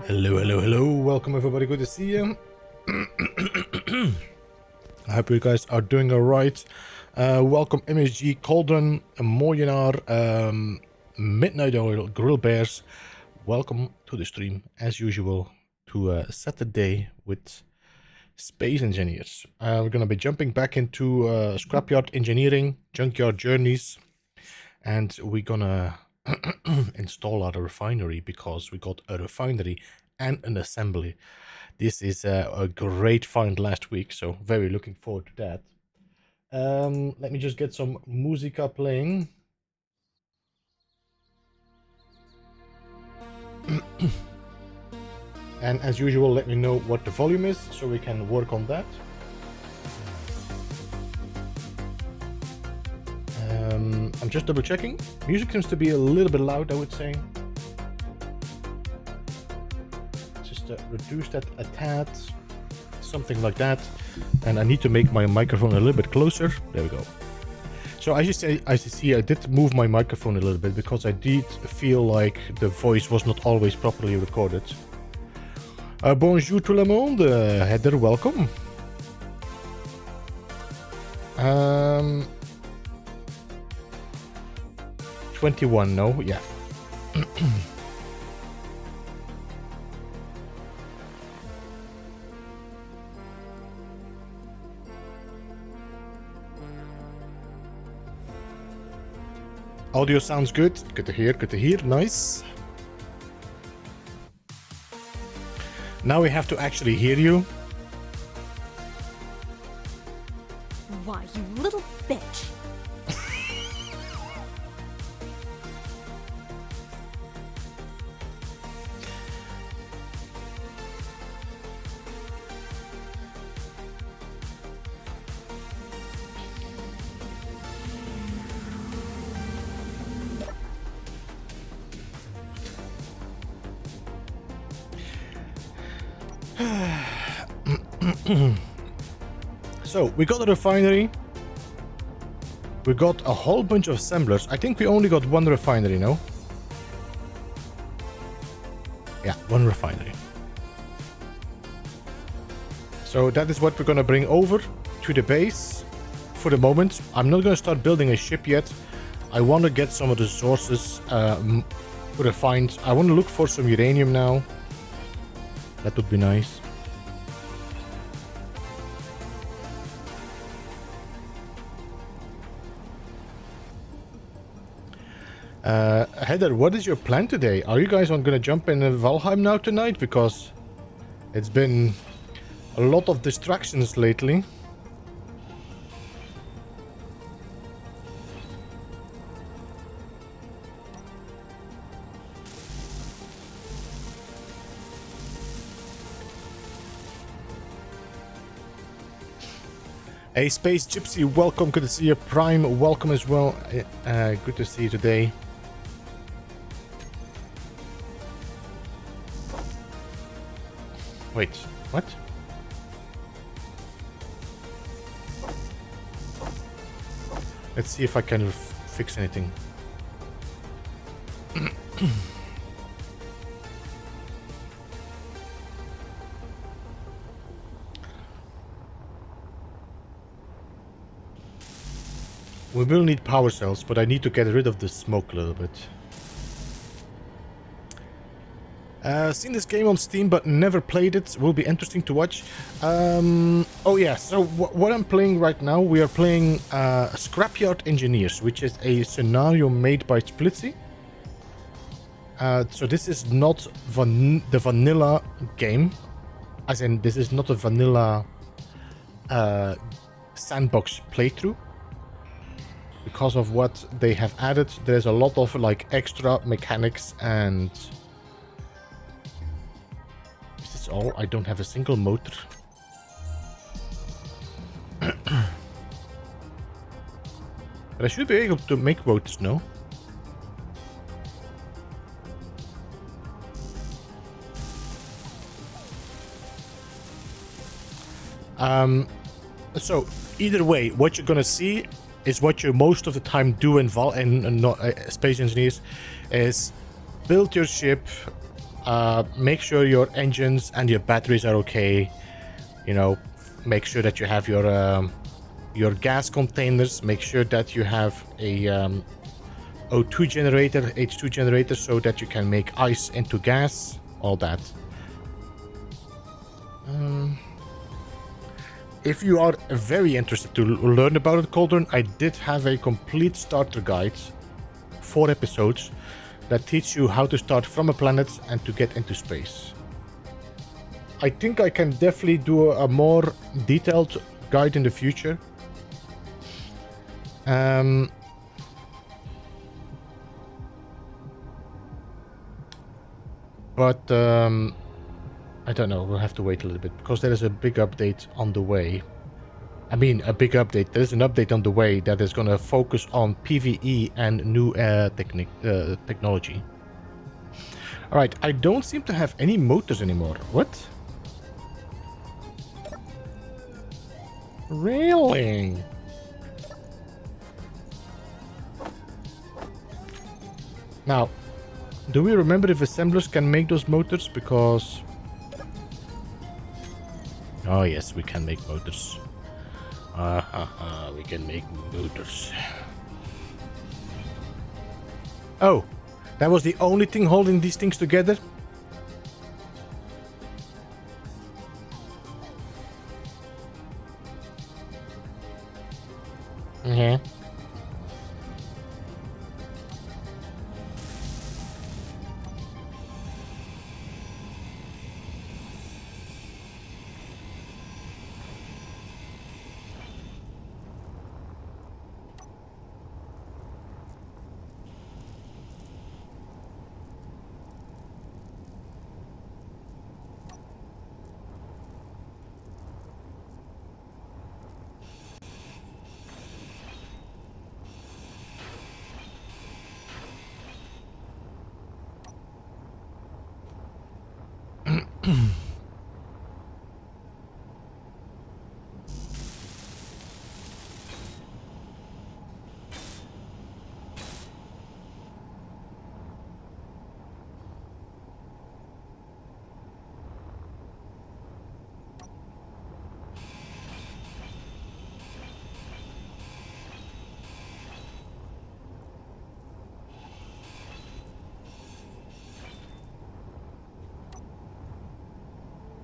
Hello, hello, hello. Welcome everybody. Good to see you. I hope you guys are doing alright. Welcome MSG, Cauldron, Moyenar, Midnight Oil, Grill Bears. Welcome to the stream, as usual, to set the day with Space Engineers. We're going to be jumping back into Scrapyard Engineering, Junkyard Journeys, and we're going to install our refinery because we got a refinery and an assembly. This is a great find last week, so very looking forward to that. Let me just get some musica playing. And as usual, let me know what the volume is so we can work on that. I'm just double checking. Music seems to be a little bit loud, I would say. Just reduce that a tad, something like that. And I need to make my microphone a little bit closer. There we go. So as you see, I did move my microphone a little bit because I did feel like the voice was not always properly recorded. Bonjour tout le monde, Heather, welcome. 21, no? Yeah. Audio sounds good. Good to hear, good to hear. Nice. Now we have to actually hear you. Why, you little bitch. So we got a refinery. We got a whole bunch of assemblers. I think we only got one refinery, no? Yeah, one refinery. So that is what we're gonna bring over to the base for the moment. I'm not gonna start building a ship yet. I want to get some of the resources refined. I want to look for some uranium now. That would be nice. Heather, what is your plan today? Are you guys gonna jump in Valheim now tonight? Because it's been a lot of distractions lately. Hey, Space Gypsy, welcome. Good to see you. Prime, welcome as well. Good to see you today. Wait, what? Let's see if I can fix anything. We will need power cells, but I need to get rid of the smoke a little bit. Seen this game on Steam, but never played it. Will be interesting to watch. Oh yeah, so what I'm playing right now, we are playing Scrapyard Engineers, which is a scenario made by Splitsie. So this is not the vanilla game. As in, this is not a vanilla sandbox playthrough. Because of what they have added, there's a lot of like extra mechanics and... Is this all? I don't have a single motor. But I should be able to make motors, no? So either way, what you're gonna see is what you most of the time do in Space Engineers, is build your ship, make sure your engines and your batteries are okay. You know, make sure that you have your gas containers. Make sure that you have a O2 generator, H2 generator, so that you can make ice into gas. All that. If you are very interested to learn about it, Cauldron, I did have a complete starter guide, 4 episodes, that teach you how to start from a planet and to get into space. I think I can definitely do a more detailed guide in the future. But I don't know, we'll have to wait a little bit because there is a big update on the way. I mean, a big update. There's an update on the way that is going to focus on PvE and new technology. Alright, I don't seem to have any motors anymore. What? Really? Now, do we remember if assemblers can make those motors? Because... oh yes, we can make motors. We can make motors. Oh, that was the only thing holding these things together? Yeah.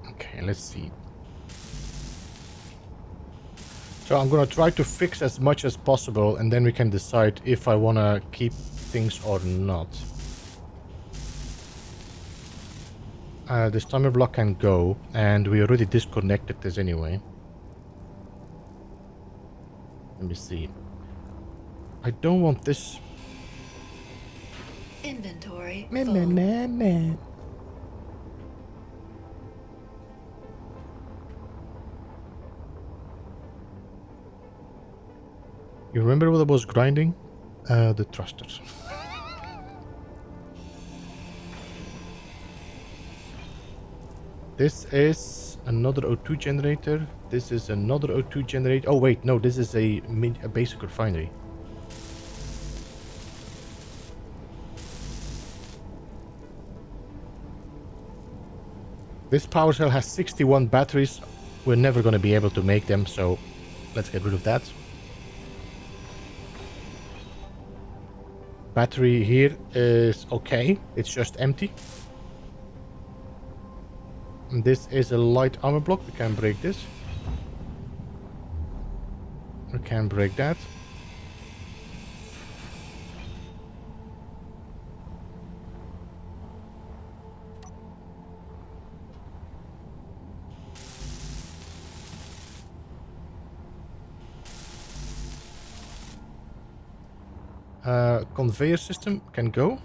Okay, let's see. So I'm gonna try to fix as much as possible and then we can decide if I wanna keep things or not. This timer block can go, and we already disconnected this anyway. Let me see. I don't want this. Inventory. You remember what I was grinding? The thrusters. This is another O2 generator. This is another O2 generator. Oh wait, no, this is a basic refinery. This power cell has 61 batteries. We're never going to be able to make them, so let's get rid of that. Battery here is okay. It's just empty. And this is a light armor block. We can break this. We can break that. Conveyor system can go.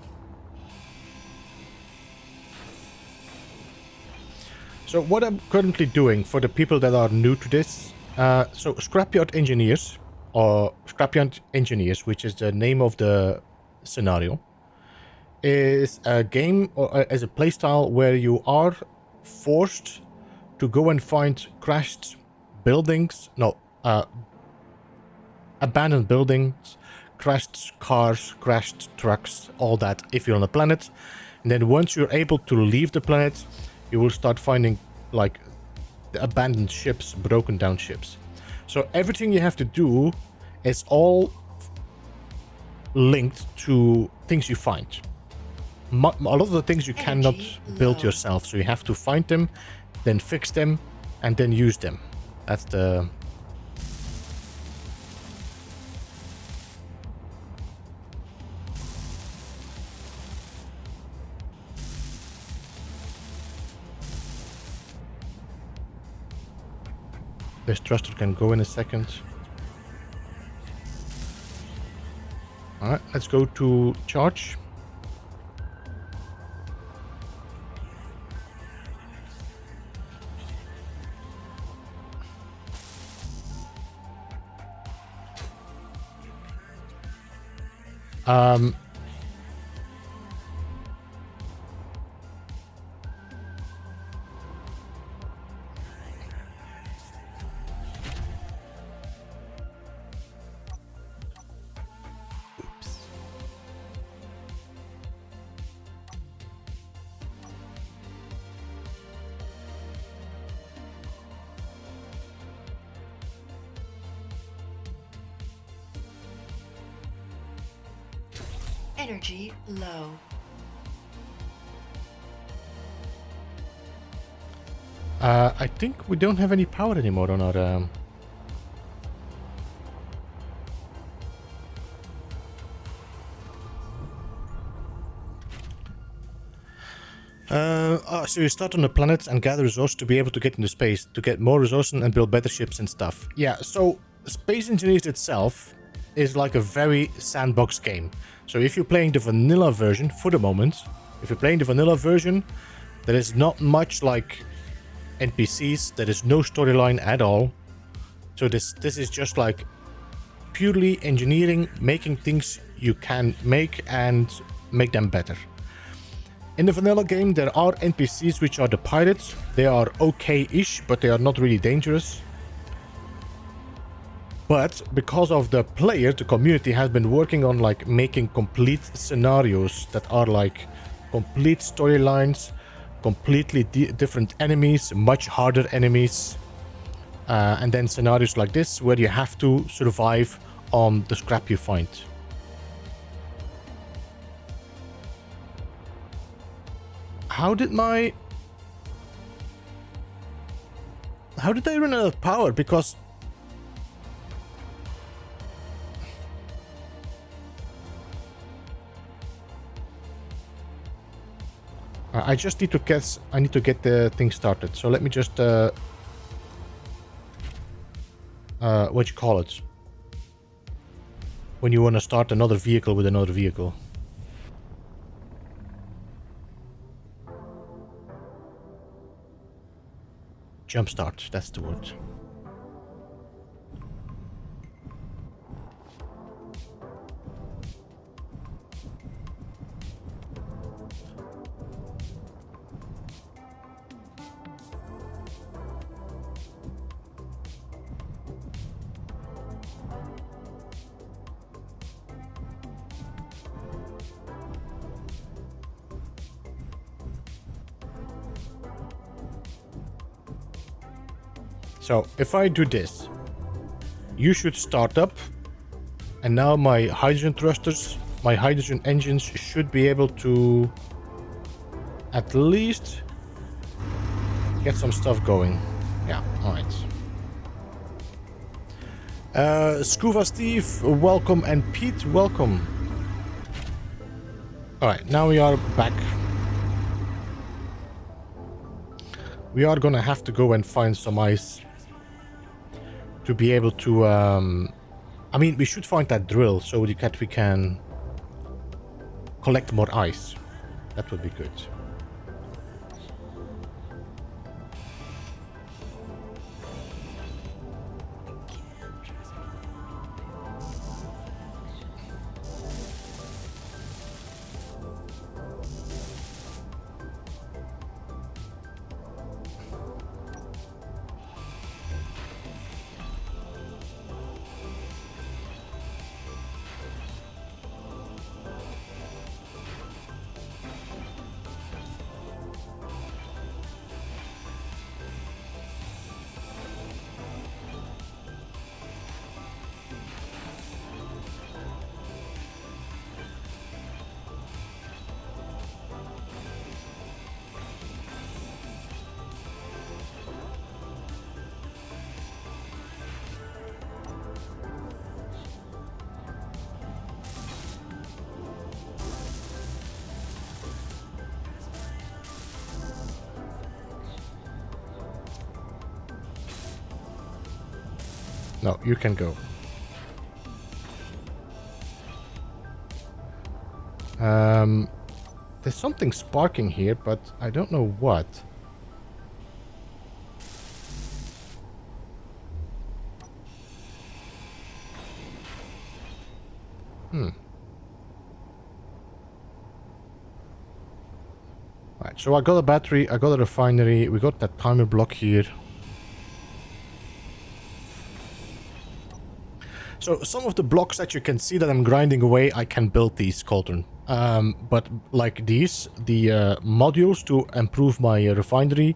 So what I'm currently doing for the people that are new to this, so Scrapyard Engineers, or Scrapyard Engineers, which is the name of the scenario, is a game or as a playstyle where you are forced to go and find crashed buildings, abandoned buildings, crashed cars, crashed trucks, all that if you're on a planet. And then once you're able to leave the planet, you will start finding like the abandoned ships, broken down ships. So everything you have to do is all linked to things you find. A lot of the things you cannot build yourself, so you have to find them, then fix them, and then use them. That's the... This thruster can go in a second. Alright, let's go to charge. Energy low. I think we don't have any power anymore on our... So you start on the planet and gather resources to be able to get into space, to get more resources and build better ships and stuff. Yeah, so Space Engineers itself is like a very sandbox game. So if you're playing the vanilla version, for the moment, if you're playing the vanilla version, there is not much like NPCs, there is no storyline at all. So this is just like purely engineering, making things you can make and make them better. In the vanilla game, there are NPCs which are the pirates. They are okay-ish, but they are not really dangerous. But because of the player, the community has been working on like making complete scenarios that are like complete storylines, completely different enemies, much harder enemies, and then scenarios like this where you have to survive on the scrap you find. How did I run out of power? Because I just need to guess. I need to get the thing started. So let me just what you call it when you want to start another vehicle with another vehicle. Jumpstart, that's the word. So if I do this, you should start up, and now my hydrogen thrusters, my hydrogen engines should be able to at least get some stuff going. Yeah, alright. Scuba Steve, welcome, and Pete, welcome. Alright, now we are back. We are gonna have to go and find some ice to be able to, I mean, we should find that drill so that we can collect more ice. That would be good. No, you can go. There's something sparking here, but I don't know what. Right, so I got a battery, I got a refinery, we got that timer block here. So some of the blocks that you can see that I'm grinding away, I can build these, Cauldron. But like these, the modules to improve my refinery,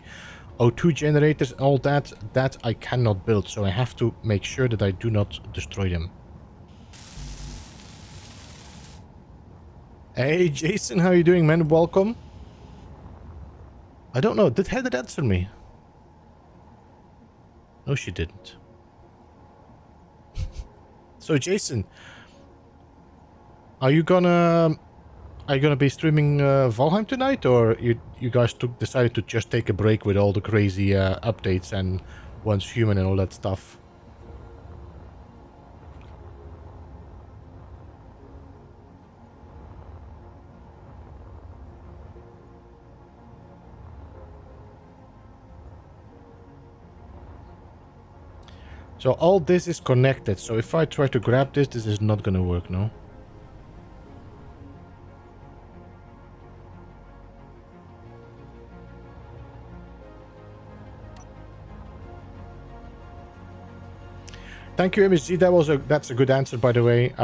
O2 generators, all that I cannot build. So I have to make sure that I do not destroy them. Hey Jason, how you doing, man? Welcome. I don't know, did Heather answer me? No, she didn't. So Jason, are you gonna be streaming Valheim tonight, or you guys decided to just take a break with all the crazy updates and Once Human and all that stuff? So all this is connected, so if I try to grab this, this is not gonna work, no? Thank you, MSG. That's a good answer, by the way.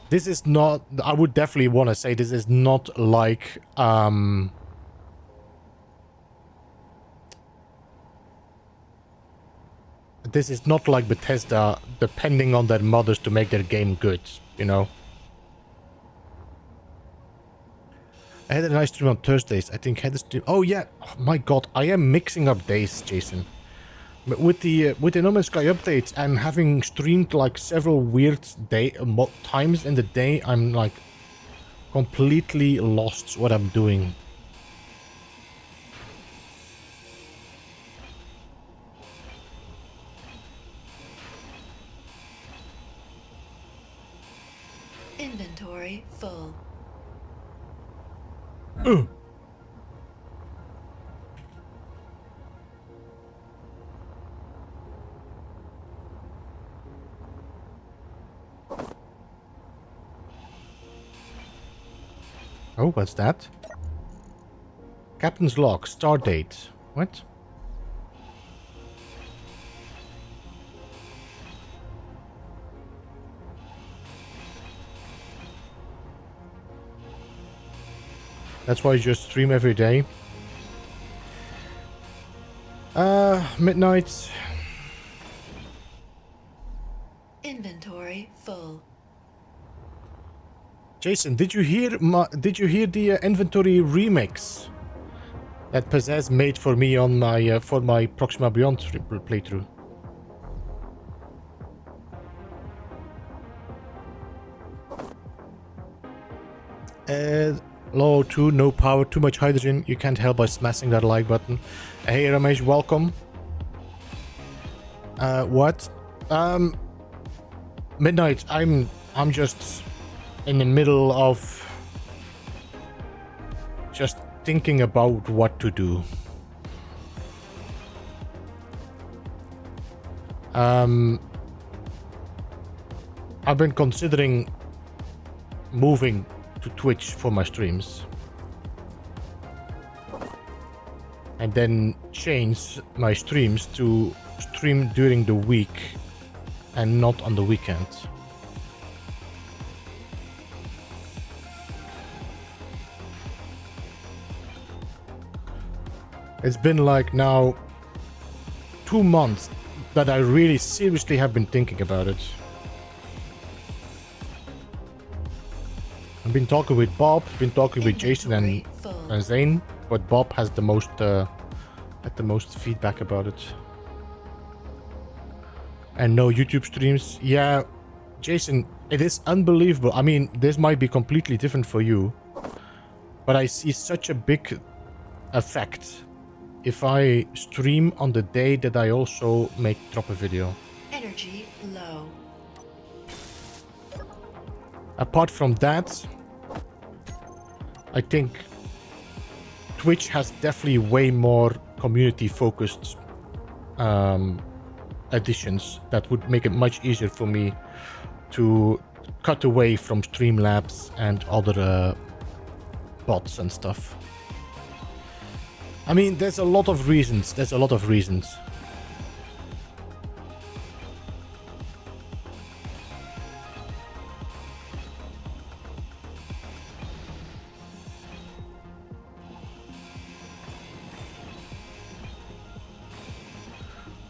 This is not... I would definitely want to say this is not like... This is not like Bethesda depending on their modders to make their game good, you know? I had a nice stream on Thursdays. I think I had a stream... Oh yeah, oh, my god, I am mixing up days, Jason. With the No Man's Sky updates and having streamed like several weird times in the day, I'm like completely lost what I'm doing. Inventory full. Oh, what's that? Captain's log, start date. What? That's why you just stream every day. Midnight. Inventory full. Jason, did you hear the inventory remix that Possess made for me on my for my Proxima Beyond playthrough? Low 2, no power, too much hydrogen. You can't help by smashing that like button. Hey Ramesh, welcome. What? Midnight. I'm just in the middle of just thinking about what to do. I've been considering moving to Twitch for my streams and then change my streams to stream during the week and not on the weekend. It's been like now 2 months that I really seriously have been thinking about it. I've been talking with Bob, been talking with Jason and Zane, but Bob has the most had the most feedback about it. And no YouTube streams. Yeah, Jason, it is unbelievable. I mean, this might be completely different for you, but I see such a big effect if I stream on the day that I also drop a video. Energy low. Apart from that, I think Twitch has definitely way more community-focused additions that would make it much easier for me to cut away from Streamlabs and other bots and stuff. I mean, there's a lot of reasons.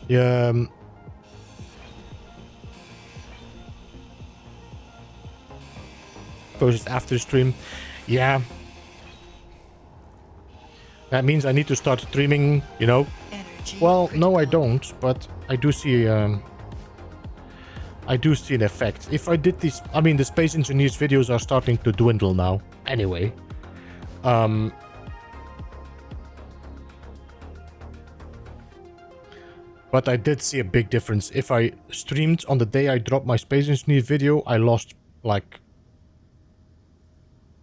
Yeah. Post after stream. Yeah. That means I need to start streaming, you know. Energy Well, no, I critical. don't, but I do see an effect. If I did this, I mean, the Space Engineers videos are starting to dwindle now. Anyway. But I did see a big difference. If I streamed on the day I dropped my Space Engineers video, I lost like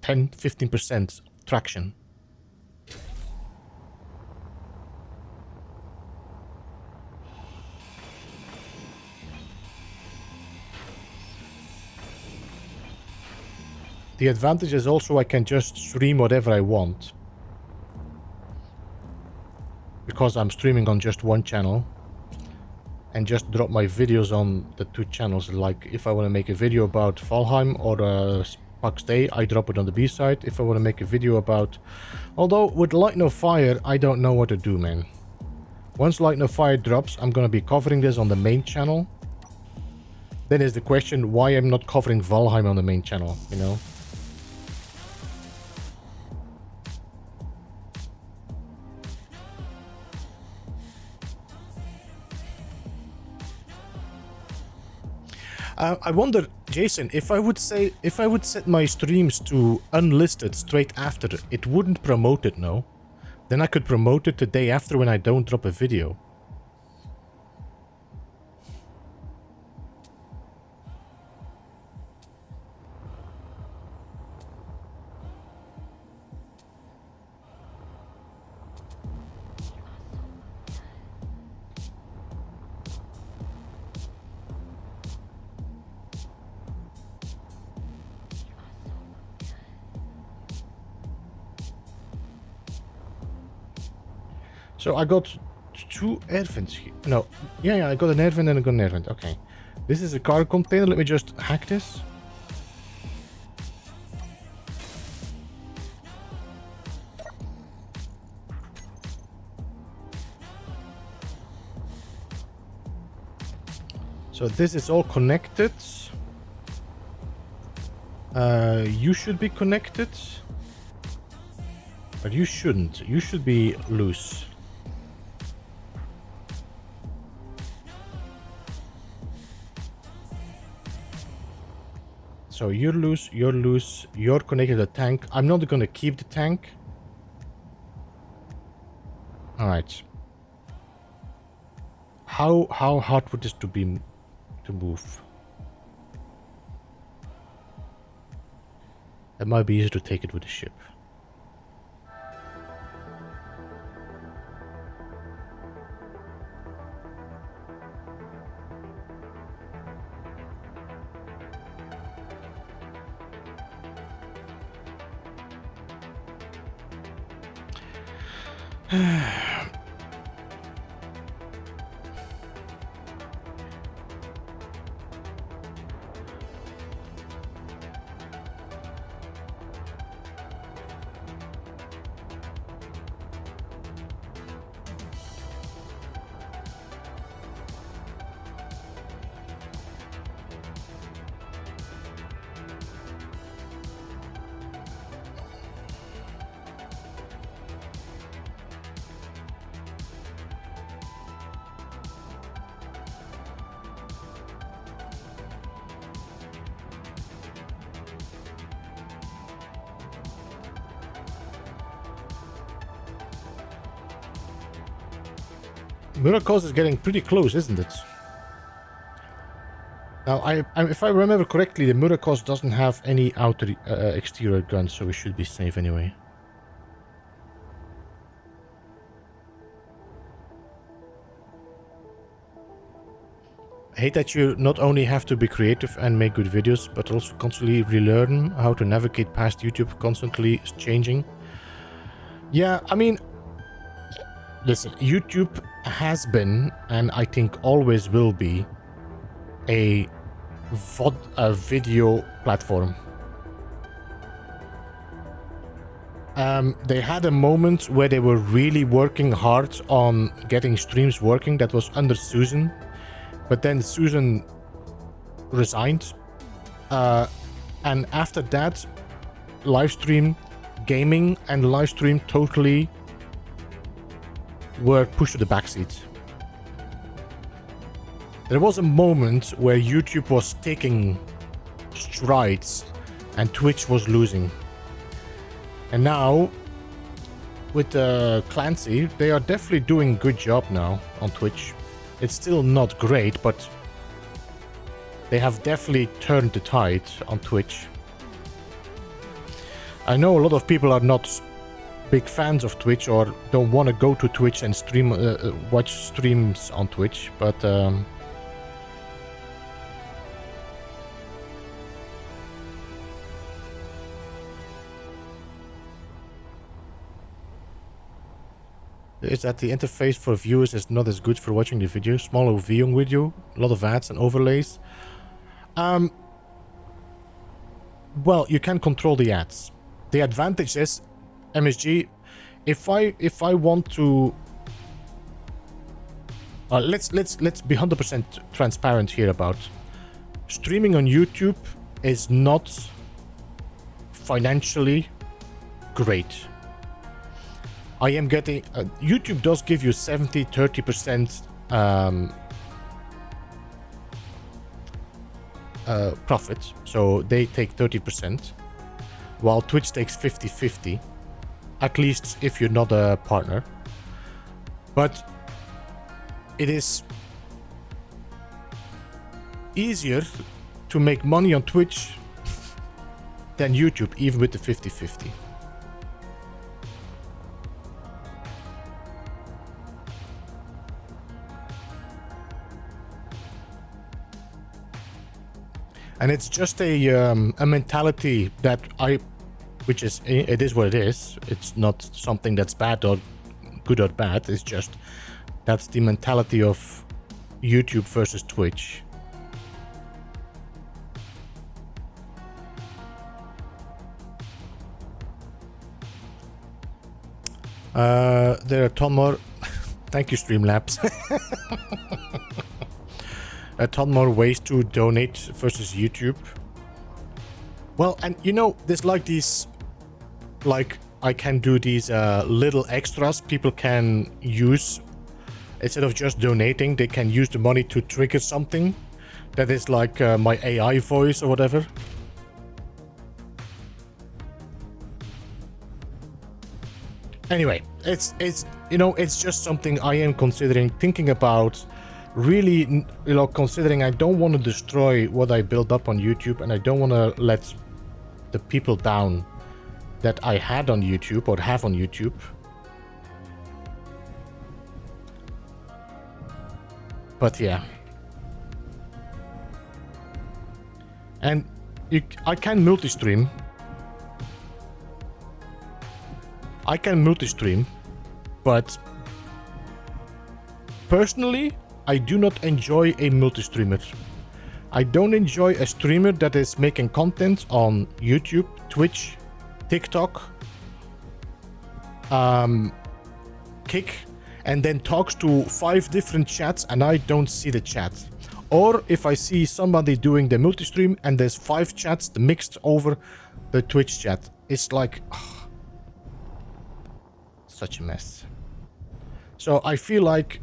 10-15% traction. The advantage is also I can just stream whatever I want. Because I'm streaming on just one channel. And just drop my videos on the two channels. Like if I want to make a video about Valheim or Pax Dei, I drop it on the B side. If I want to make a video about... Although with Light No Fire, I don't know what to do, man. Once Light No Fire drops, I'm going to be covering this on the main channel. Then is the question why I'm not covering Valheim on the main channel, you know? I wonder, Jason, if I would set my streams to unlisted straight after, it wouldn't promote it, no? Then I could promote it the day after when I don't drop a video. So I got two air vents here. No, yeah, I got an air vent and I got an air vent. Okay. This is a car container. Let me just hack this. So this is all connected. You should be connected. But you shouldn't. You should be loose. So you're loose, you're connected to the tank. I'm not gonna keep the tank. Alright. How hard would this be to move? It might be easier to take it with the ship. Miracles is getting pretty close, isn't it? Now, if I remember correctly, the Murakos doesn't have any outer exterior guns, so we should be safe anyway. I hate that you not only have to be creative and make good videos, but also constantly relearn how to navigate past YouTube, constantly changing. Yeah, I mean, listen, YouTube has been, and I think always will be, a video platform. They had a moment where they were really working hard on getting streams working. That was under Susan. But then Susan resigned. And after that, livestream gaming and livestream totally were pushed to the backseat. There was a moment where YouTube was taking strides and Twitch was losing. And now, with Clancy, they are definitely doing a good job now on Twitch. It's still not great, but they have definitely turned the tide on Twitch. I know a lot of people are not big fans of Twitch or don't want to go to Twitch and stream, watch streams on Twitch, but is that the interface for viewers is not as good for watching the video. Smaller viewing video, a lot of ads and overlays. Well, you can control the ads. The advantage is, MSG, if I want to, let's be 100% transparent here about streaming on YouTube is not financially great. I am getting YouTube does give you 70-30% profit, so they take 30%, while Twitch takes 50-50, at least if you're not a partner. But it is easier to make money on Twitch than YouTube, even with the 50-50. And it's just a mentality that which is, it is what it is. It's not something that's bad or good or bad. It's just, that's the mentality of YouTube versus Twitch. There are a ton more. Thank you, Streamlabs. A ton more ways to donate versus YouTube. Well, and you know, there's like these, like I can do these little extras people can use. Instead of just donating, they can use the money to trigger something that is like my AI voice or whatever. Anyway, it's you know, it's just something I am considering, thinking about. Really, you know, considering I don't want to destroy what I built up on YouTube, and I don't want to let the people down that I had on YouTube or have on YouTube. But yeah. And I can multi-stream. But personally, I do not enjoy a multi-streamer. I don't enjoy a streamer that is making content on YouTube, Twitch, TikTok, Kick, and then talks to 5 different chats and I don't see the chat. Or if I see somebody doing the multi-stream and there's 5 chats mixed over the Twitch chat, it's like, oh, such a mess. So I feel like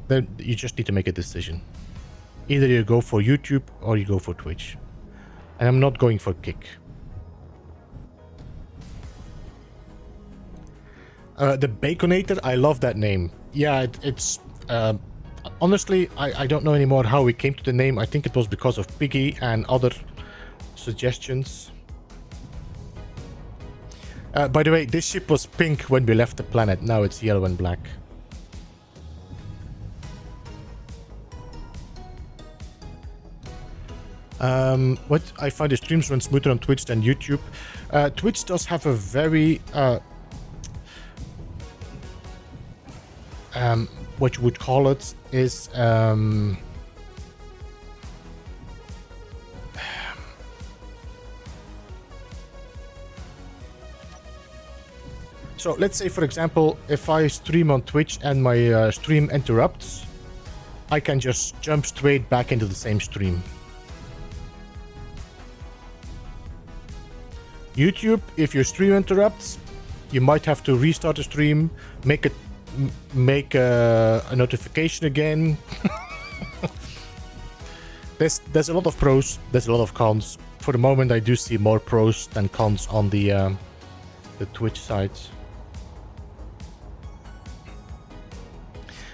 then you just need to make a decision. Either you go for YouTube or you go for Twitch. And I'm not going for Kick. The Baconator, I love that name. Yeah, it's honestly, I don't know anymore how we came to the name. I think it was because of Piggy and other suggestions. By the way, this ship was pink when we left the planet. Now it's yellow and black. What I find the streams run smoother on Twitch than YouTube. Twitch does have a very what you would call it is so let's say, for example, if I stream on Twitch and my stream interrupts, I can just jump straight back into the same stream. YouTube, if your stream interrupts, you might have to restart the stream, make a notification again. There's a lot of pros, there's a lot of cons. For the moment, I do see more pros than cons on the Twitch side.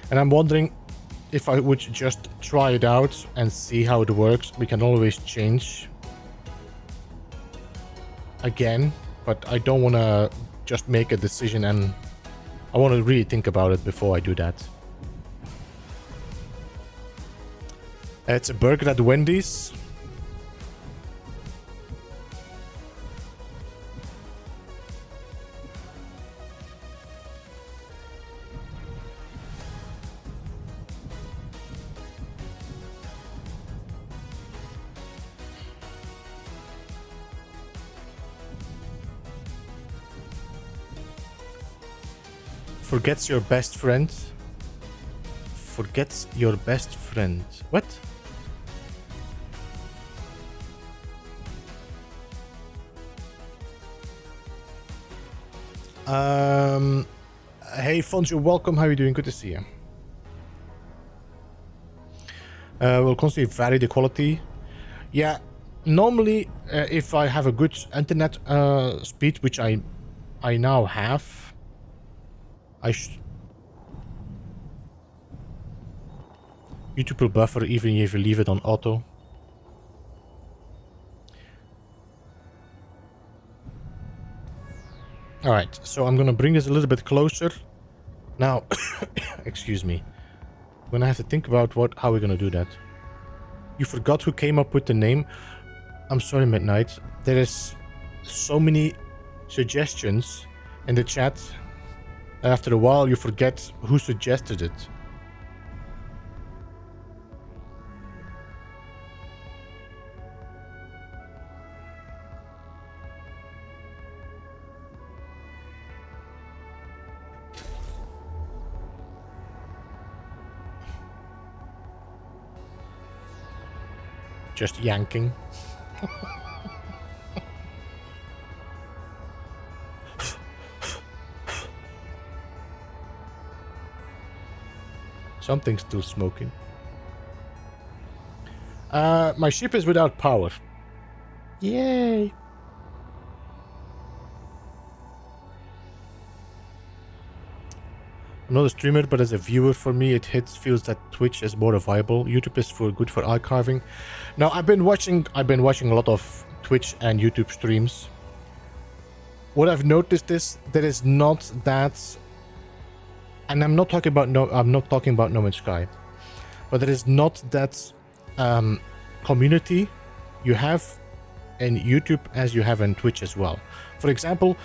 And I'm wondering if I would just try it out and see how it works. We can always change again, but I don't want to just make a decision, and I want to really think about it before I do that. It's a burger at Wendy's. Forgets your best friend. Forgets your best friend. What? Hey Fonjo, welcome. How are you doing? Good to see you. We'll constantly vary the quality. Yeah, normally if I have a good internet speed, which I now have, YouTube will buffer even if you leave it on auto. Alright, so I'm gonna bring this a little bit closer. Now, excuse me. I'm gonna have to think about how we're gonna do that. You forgot who came up with the name. I'm sorry, Midnight. There is so many suggestions in the chat. After a while, you forget who suggested it. Just yanking. Something's still smoking. My ship is without power. Yay! I'm not a streamer, but as a viewer, for me, it feels that Twitch is more viable. YouTube is good for archiving. Now, I've been watching a lot of Twitch and YouTube streams. What I've noticed is there is not that, and I'm not talking about No Man's Sky, but there is not that community you have in YouTube as you have in Twitch as well. For example,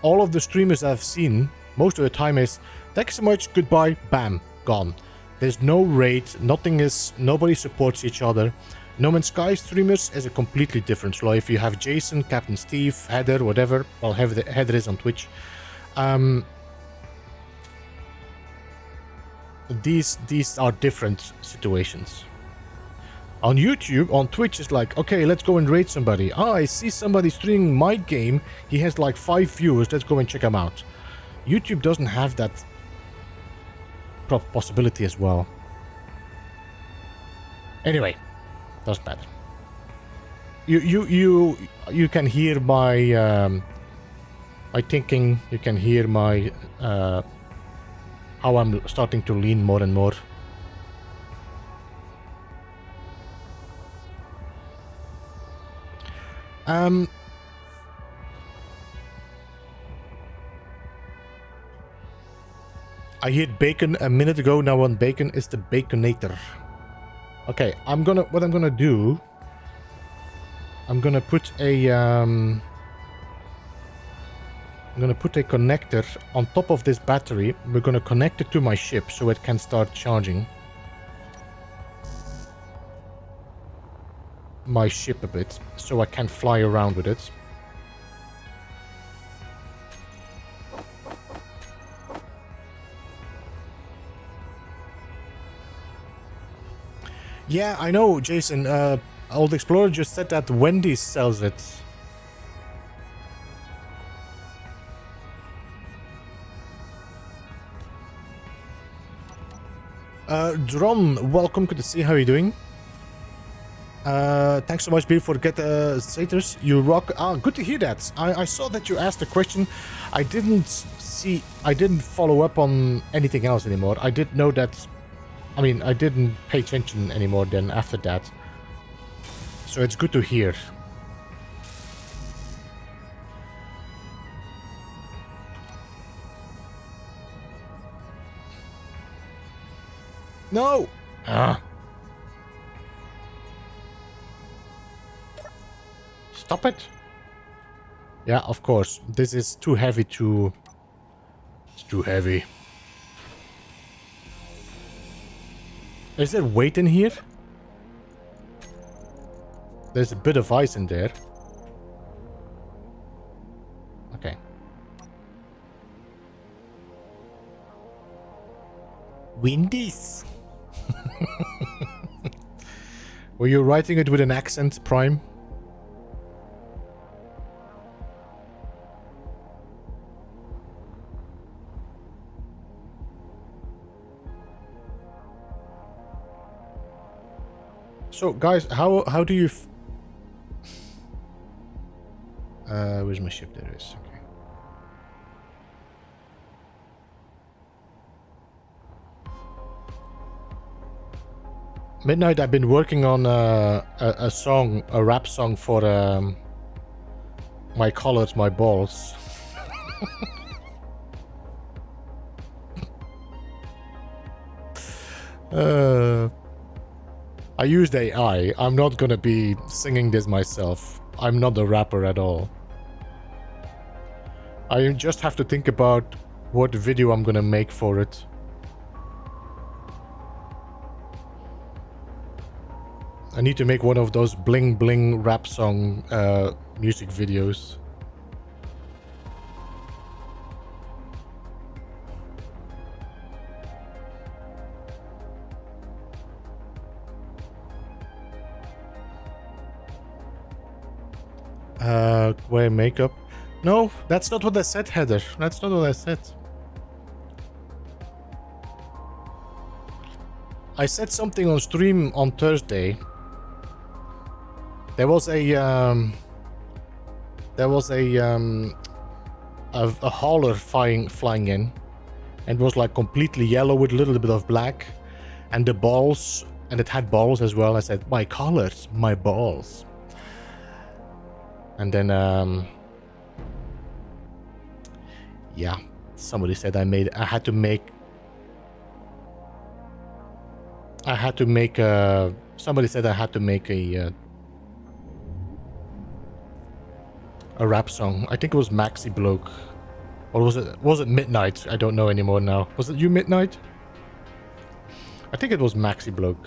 all of the streamers I've seen most of the time is thanks so much, goodbye, bam, gone. There's no raid, nobody supports each other. No Man's Sky streamers is a completely different story. If you have Jason, Captain Steve, Heather, whatever, well, Heather is on Twitch. These are different situations. On YouTube, on Twitch, it's like, okay, let's go and raid somebody. Ah, I see somebody streaming my game. He has like 5 viewers. Let's go and check him out. YouTube doesn't have that possibility as well. Anyway, doesn't matter. You can hear my my thinking. You can hear my how I'm starting to lean more and more. I hit bacon a minute ago. Now on bacon is the baconator. Okay, what I'm gonna do, I'm gonna put a connector on top of this battery. We're gonna connect it to my ship so it can start charging my ship a bit, so I can fly around with it. Yeah, I know, Jason. Old Explorer just said that Wendy's sells it. Dron, welcome. Good to see. How are you doing? Thanks so much, Bill, for get Satyrs. You rock. Ah, good to hear that. I saw that you asked a question. I didn't follow up on anything else anymore. I did know that. I mean, I didn't pay attention anymore then after that. So it's good to hear. No! Ah. Stop it. Yeah, of course. This is too heavy to... It's too heavy. Is there weight in here? There's a bit of ice in there. Okay. Wendy's. Were you writing it with an accent, Prime? So, guys, how do you... where's my ship? There it is. Okay. Midnight, I've been working on a song, a rap song for my colors, my balls. I used AI. I'm not gonna be singing this myself. I'm not a rapper at all. I just have to think about what video I'm gonna make for it. I need to make one of those bling bling rap song music videos. Wear makeup. No, that's not what I said, Heather. That's not what I said. I said something on stream on Thursday. There was a hauler flying in, and it was like completely yellow with a little bit of black, and the balls, and it had balls as well. I said, my colors, my balls. And then yeah, somebody said I had to make somebody said I had to make a rap song. I think it was Maxi Bloke. Or was it Midnight? I don't know anymore now. Was it you, Midnight? I think it was Maxi Bloke.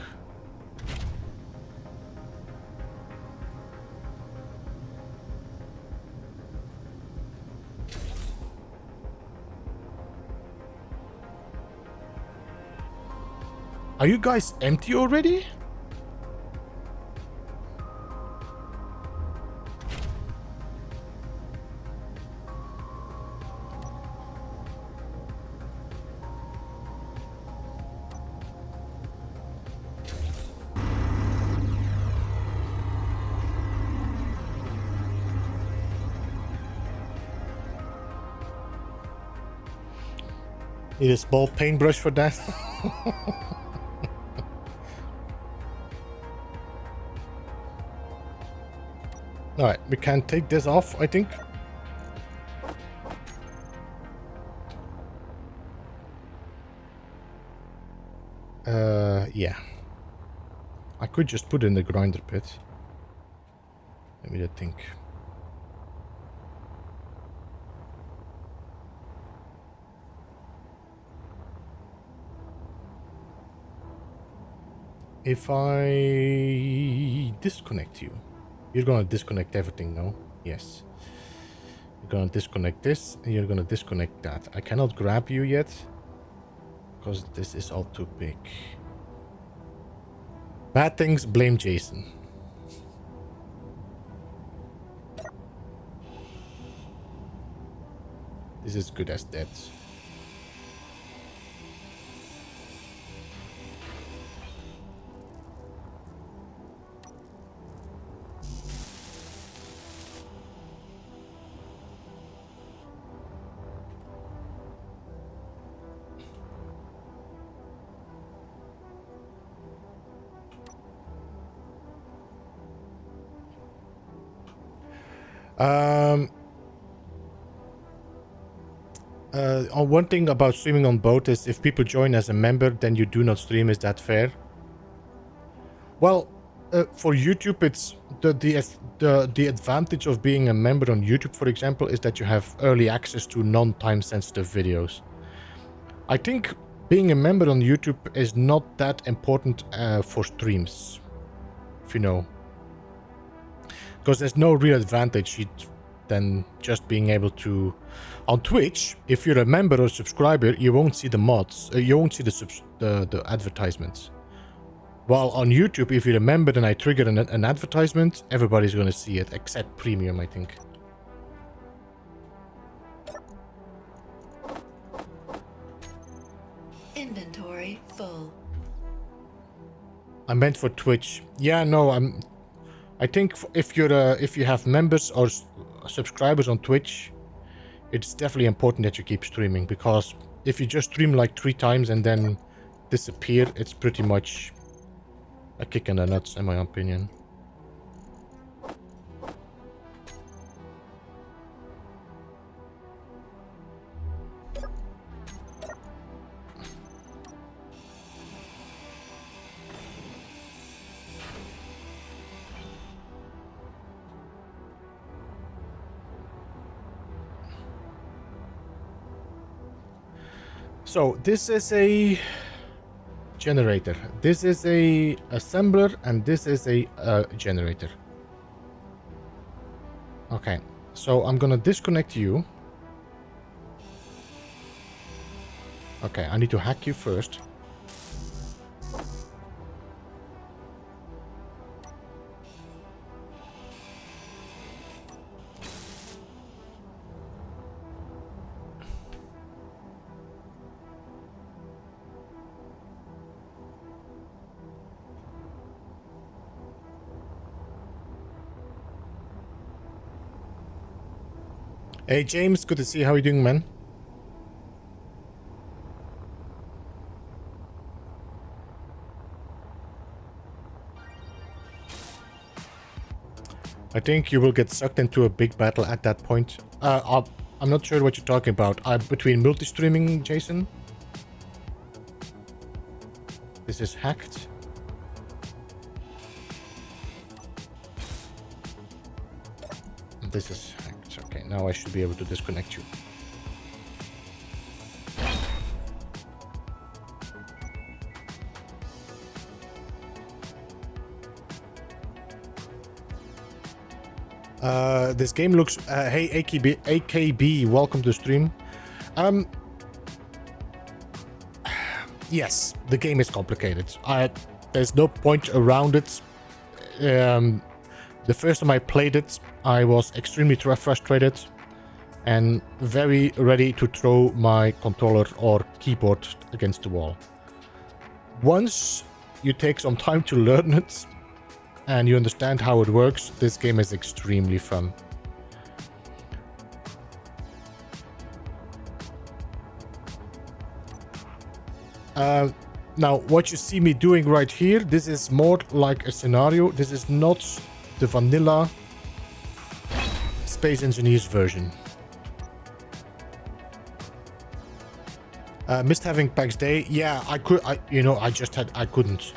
Are you guys empty already? Need a small paintbrush for that. Alright, we can take this off, I think. Yeah. I could just put it in the grinder pit. Let me just think. If I disconnect you, you're gonna disconnect everything, no? Yes. You're gonna disconnect this, and you're gonna disconnect that. I cannot grab you yet, because this is all too big. Bad things, blame Jason. This is good as dead. One thing about streaming on both is if people join as a member, then you do not stream. Is that fair? Well, for YouTube, it's the advantage of being a member on YouTube, for example, is that you have early access to non-time sensitive videos. I think being a member on YouTube is not that important for streams, if you know. Because there's no real advantage than just being able to... On Twitch, if you're a member or subscriber, you won't see the mods, you won't see the advertisements. While on YouTube, if you're a member and I trigger an advertisement, everybody's going to see it, except Premium, I think. Inventory full. I meant for Twitch. Yeah, no, I think if you have members or subscribers on Twitch, it's definitely important that you keep streaming, because if you just stream like 3 times and then disappear, it's pretty much a kick in the nuts, in my opinion. So this is a generator, this is a assembler, and this is a generator. Okay, so I'm gonna disconnect you. Okay, I need to hack you first. Hey James, good to see you. How are you doing, man? I think you will get sucked into a big battle at that point. I'm not sure what you're talking about. Between multi-streaming, Jason? This is hacked. This is hacked. Okay, now I should be able to disconnect you. This game looks... hey, AKB, welcome to the stream. Yes, the game is complicated. There's no point around it. The first time I played it, I was extremely frustrated and very ready to throw my controller or keyboard against the wall. Once you take some time to learn it and you understand how it works, this game is extremely fun. Now, what you see me doing right here, this is more like a scenario. This is not the vanilla Space Engineers version. Missed having Pax Dei. Yeah, I couldn't.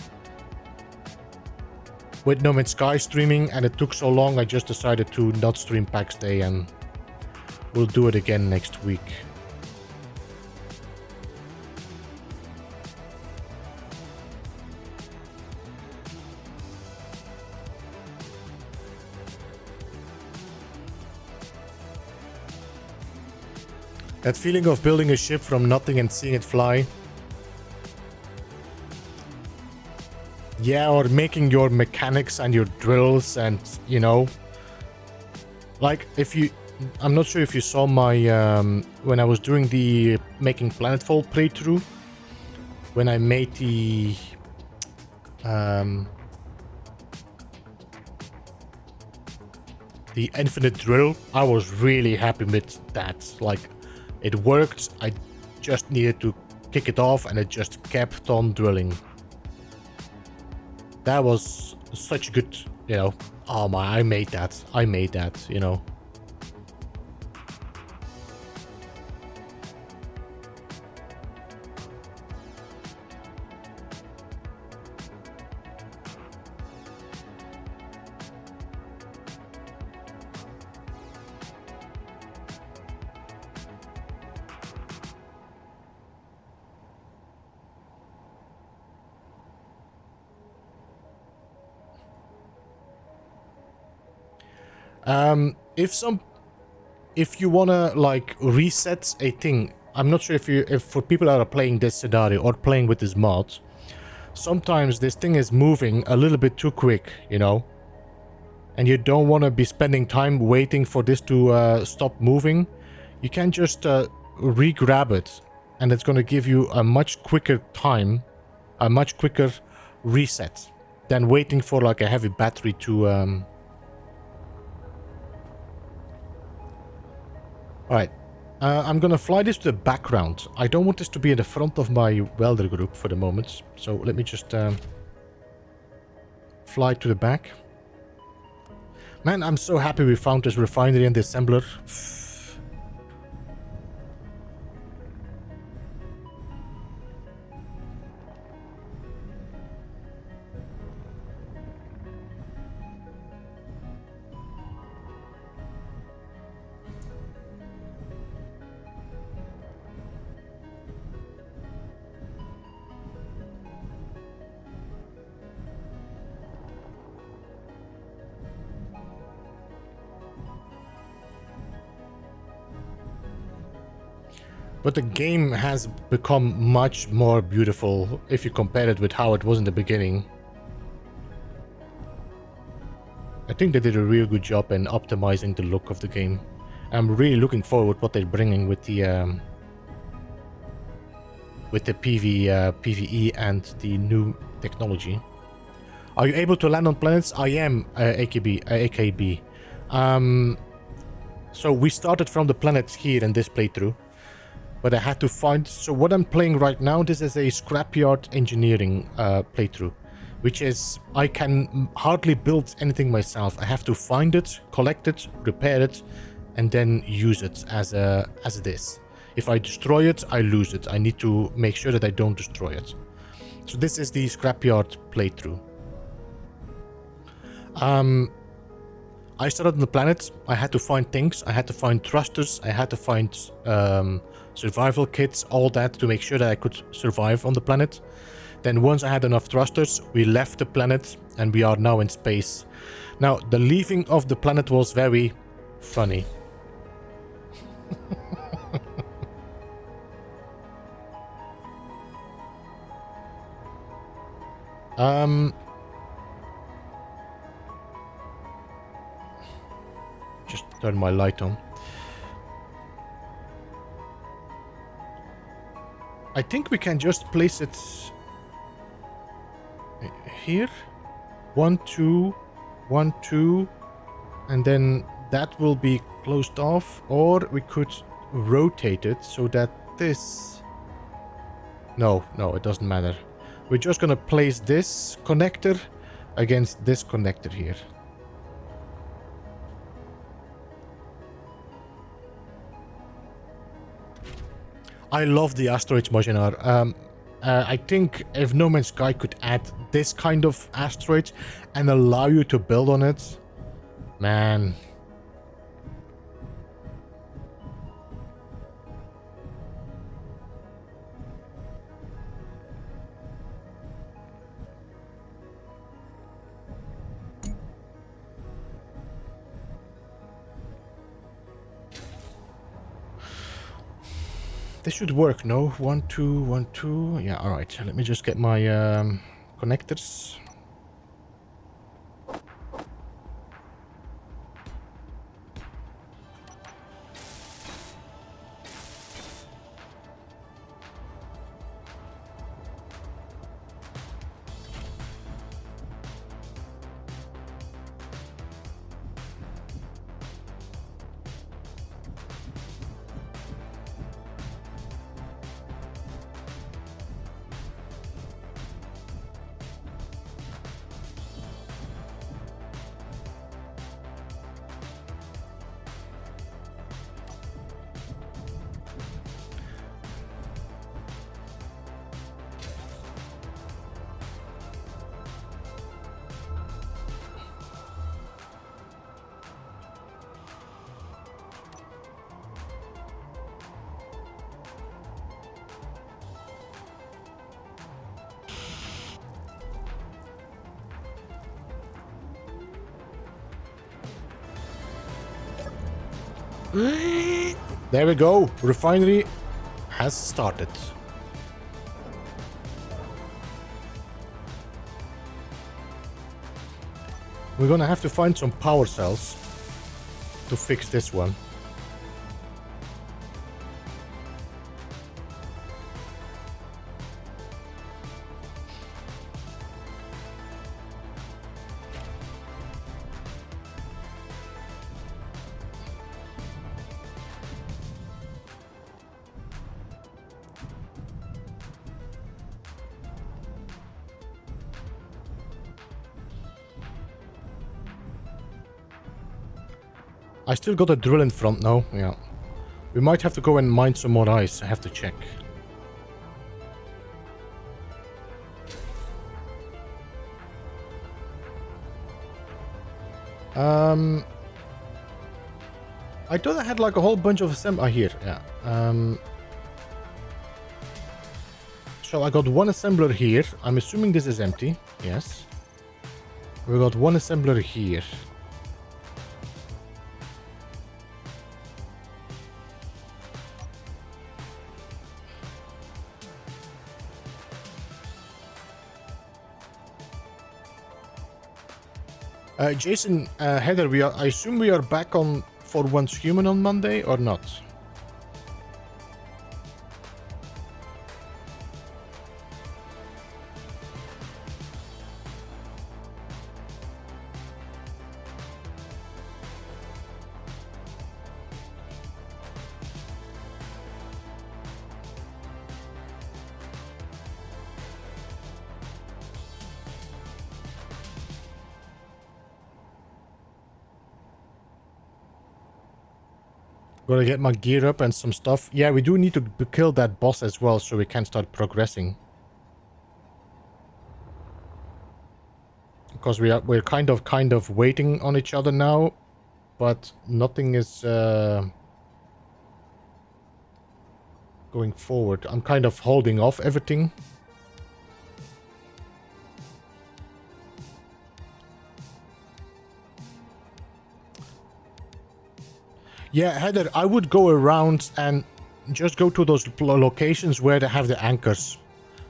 With No Man's Sky streaming, and it took so long, I just decided to not stream Pax Dei, and we'll do it again next week. That feeling of building a ship from nothing and seeing it fly. Yeah, or making your mechanics and your drills and, you know. Like, if you... I'm not sure if you saw my... when I was doing the Making Planetfall playthrough. When I made the... the infinite drill. I was really happy with that. Like... It worked, I just needed to kick it off and it just kept on drilling. That was such good, you know, oh my, I made that, you know. If you wanna like reset a thing, I'm not sure if for people that are playing this scenario or playing with this mod, sometimes this thing is moving a little bit too quick, you know, and you don't want to be spending time waiting for this to stop moving. You can just re-grab it, and it's gonna give you a much quicker time, a much quicker reset than waiting for like a heavy battery to Alright, I'm gonna fly this to the background. I don't want this to be in the front of my welder group for the moment. So let me just fly to the back. Man, I'm so happy we found this refinery and the assembler. But the game has become much more beautiful if you compare it with how it was in the beginning. I think they did a real good job in optimizing the look of the game. I'm really looking forward what they're bringing with the PvE and the new technology. Are you able to land on planets? I am, AKB. So we started from the planets here in this playthrough. But I had to find... So what I'm playing right now, this is a Scrapyard Engineering playthrough. Which is... I can hardly build anything myself. I have to find it, collect it, repair it, and then use it as it is. If I destroy it, I lose it. I need to make sure that I don't destroy it. So this is the Scrapyard playthrough. I started on the planet. I had to find things. I had to find thrusters. I had to find... survival kits, all that, to make sure that I could survive on the planet. Then once I had enough thrusters, we left the planet and we are now in space. Now, the leaving of the planet was very funny. Just turn my light on. I think we can just place it here. 1, 2, 1, 2, and then that will be closed off. Or we could rotate it so that this... No, it doesn't matter. We're just gonna place this connector against this connector here. I love the asteroids, Mojinar. I think if No Man's Sky could add this kind of asteroid and allow you to build on it, man. This should work, no? 1, 2, 1, 2. Yeah, alright. Let me just get my connectors. There we go. Refinery has started. We're gonna have to find some power cells to fix this one. I still got a drill in front now, yeah. We might have to go and mine some more ice, I have to check. I thought I had like a whole bunch of assembly here, yeah. So I got one assembler here, I'm assuming this is empty, yes. We got one assembler here. Jason, Heather, I assume we are back on For Once Human on Monday or not? Gotta get my gear up and some stuff. Yeah, we do need to kill that boss as well so we can start progressing. Because we're kind of waiting on each other now, but nothing is going forward. I'm kind of holding off everything. Yeah, Heather, I would go around and just go to those locations where they have the anchors.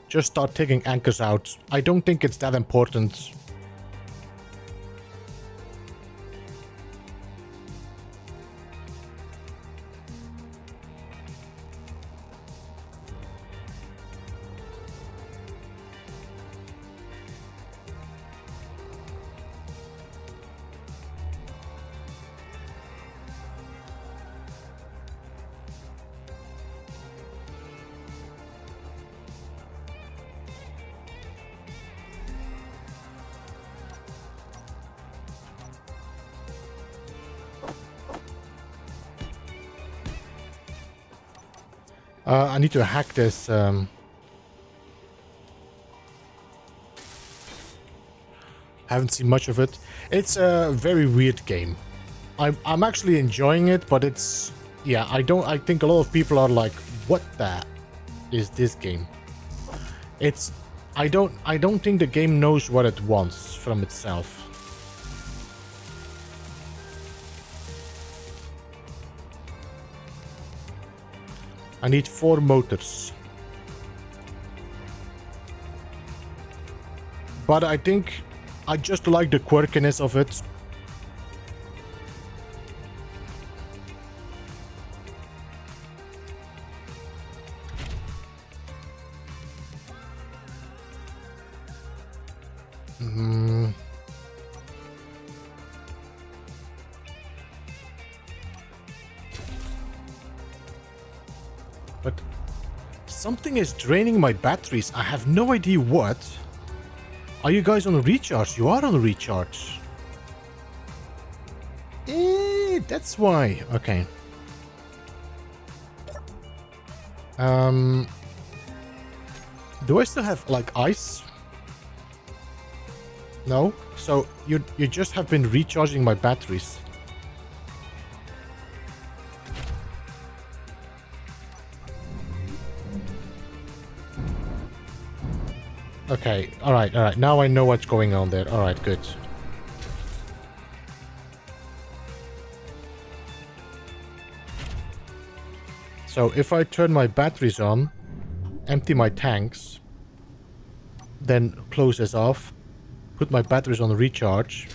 Just start taking anchors out. I don't think it's that important. I need to hack this. Haven't seen much of it. It's a very weird game. I'm actually enjoying it, but it's... Yeah, I think a lot of people are like, what the is this game? It's... I don't think the game knows what it wants from itself. I need 4 motors. But I think I just like the quirkiness of it. But something is draining my batteries. I have no idea what. Are you guys on a recharge? You are on a recharge. That's why. Okay. Do I still have like ice? No? So you just have been recharging my batteries. Okay, alright. Now I know what's going on there. Alright, good. So if I turn my batteries on, empty my tanks, then close this off, put my batteries on recharge,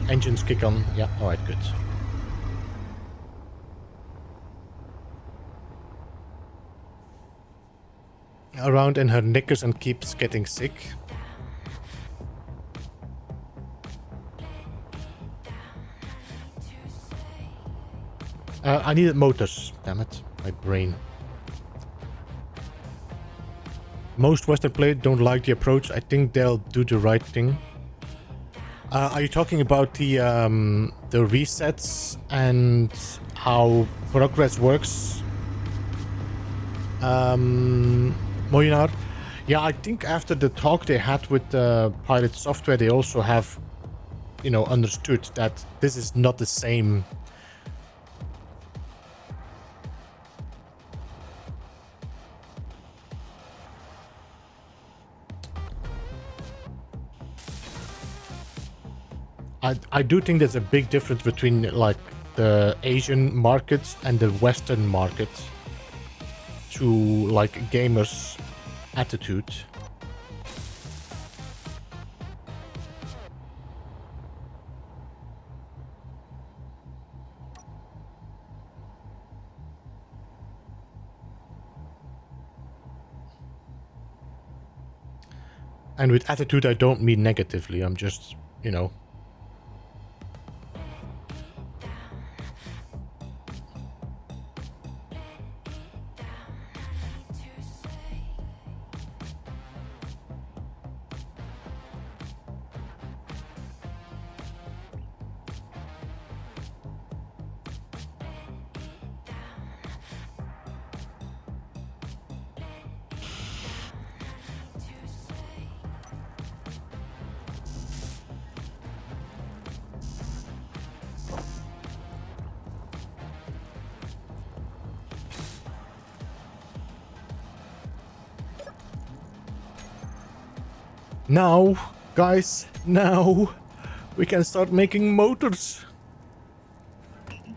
engines kick on. Yeah, alright, good. Around in her knickers and keeps getting sick. I needed motors. Damn it, my brain. Most Western players don't like the approach. I think they'll do the right thing. Are you talking about the resets and how progress works? Moinar? Yeah, I think after the talk they had with Pilot Software, they also have, you know, understood that this is not the same. I do think there's a big difference between like the Asian markets and the Western market to like gamers' attitude. And with attitude, I don't mean negatively. I'm just, you know. Now, guys, now we can start making motors.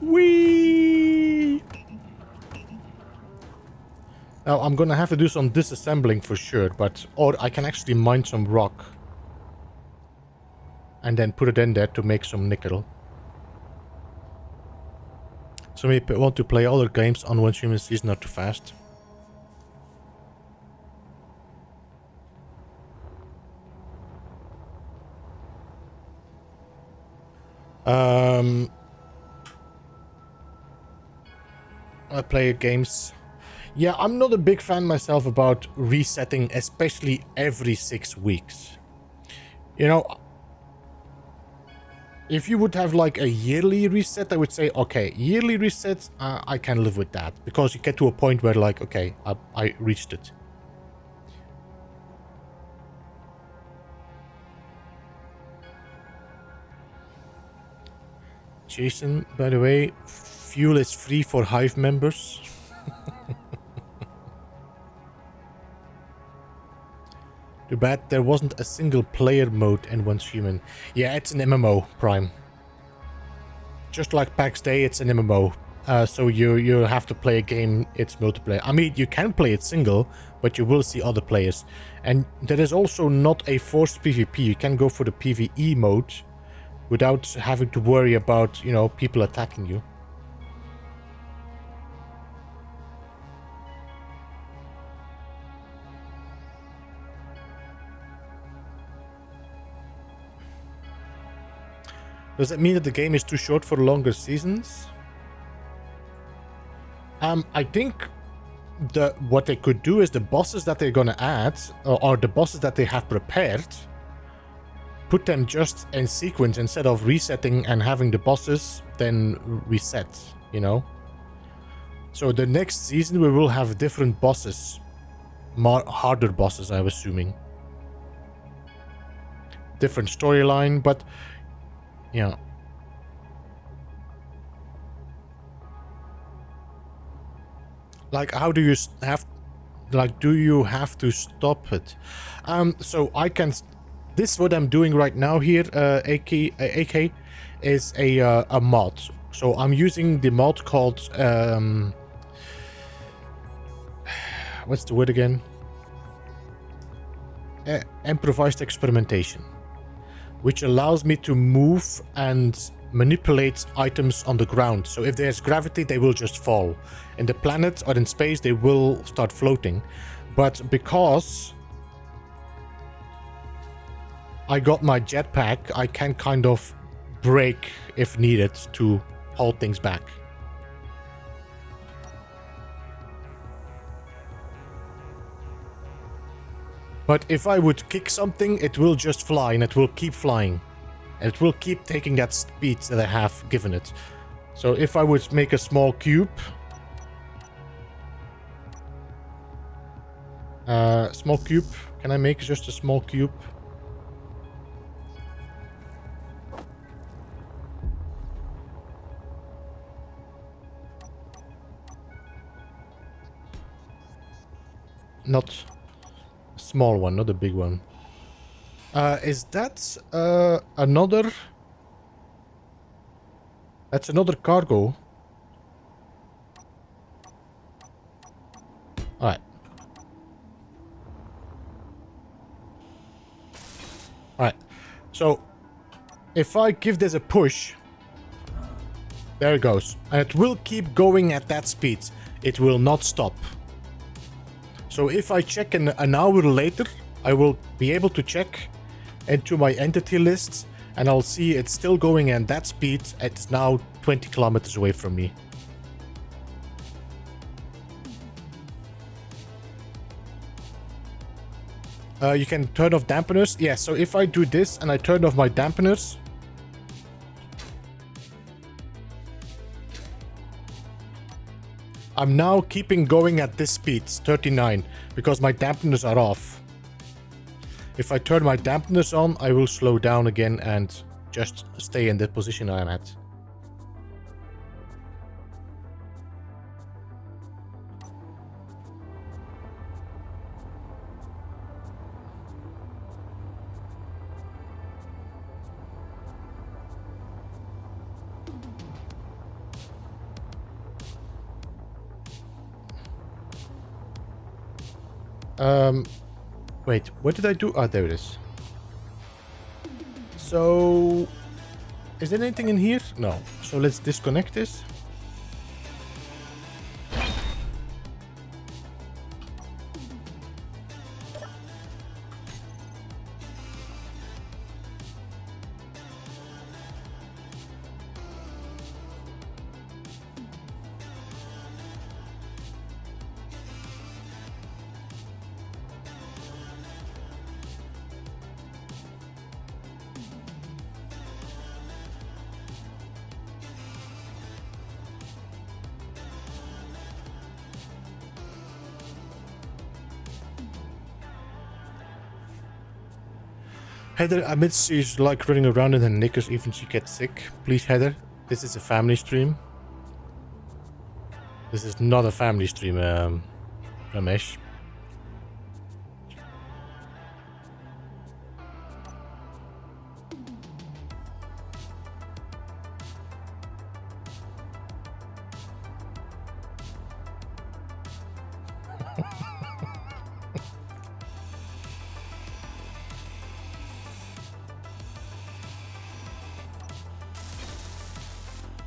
Whee! Now, I'm gonna have to do some disassembling for sure, but... Or I can actually mine some rock. And then put it in there to make some nickel. Some people want to play other games on one stream is not too fast. I play games. Yeah, I'm not a big fan myself about resetting, especially every 6 weeks. You know, if you would have like a yearly reset, I would say, okay, yearly reset, I can live with that. Because you get to a point where like, okay, I reached it. Jason, by the way, fuel is free for Hive members. Too bad there wasn't a single player mode in Once Human. Yeah, it's an MMO, Prime. Just like Pax Dei, it's an MMO. So you have to play a game, it's multiplayer. I mean, you can play it single, but you will see other players. And there is also not a forced PvP. You can go for the PvE mode without having to worry about, you know, people attacking you. Does that mean that the game is too short for longer seasons? I think what they could do is the bosses that they're gonna add, or the bosses that they have prepared, put them just in sequence instead of resetting and having the bosses then reset, you know? So the next season we will have different bosses. More harder bosses, I'm assuming. Different storyline, but yeah. Like, how do you have, like, do you have to stop it? So I can, this what I'm doing right now here, AK is a mod. So I'm using the mod called, what's the word again? Improvised experimentation, which allows me to move and manipulate items on the ground. So if there's gravity, they will just fall. In the planet or in space, they will start floating. But because I got my jetpack, I can kind of brake if needed to hold things back. But if I would kick something, it will just fly and it will keep flying. And it will keep taking that speed that I have given it. So if I would make a small cube... small cube. Can I make just a small cube? Not a small one, not a big one. Is that another... That's another cargo. Alright. Alright. So, if I give this a push... There it goes. And it will keep going at that speed. It will not stop. So if I check an hour later, I will be able to check into my entity list, and I'll see it's still going at that speed. It's now 20 kilometers away from me. You can turn off dampeners. Yeah, so if I do this and I turn off my dampeners, I'm now keeping going at this speed, 39, because my dampeners are off. If I turn my dampeners on, I will slow down again and just stay in the position I'm at. Wait, what did I do? Ah, there it is. So, is there anything in here? No. So let's disconnect this. Heather admits she's like running around in her knickers even she gets sick. Please, Heather, this is a family stream. This is not a family stream, Ramesh.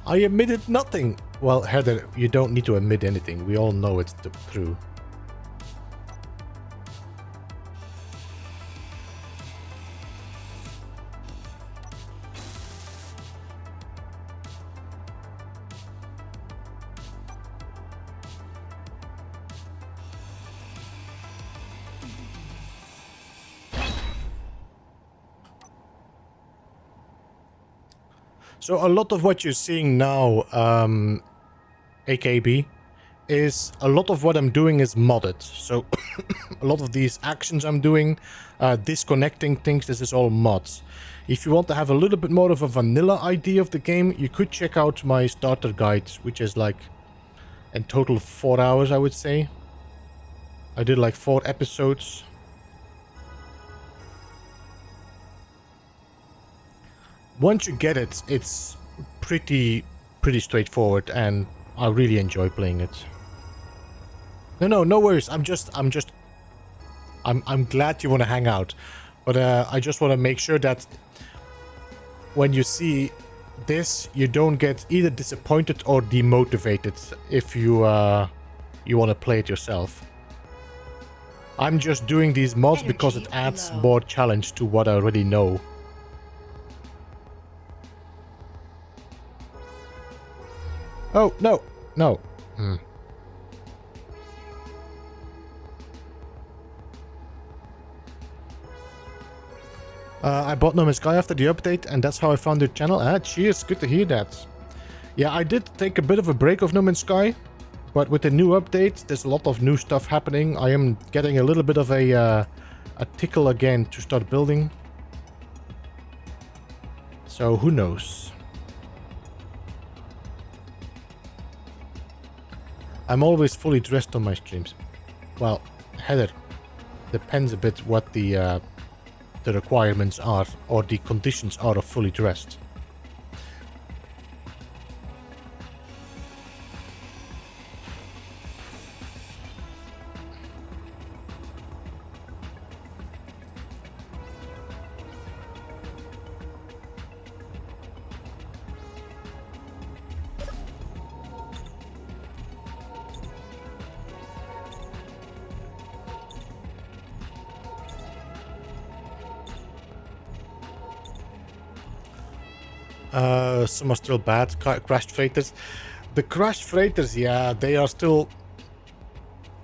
I admitted nothing. Well, Heather, you don't need to admit anything. We all know it's the true. So a lot of what you're seeing now, AKB, is a lot of what I'm doing is modded. So a lot of these actions I'm doing, disconnecting things, this is all mods. If you want to have a little bit more of a vanilla idea of the game, you could check out my starter guide, which is like in total 4 hours, I would say. I did like 4 episodes. Once you get it, it's pretty straightforward, and I really enjoy playing it. No worries. I'm glad you want to hang out, but I just want to make sure that when you see this, you don't get either disappointed or demotivated if you want to play it yourself. I'm just doing these mods because it adds more challenge to what I already know. Oh, no. I bought No Man's Sky after the update, and that's how I found your channel. Cheers, good to hear that. Yeah, I did take a bit of a break of No Man's Sky, but with the new update, there's a lot of new stuff happening. I am getting a little bit of a tickle again to start building. So, who knows? I'm always fully dressed on my streams. Well, Heather, depends a bit what the requirements are or the conditions are of fully dressed. Some are still bad. Crashed freighters. The crashed freighters, yeah, they are still.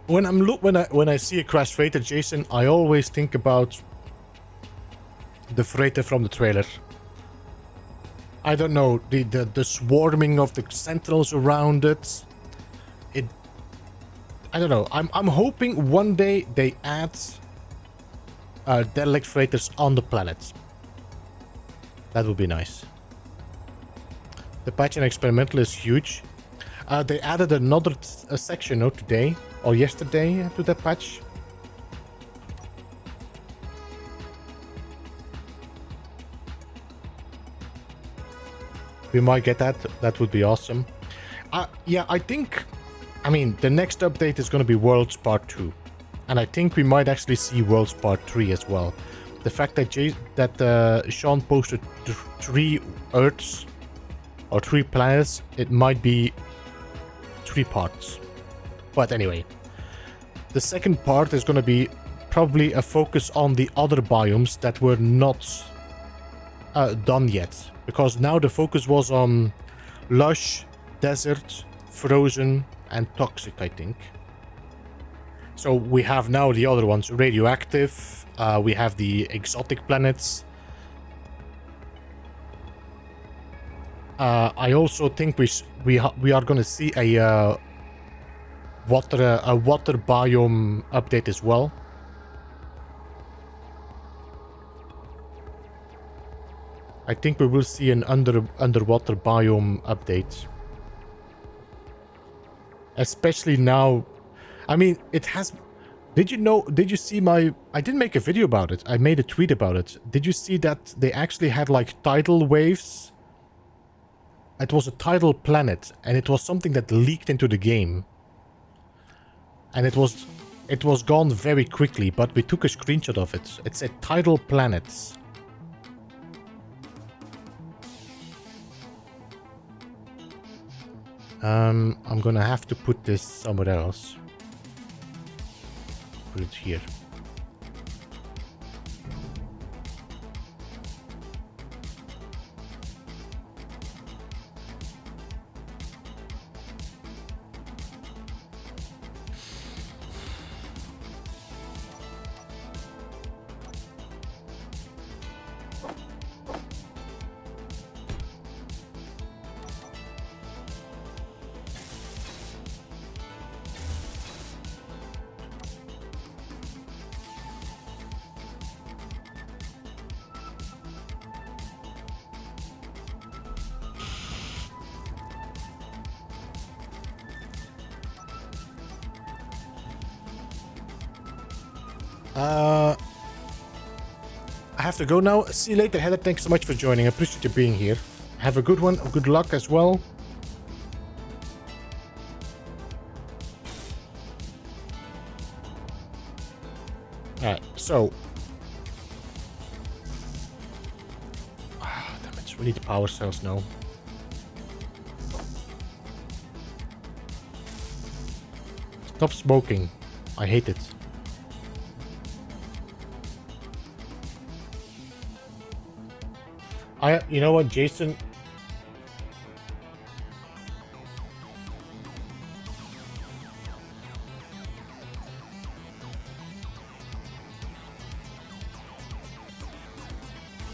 When I see a crashed freighter, Jason, I always think about the freighter from the trailer. I don't know, the swarming of the sentinels around it. I don't know. I'm hoping one day they add derelict freighters on the planet. That would be nice. The patch in experimental is huge. They added another section today or yesterday to that patch. We might get that. That would be awesome. Yeah, I mean, the next update is going to be Worlds Part 2. And I think we might actually see Worlds Part 3 as well. The fact that Sean posted 3 Earths or 3 planets, it might be 3 parts. But anyway, the second part is going to be probably a focus on the other biomes that were not done yet. Because now the focus was on lush, desert, frozen, and toxic, I think. So we have now the other ones, radioactive, we have the exotic planets. I also think we are going to see a water biome update as well. I think we will see an underwater biome update. Especially now. I mean, it has... Did you see my... I didn't make a video about it. I made a tweet about it. Did you see that they actually had like tidal waves? It was a tidal planet, and it was something that leaked into the game. And it was gone very quickly, but we took a screenshot of it. It said tidal planets. I'm gonna have to put this somewhere else. Put it here. I have to go now. See you later, Heather. Thanks so much for joining. I appreciate you being here. Have a good one. Good luck as well. Alright, so... damn it. We need the power cells now. Stop smoking. I hate it. You know what, Jason?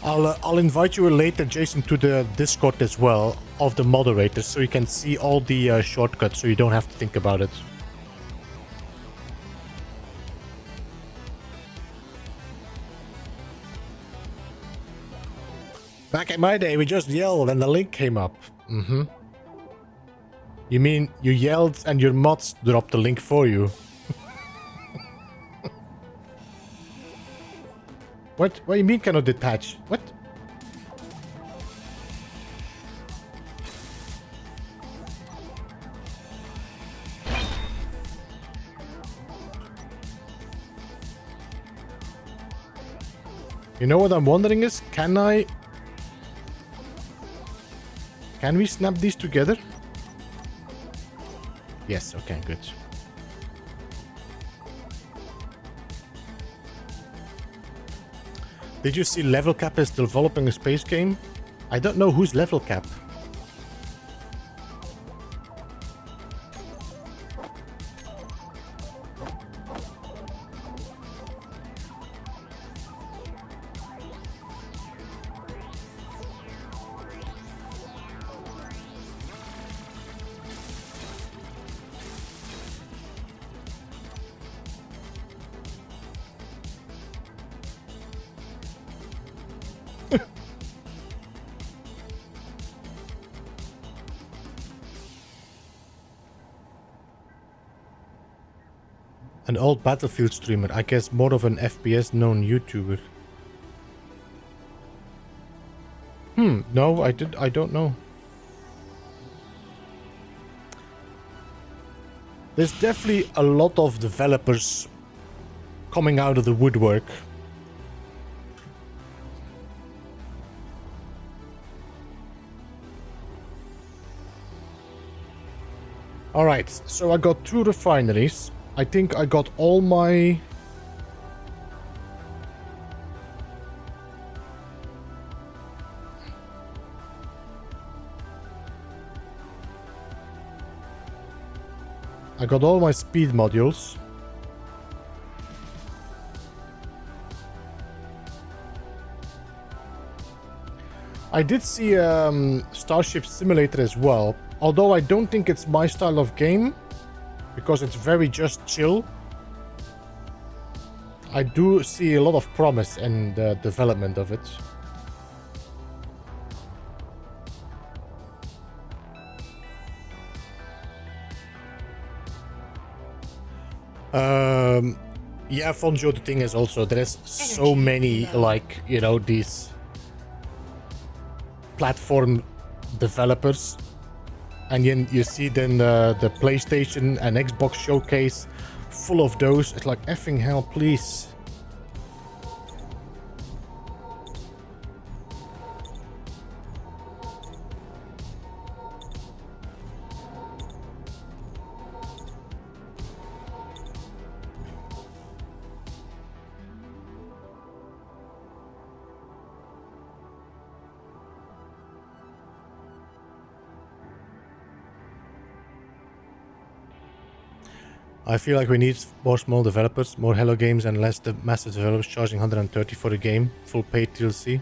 I'll invite you later, Jason, to the Discord as well of the moderators, so you can see all the shortcuts, so you don't have to think about it. Back in my day, we just yelled and the link came up. Mm-hmm. You mean you yelled and your mods dropped the link for you? What? What do you mean cannot detach? What? You know what I'm wondering is, can we snap these together? Yes, okay, good. Did you see Level Cap is developing a space game? I don't know who's Level Cap. An old Battlefield streamer, I guess more of an FPS known YouTuber. No, I don't know. There's definitely a lot of developers coming out of the woodwork. Alright, so I got 2 refineries. I think I got all my... I got all my speed modules. I did see Starship Simulator as well, although I don't think it's my style of game. Because it's very just chill. I do see a lot of promise in the development of it. Yeah, Fonjo, the thing is also there's so many, like, you know, these platform developers, and then you see then the PlayStation and Xbox showcase full of those. It's like, effing hell, please. I feel like we need more small developers, more Hello Games, and less the massive developers charging 130 for a game, full paid DLC.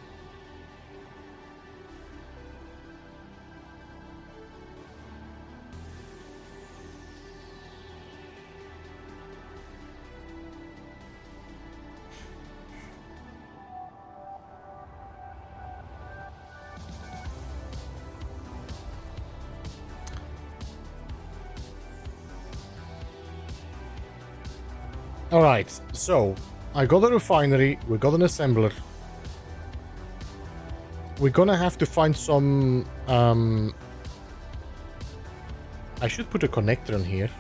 Alright, so I got a refinery, we got an assembler. We're gonna have to find some... I should put a connector in here.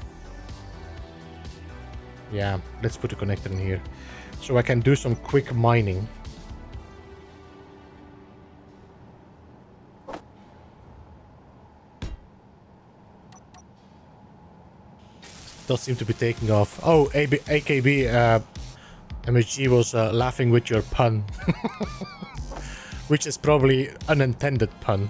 Yeah, let's put a connector in here. So I can do some quick mining. Does seem to be taking off. Oh, AKB, MSG was laughing with your pun. Which is probably unintended pun.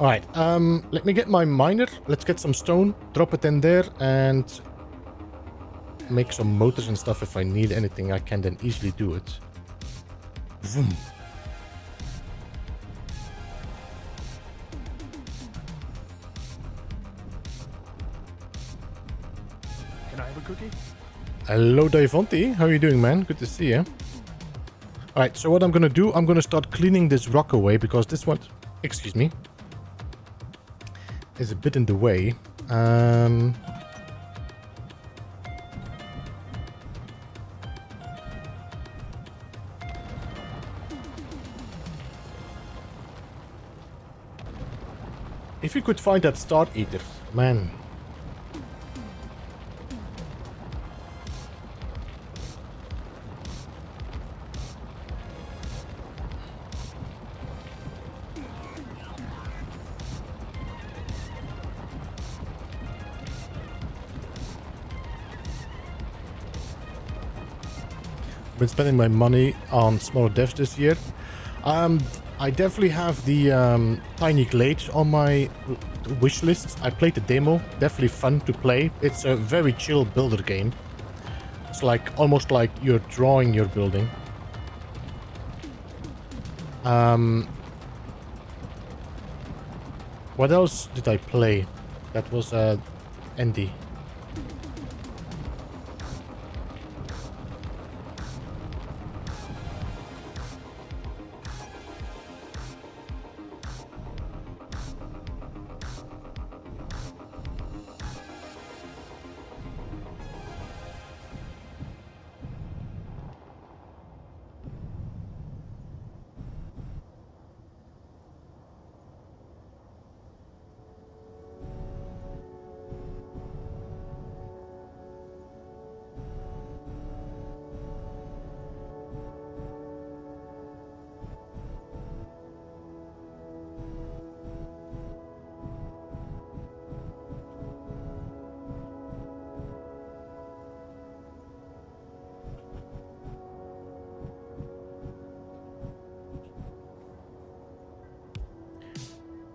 Alright, let me get my miner. Let's get some stone, drop it in there, and make some motors and stuff. If I need anything, I can then easily do it. Vroom. Can I have a cookie? Hello, Davonti. How are you doing, man? Good to see you. Alright, so what I'm gonna do, I'm gonna start cleaning this rock away, because this one, excuse me, is a bit in the way. If you could find that Star Eater, man. Been spending my money on smaller devs this year. I definitely have the Tiny Glade on my wish list. I played the demo, definitely fun to play. It's a very chill builder game. It's like almost like you're drawing your building. What else did I play? That was Andy.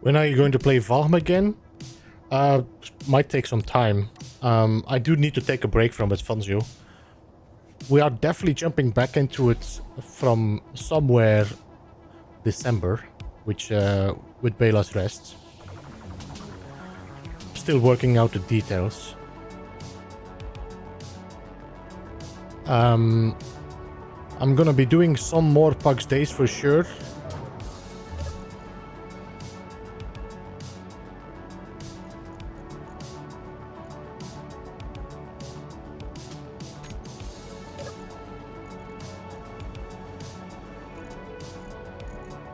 When are you going to play Valheim again? Might take some time. I do need to take a break from it, Fanzio. We are definitely jumping back into it from somewhere December, which with Bela's rest. Still working out the details. I'm gonna be doing some more Pax Days for sure.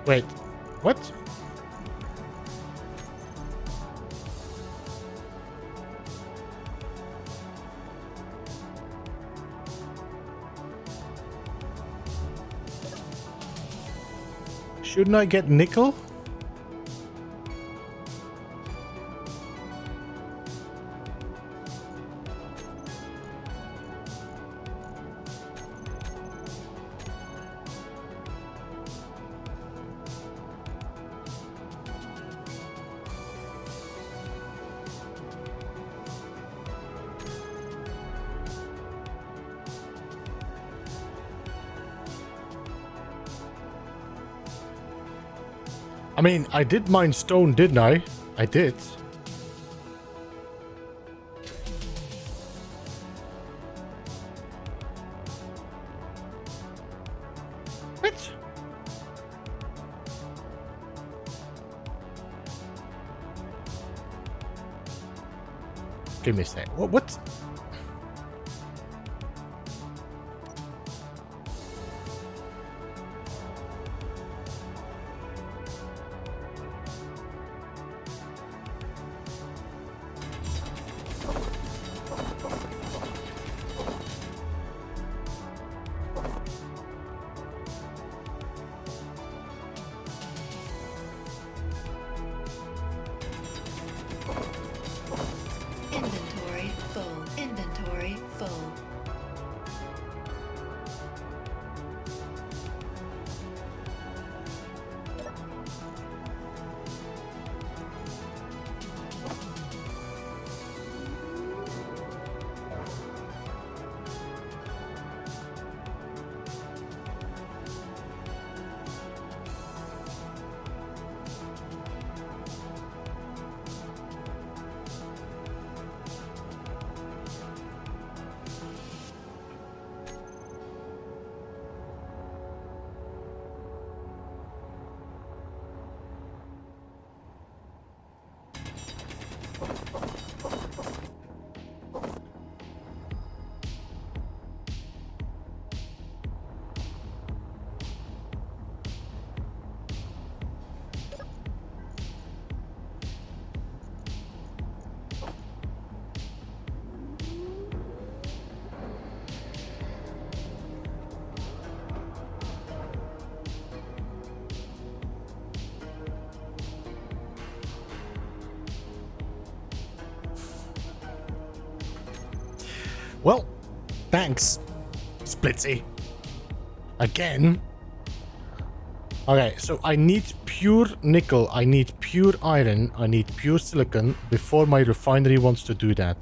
Wait, what? Shouldn't I get nickel? I mean, I did mine stone, didn't I? I did. What? Give me a sec. What? Inventory full. Inventory full. Well, thanks, Splitsie. Again. Okay, so I need pure nickel, I need pure iron, I need pure silicon before my refinery wants to do that.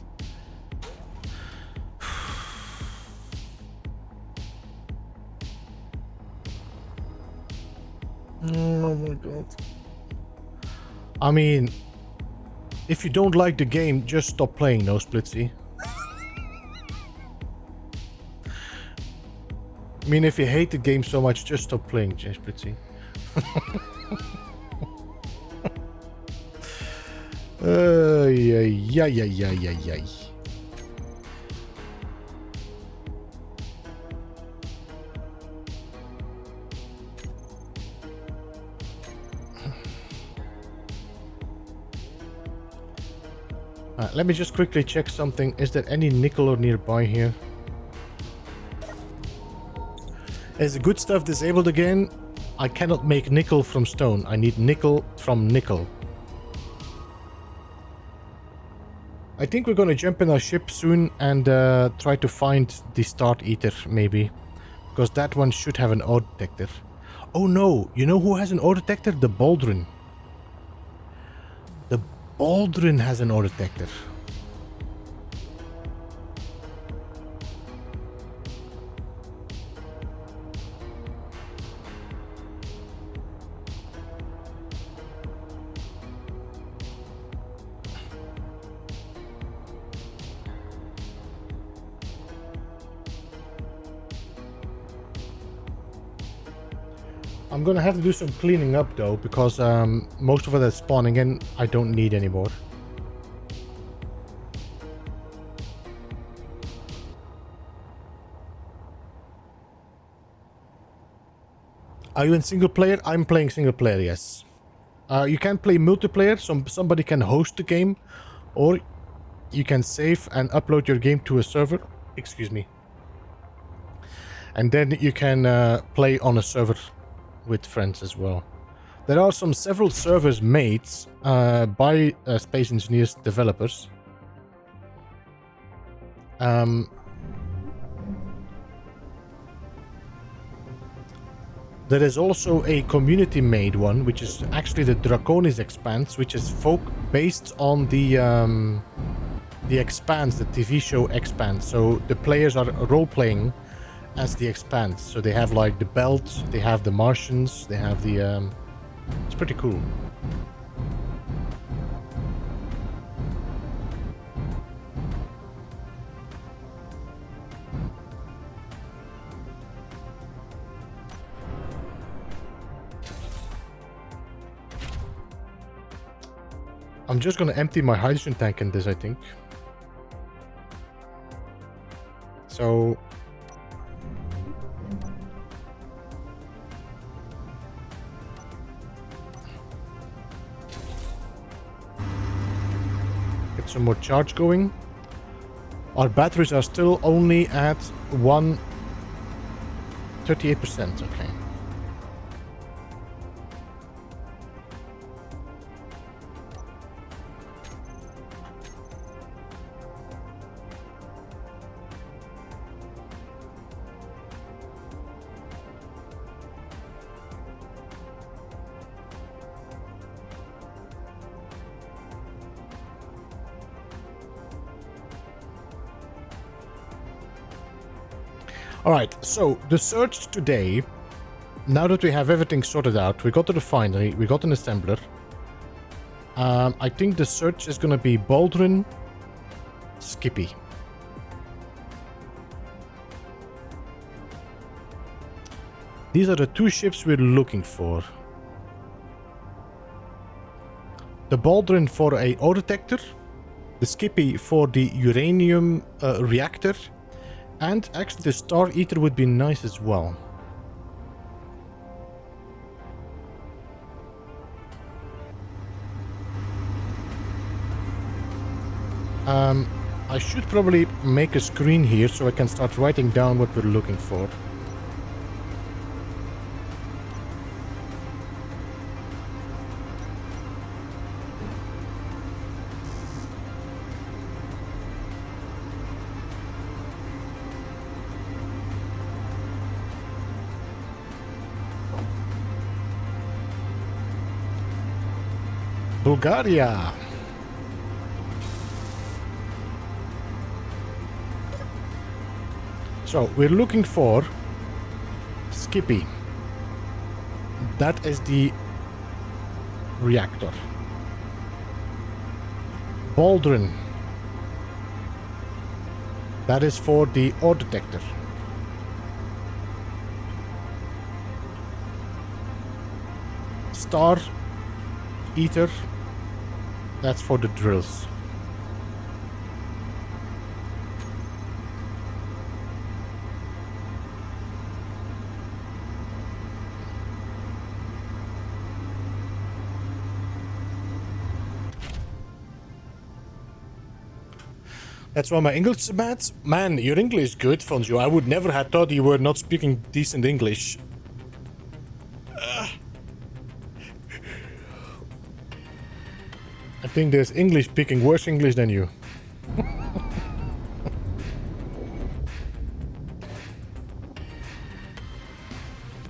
Oh my god. I mean, if you don't like the game, just stop playing, no, Splitsie. I mean, if you hate the game so much, just stop playing, Splitsie. Yeah. Let me just quickly check something. Is there any nickel nearby here? Is the good stuff disabled again? I cannot make nickel from stone. I need nickel from nickel. I think we're gonna jump in our ship soon and try to find the Start Eater, maybe. Because that one should have an ore detector. Oh no! You know who has an ore detector? The Baldrin. Aldrin has an ore detector. I'm gonna have to do some cleaning up though, because most of it that's spawning in I don't need anymore. Are you in single player? I'm playing single player, yes. You can play multiplayer, somebody can host the game, or you can save and upload your game to a server. Excuse me. And then you can play on a server with friends as well. There are several servers made by Space Engineers developers. There is also a community-made one, which is actually the Draconis Expanse, which is based on the Expanse, the TV show Expanse. So the players are role-playing as the Expanse. So they have like the belt, they have the Martians, they have the... it's pretty cool. I'm just gonna empty my hydrogen tank in this, I think. So... get some more charge going. Our batteries are still only at 38%, okay. Alright, so the search today, now that we have everything sorted out, we got the refinery, we got an assembler. I think the search is gonna be Baldwin, Skippy. These are the two ships we're looking for. The Baldwin for a ore detector, the Skippy for the uranium reactor, and actually the Star Eater would be nice as well. I should probably make a screen here so I can start writing down what we're looking for. Bulgaria. So we're looking for Skippy. That is the reactor. Baldwin. That is for the ore detector. Star Eater. That's for the drills. That's why my English is bad. Man, your English is good, Fonjo. I would never have thought you were not speaking decent English. I think there's English speaking worse English than you.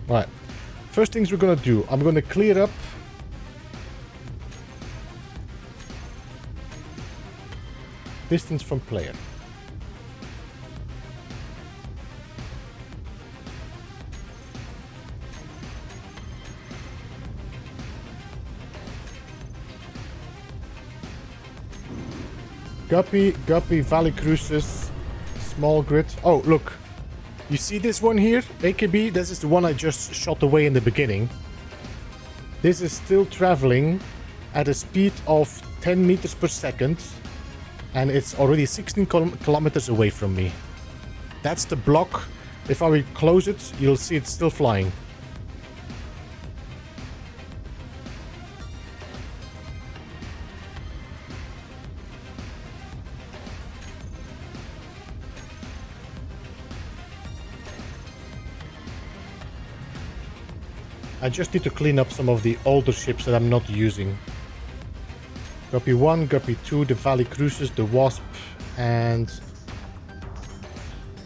Right. First things we're gonna do, I'm gonna clear up Distance from player. Guppy, Valley Cruises, Small Grid. Oh, look. You see this one here? AKB, this is the one I just shot away in the beginning. This is still traveling at a speed of 10 meters per second. And it's already 16 kilometers away from me. That's the block. If I will close it, you'll see it's still flying. I just need to clean up some of the older ships that I'm not using. Guppy 1, Guppy 2, the Valley Cruises, the Wasp, and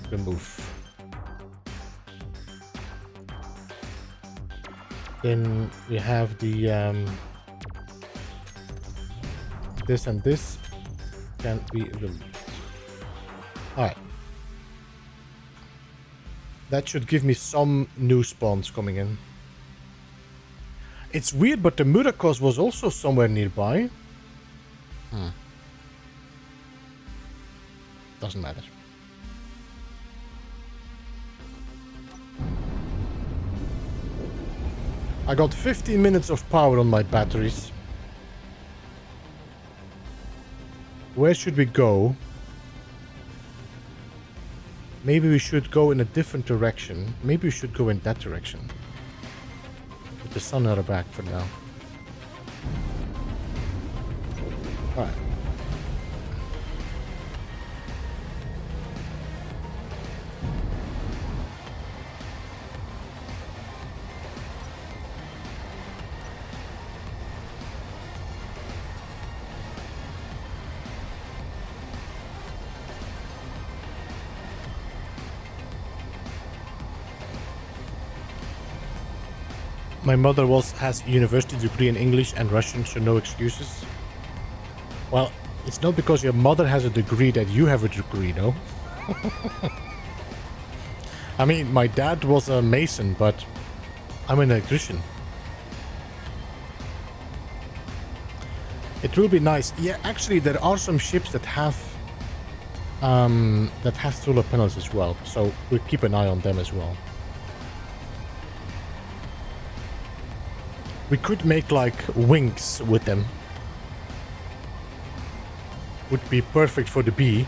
the Move. Then we have the this and this can be removed. Alright. That should give me some new spawns coming in. It's weird, but the Murakos was also somewhere nearby. Doesn't matter. I got 15 minutes of power on my batteries. Where should we go? Maybe we should go in a different direction. Maybe we should go in that direction. With the sun at our back for now. Alright. My mother has a university degree in English and Russian, so no excuses. Well, it's not because your mother has a degree that you have a degree, no? I mean, my dad was a mason, but I'm an electrician. It will be nice. Yeah, actually, there are some ships that have solar panels as well, so we'll keep an eye on them as well. We could make like wings with them. Would be perfect for the bee.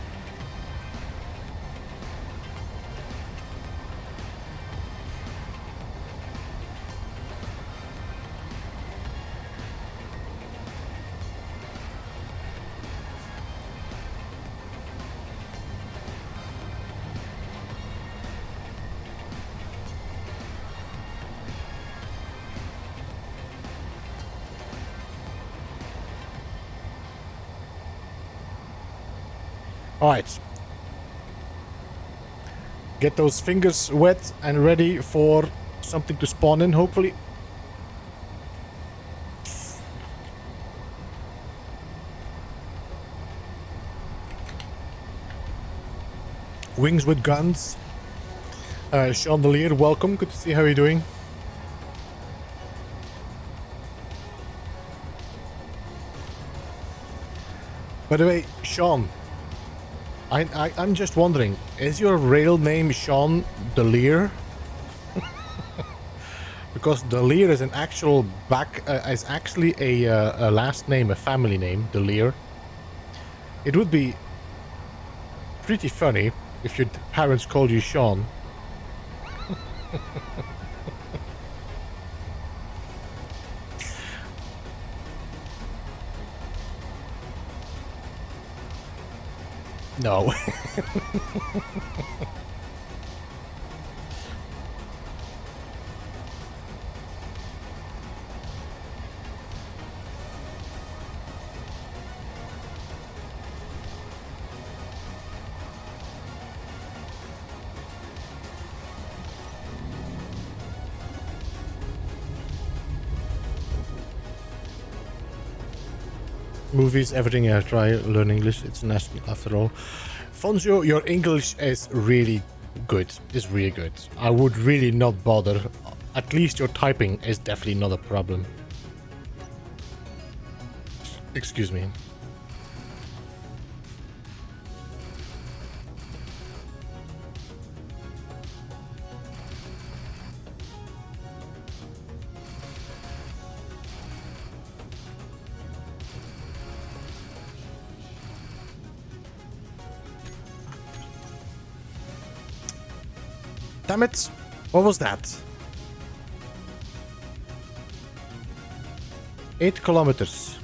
Alright. Get those fingers wet and ready for something to spawn in, hopefully. Wings with guns. Chandelier, welcome. Good to see how you're doing. By the way, Sean, I'm just wondering, is your real name Sean Delier? Because Delier is an actual is actually a last name, a family name, Delier. It would be pretty funny if your parents called you Sean. No. movies, everything I try learn English. It's national after all. Fonzio, your English is really good. It's really good. I would really not bother. At least your typing is definitely not a problem. Excuse me. Damn it! What was that? 8 kilometers.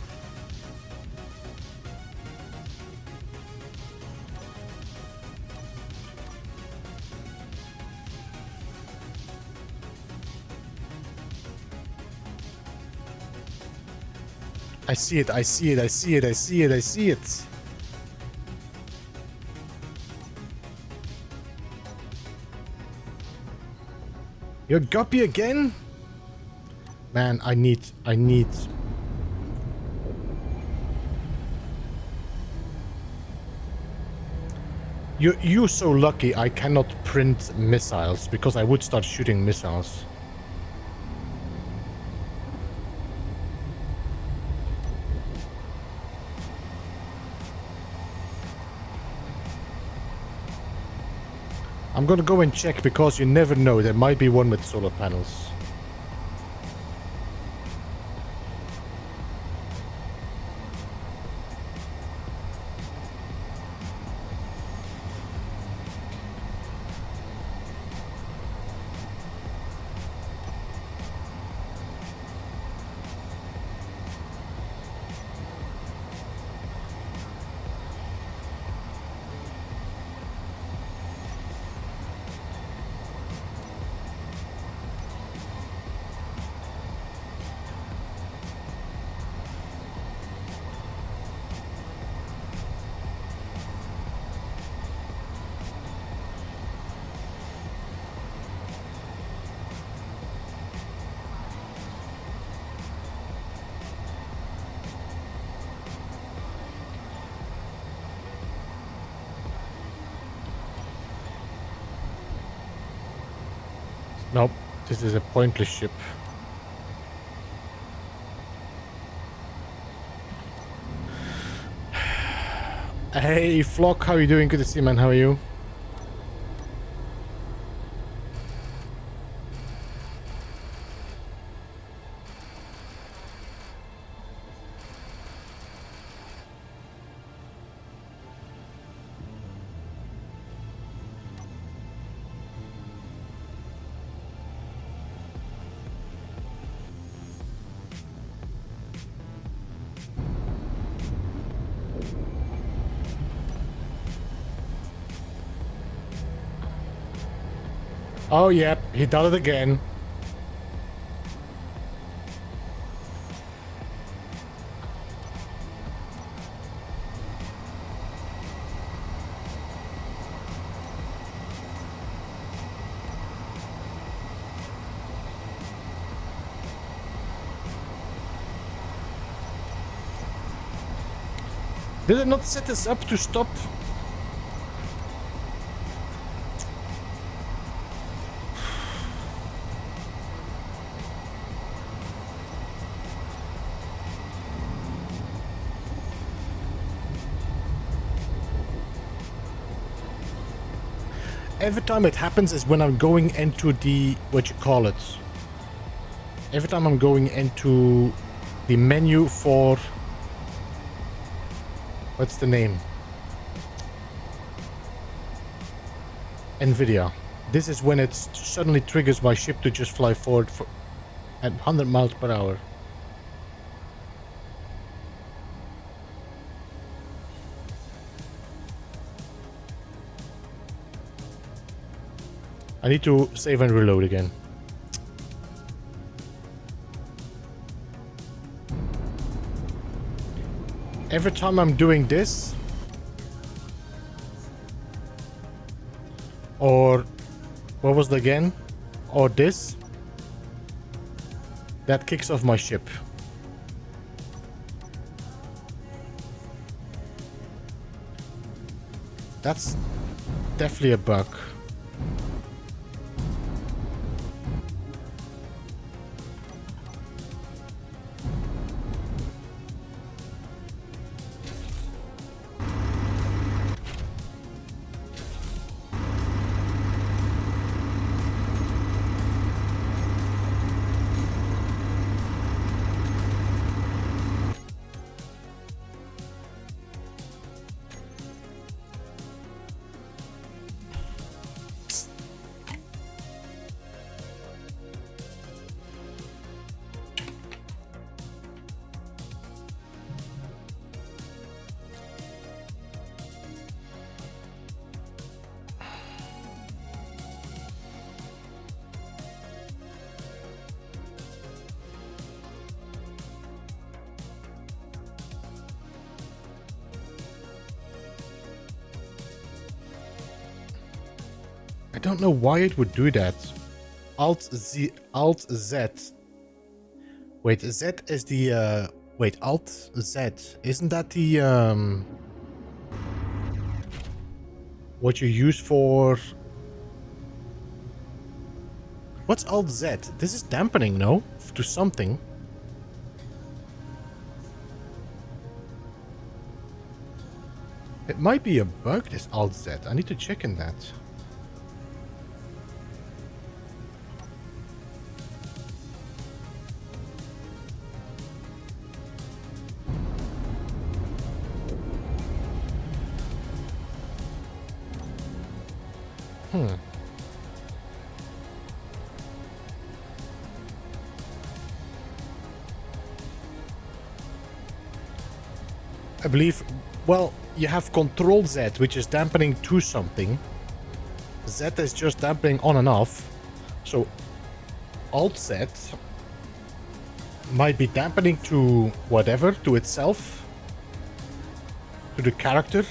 I see it, I see it, I see it, I see it, I see it. You're guppy again? Man, I need... You're so lucky I cannot print missiles, because I would start shooting missiles. I'm gonna go and check because you never know, there might be one with solar panels. Nope, this is a pointless ship. Hey, Flock, how are you doing? Good to see you, man. How are you? Oh, yep, he done it again. Did it not set us up to stop? Every time it happens is when I'm going into the, what you call it. Every time I'm going into the menu for, what's the name? NVIDIA. This is when it suddenly triggers my ship to just fly forward at 100 miles per hour. I need to save and reload again. Every time I'm doing this, or what was it again? Or this, that kicks off my ship. That's definitely a bug. I don't know why it would do that. Alt Z. Wait, Z is the wait, Alt Z. Isn't that the what you use for? What's Alt Z? This is dampening, no? To something. It might be a bug, this Alt Z. I need to check in that. I believe, well, you have Control Z, which is dampening to something. Z is just dampening on and off. So Alt Z might be dampening to whatever, to itself, to the character.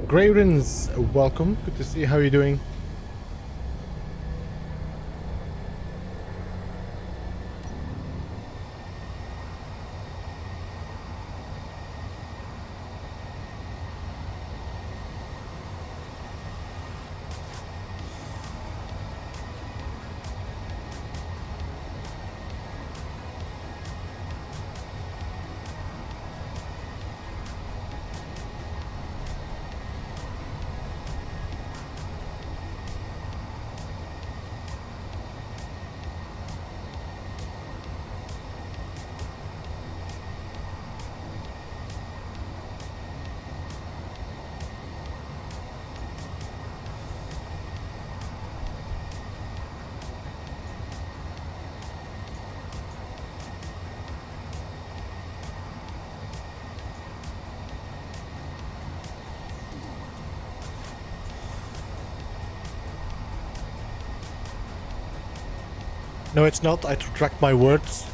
Grayrins, welcome. Good to see you. How are you doing? No, it's not. I retract my words.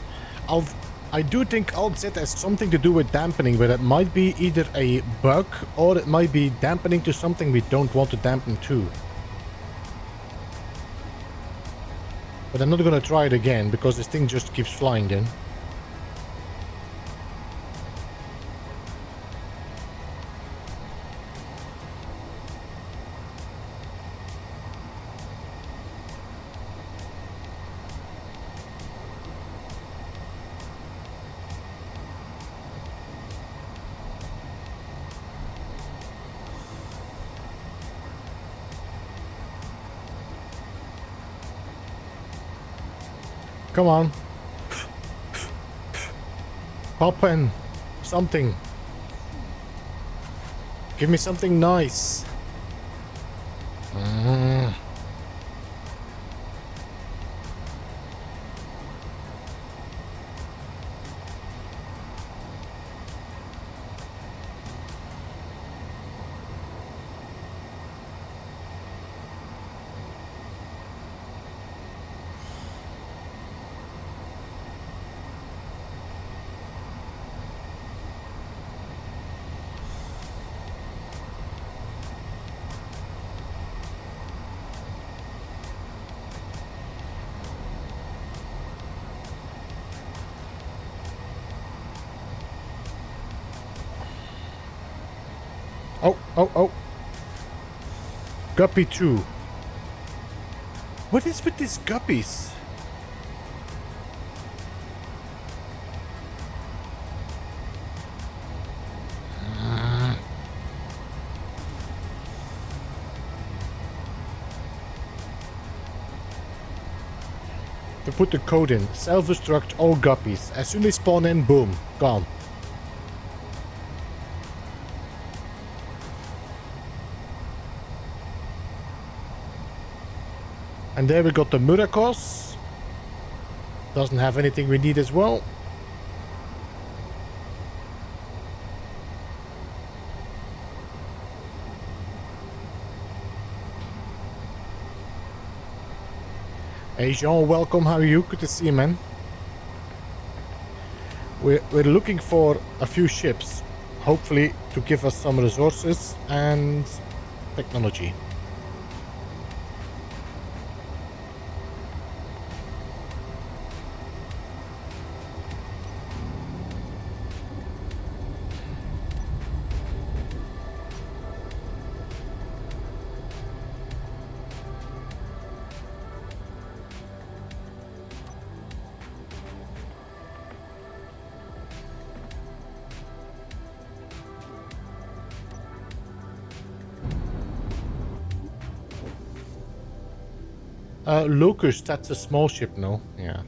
I do think Alt Z has something to do with dampening, but it might be either a bug or it might be dampening to something we don't want to dampen to. But I'm not gonna try it again because this thing just keeps flying then. Come on. Pop in. Something. Give me something nice. Oh, oh, oh. Guppy 2. What is with these guppies? To put the code in, self-destruct all guppies. As soon as they spawn in, boom, gone. And there we got the Murakos. Doesn't have anything we need as well. Hey Jean, welcome. How are you? Good to see you, man. We're looking for a few ships, hopefully to give us some resources and technology. Locust, that's a small ship, no? Yeah.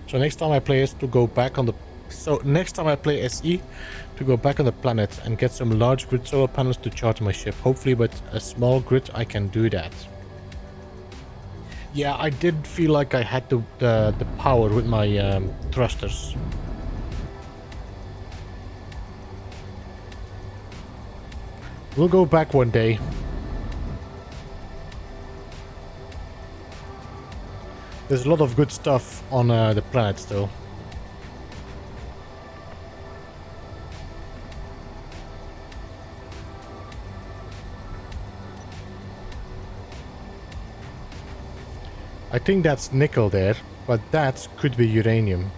So next time I play is to go back on the... So next time I play SE, to go back on the planet and get some large grid solar panels to charge my ship. Hopefully with a small grid I can do that. Yeah, I did feel like I had the power with my thrusters. We'll go back one day. There's a lot of good stuff on the planet still. I think that's nickel there, but that could be uranium.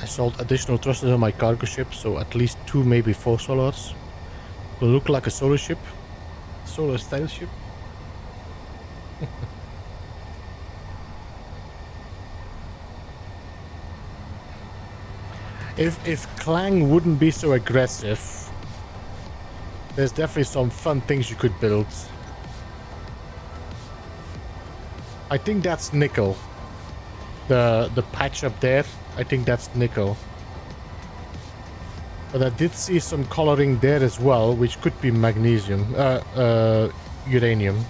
I sold additional thrusters on my cargo ship, so at least 2, maybe 4 solars. Will look like a solar ship. Solar style ship. If Clang wouldn't be so aggressive, there's definitely some fun things you could build. I think that's nickel. The patch up there, I think that's nickel. But I did see some coloring there as well, which could be magnesium, uranium.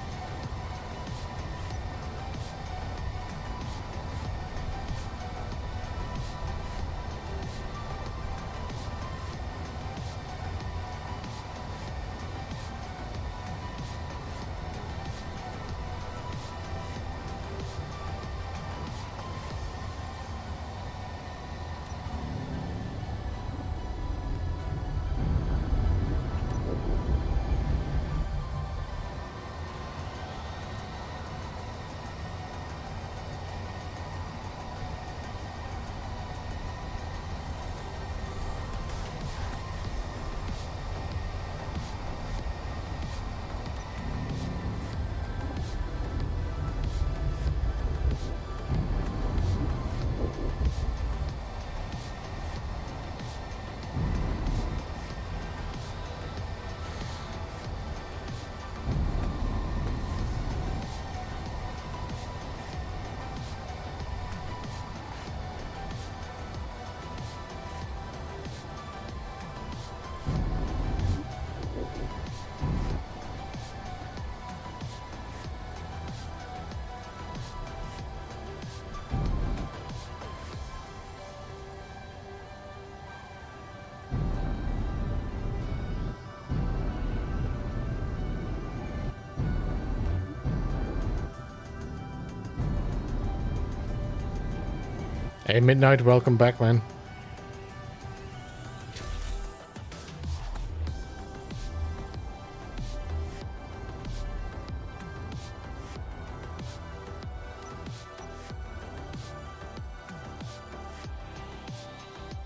Hey, Midnight, welcome back, man.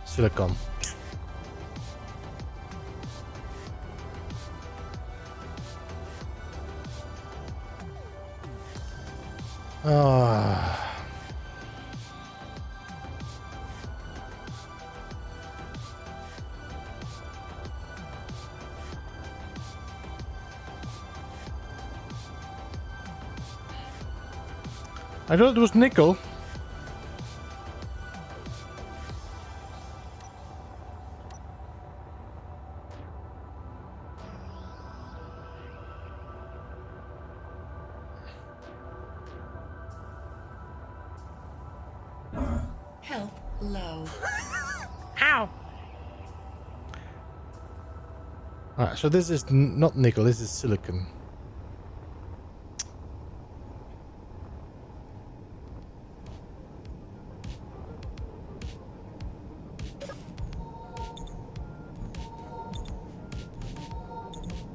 Silicon. Ah. I thought it was nickel. Health low. Ow! Alright, so this is not nickel, this is silicon.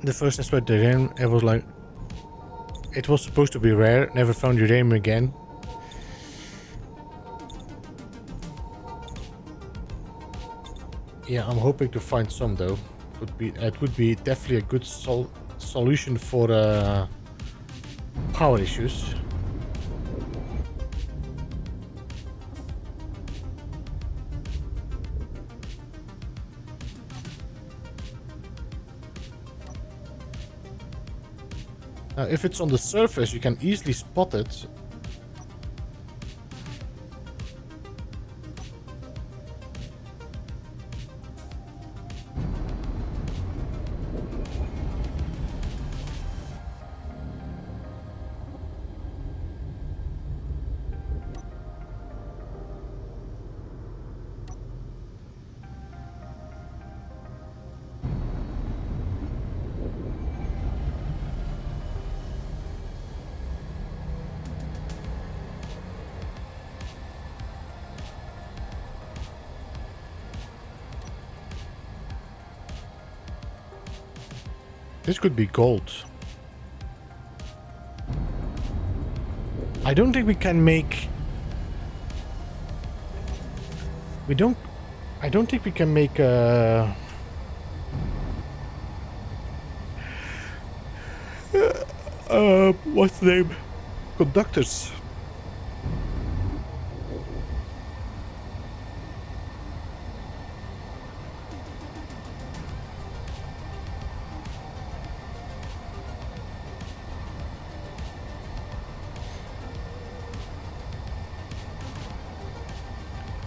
The first time I tried the uranium, it was like... It was supposed to be rare, never found uranium again. Yeah, I'm hoping to find some though. It would be definitely a good solution for power issues. Now, if it's on the surface, you can easily spot it. This could be gold. I don't think we can make... I don't think we can make what's the name? Conductors.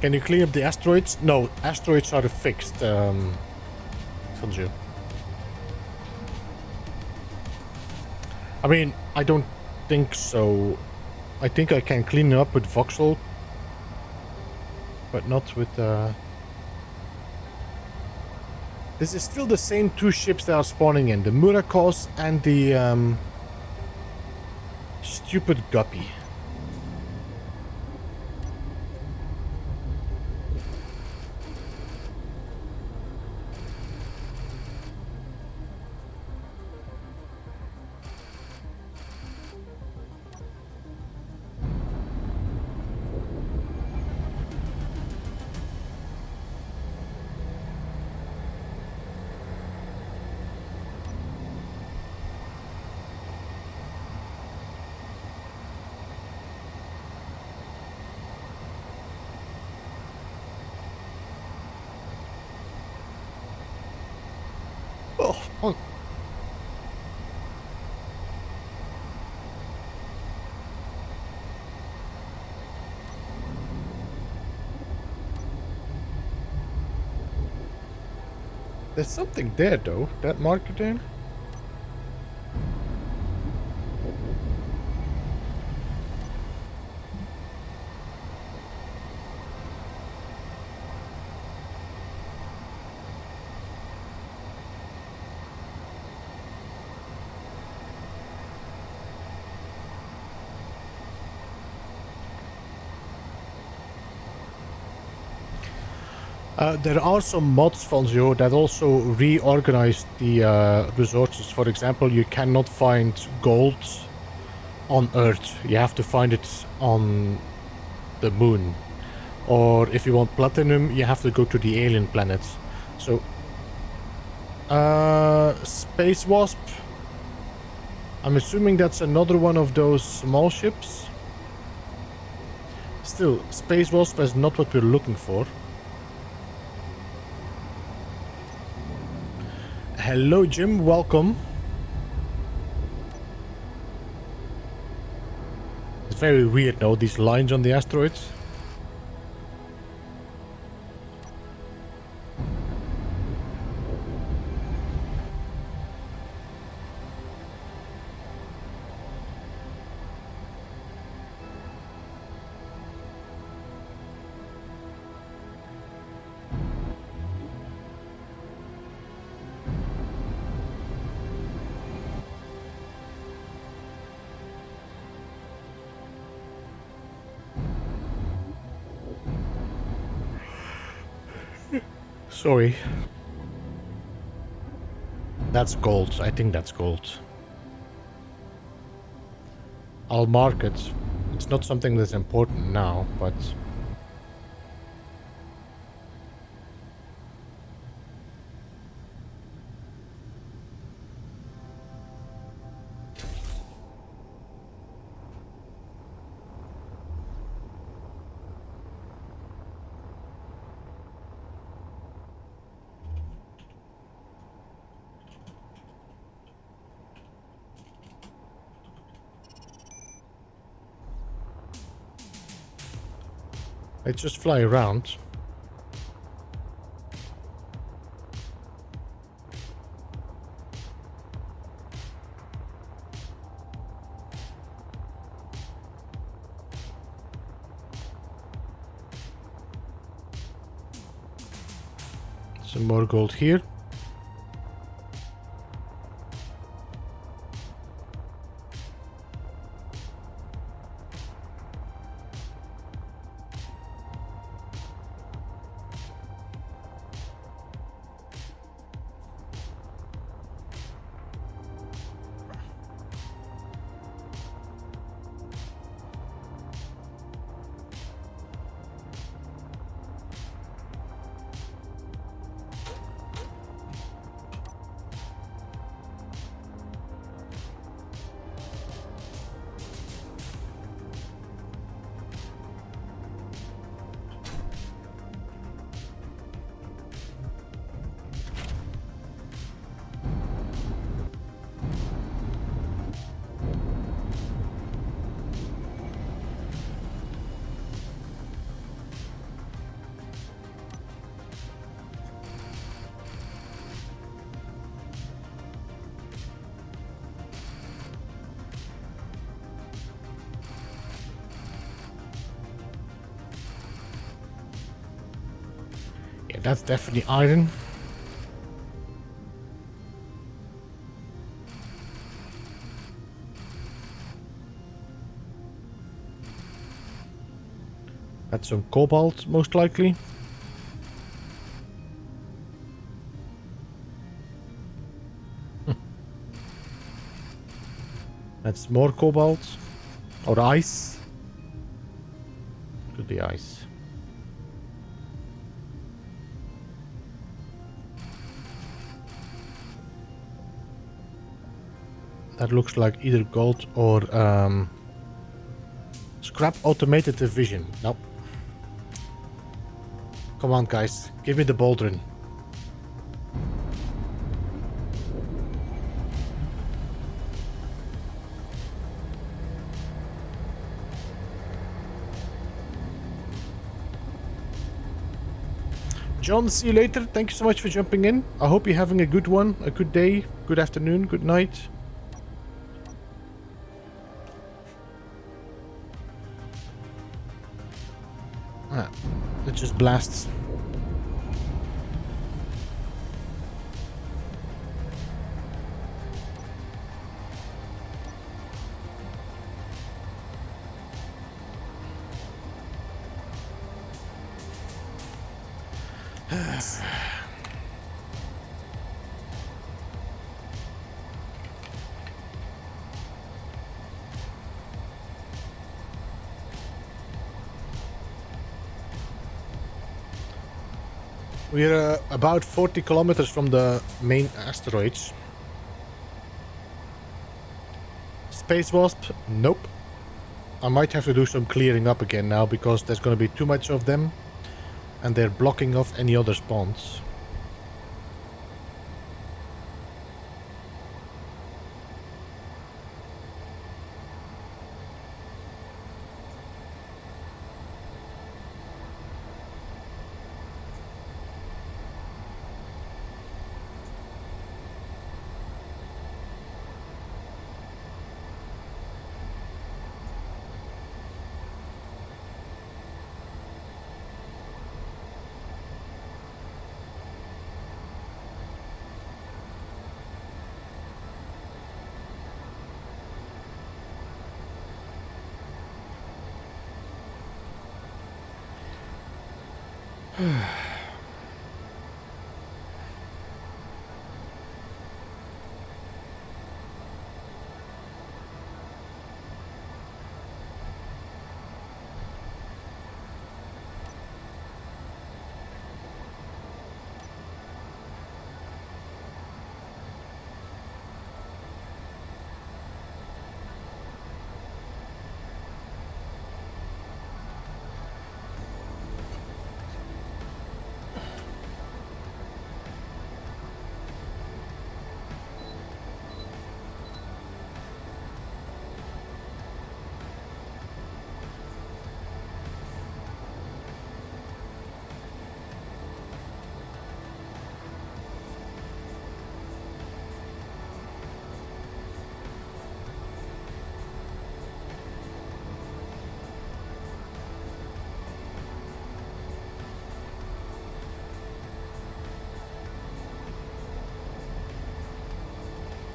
Can you clean up the asteroids? No, asteroids are fixed, Sanju. I mean, I don't think so. I think I can clean up with voxel, but not with This is still the same two ships that are spawning in, the Murakos and the stupid Guppy. Oh. There's something there though, that marker there. There are some mods, Fonzio, that also reorganize the resources. For example, you cannot find gold on Earth. You have to find it on the moon. Or if you want platinum, you have to go to the alien planets. So, Space Wasp. I'm assuming that's another one of those small ships. Still, Space Wasp is not what we're looking for. Hello Jim, welcome. It's very weird now, these lines on the asteroids. Sorry. That's gold. I think that's gold. I'll mark it. It's not something that's important now, but... let's just fly around. Some more gold here. Yeah, that's definitely iron. That's some cobalt, most likely. That's more cobalt. Or ice. Could be ice. That looks like either gold or scrap automated division. Nope. Come on guys, give me the bouldering. John, see you later. Thank you so much for jumping in. I hope you're having a good one, a good day, good afternoon, good night. Ah, it just blasts. distance. We're about 40 kilometers from the main asteroids. Space Wasp? Nope. I might have to do some clearing up again now because there's going to be too much of them and they're blocking off any other spawns.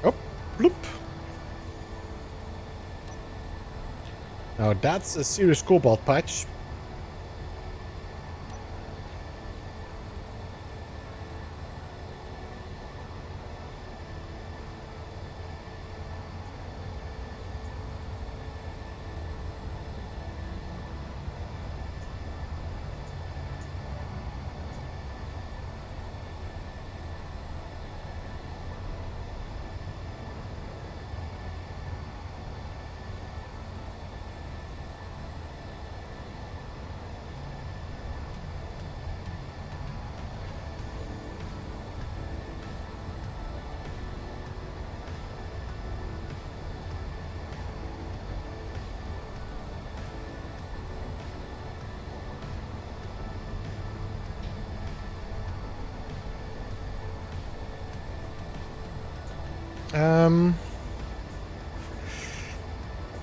Oh, bloop. Now that's a serious cobalt patch.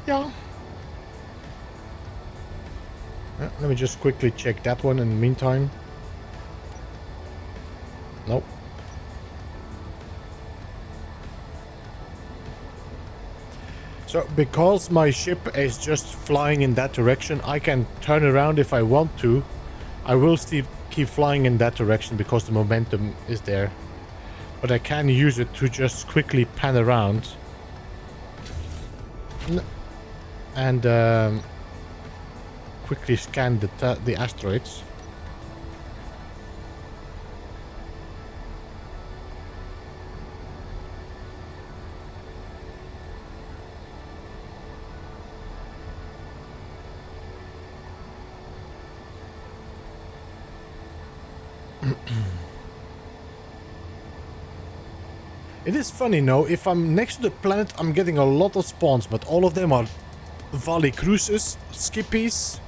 Yeah. Let me just quickly check that one in the meantime. Nope. So, because my ship is just flying in that direction, I can turn around if I want to. I will still keep flying in that direction because the momentum is there. But I can use it to just quickly pan around. And quickly scan the asteroids. It is funny, no? If I'm next to the planet, I'm getting a lot of spawns, but all of them are Valley Cruises, Skippies,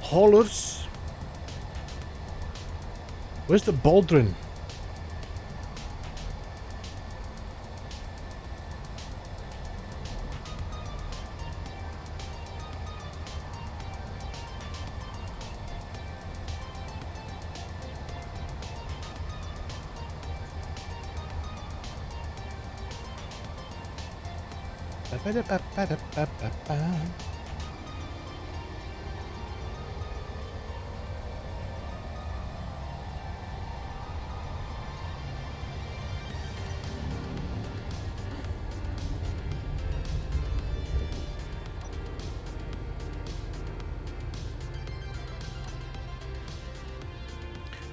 Haulers. Where's the Baldrin?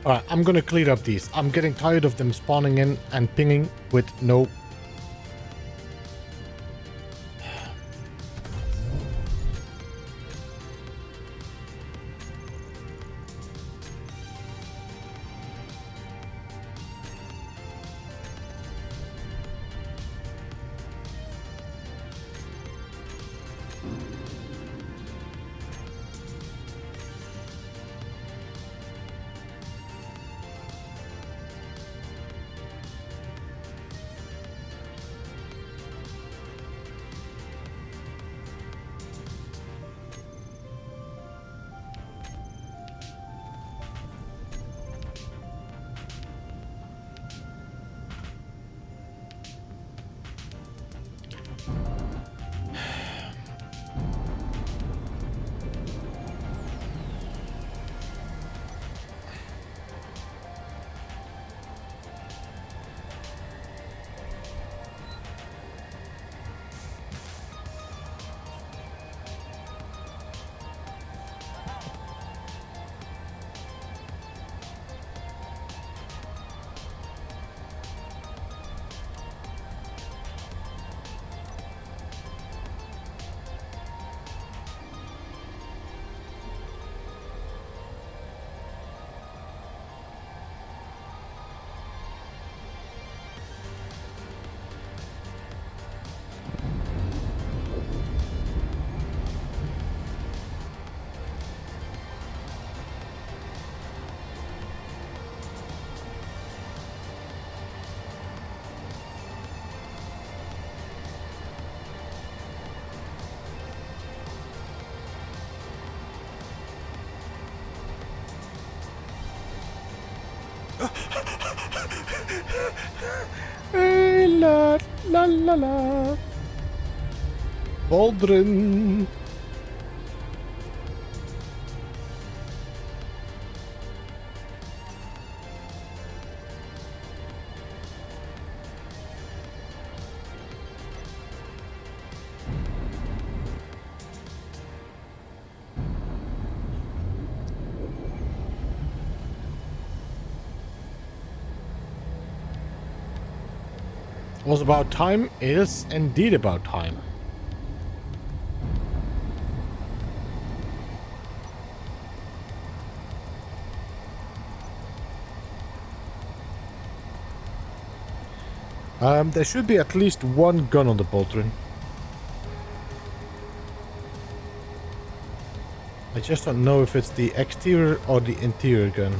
Alright, I'm gonna clear up these. I'm getting tired of them spawning in and pinging with no... Hey, la la la la. Baldrin. Was about time. It is indeed about time. There should be at least one gun on the Boltrin. I just don't know if it's the exterior or the interior gun.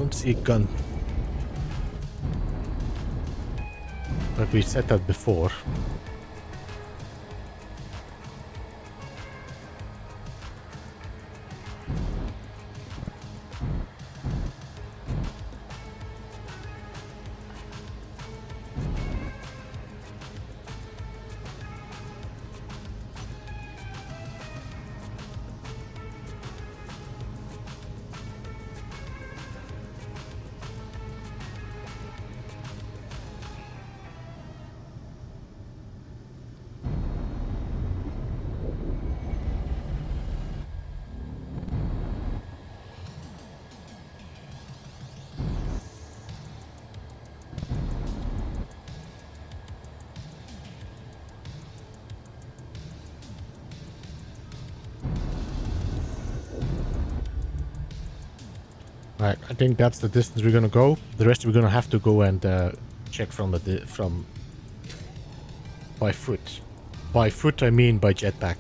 don't see a gun. But we said that before. Right, I think that's the distance we're gonna go. The rest we're gonna have to go and check from by foot. By foot, I mean by jetpack.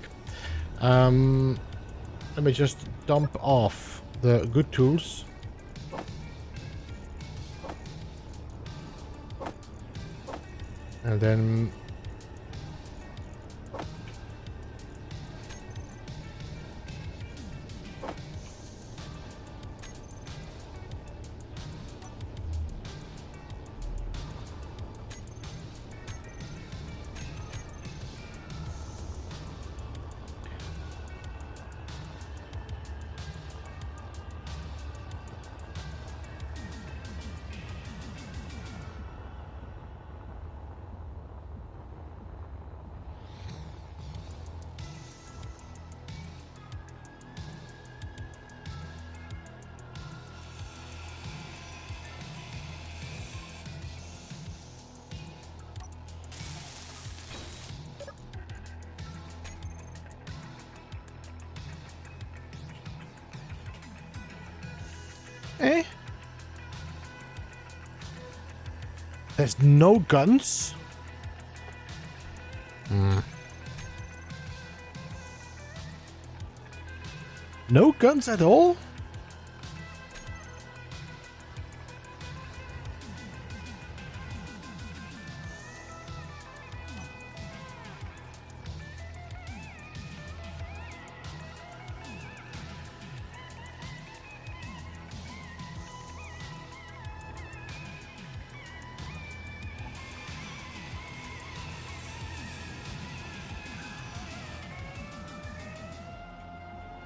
Let me just dump off the good tools. And then there's no guns? No guns at all?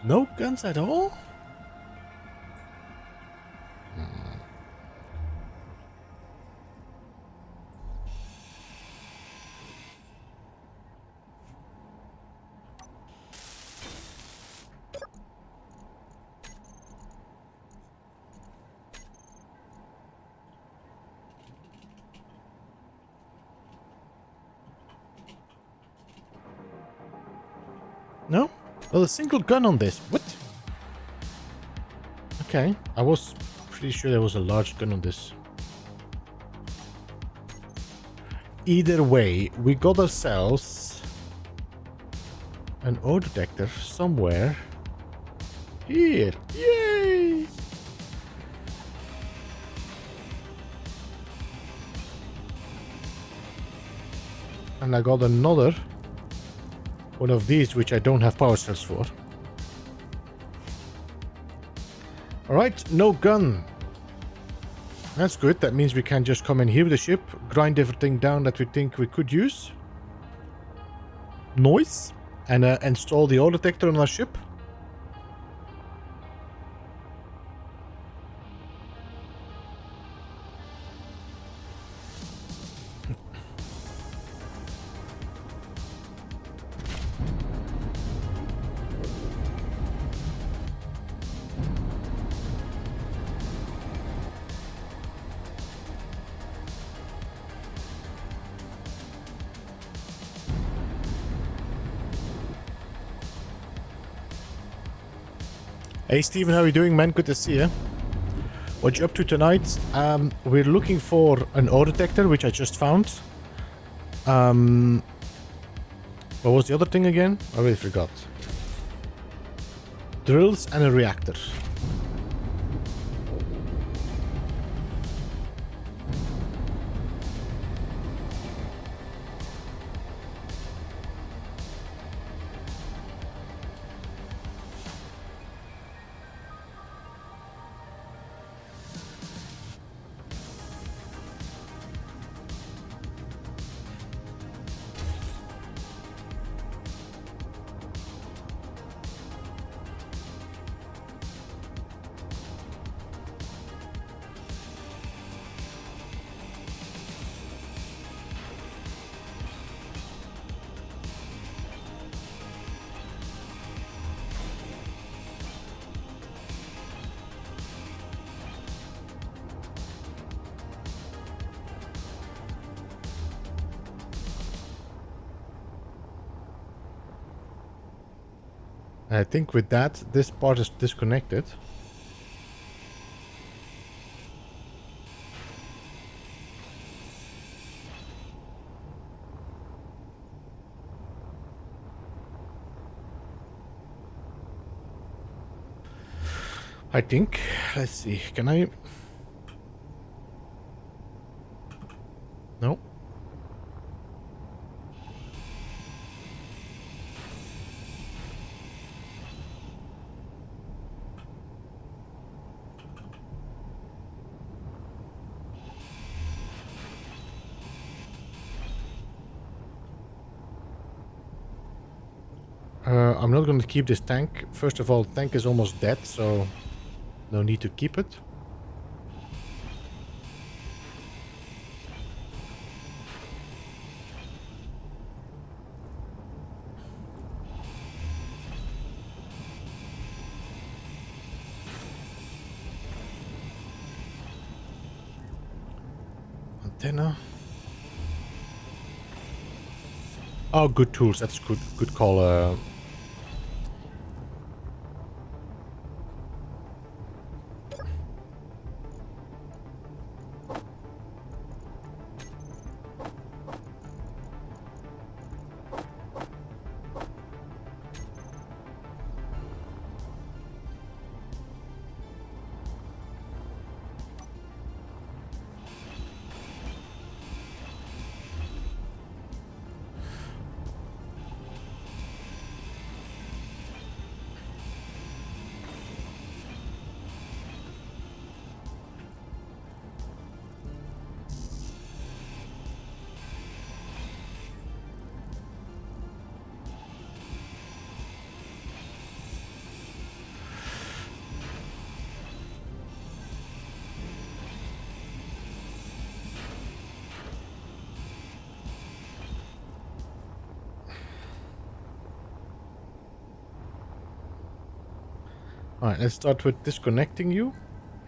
No guns at all? No? Well, a single gun on this. What? Okay, I was pretty sure there was a large gun on this. Either way, we got ourselves an ore detector somewhere here. Yay! And I got another one of these, which I don't have power cells for. Alright, no gun. That's good. That means we can just come in here with the ship, grind everything down that we think we could use. Nice. And install the ore detector on our ship. Hey Steven, how are you doing, man? Good to see you. What you up to tonight? We're looking for an ore detector, which I just found. What was the other thing again? I really forgot. Drills and a reactor. I think with that, this part is disconnected. I think. Let's see. Can I? No. I'm not going to keep this tank. First of all, tank is almost dead, so no need to keep it. Antenna. Oh, good tools. That's good. Good call. Alright, let's start with disconnecting you,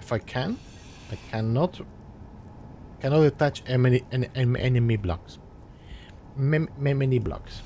if I can. I cannot attach enemy blocks. Many blocks.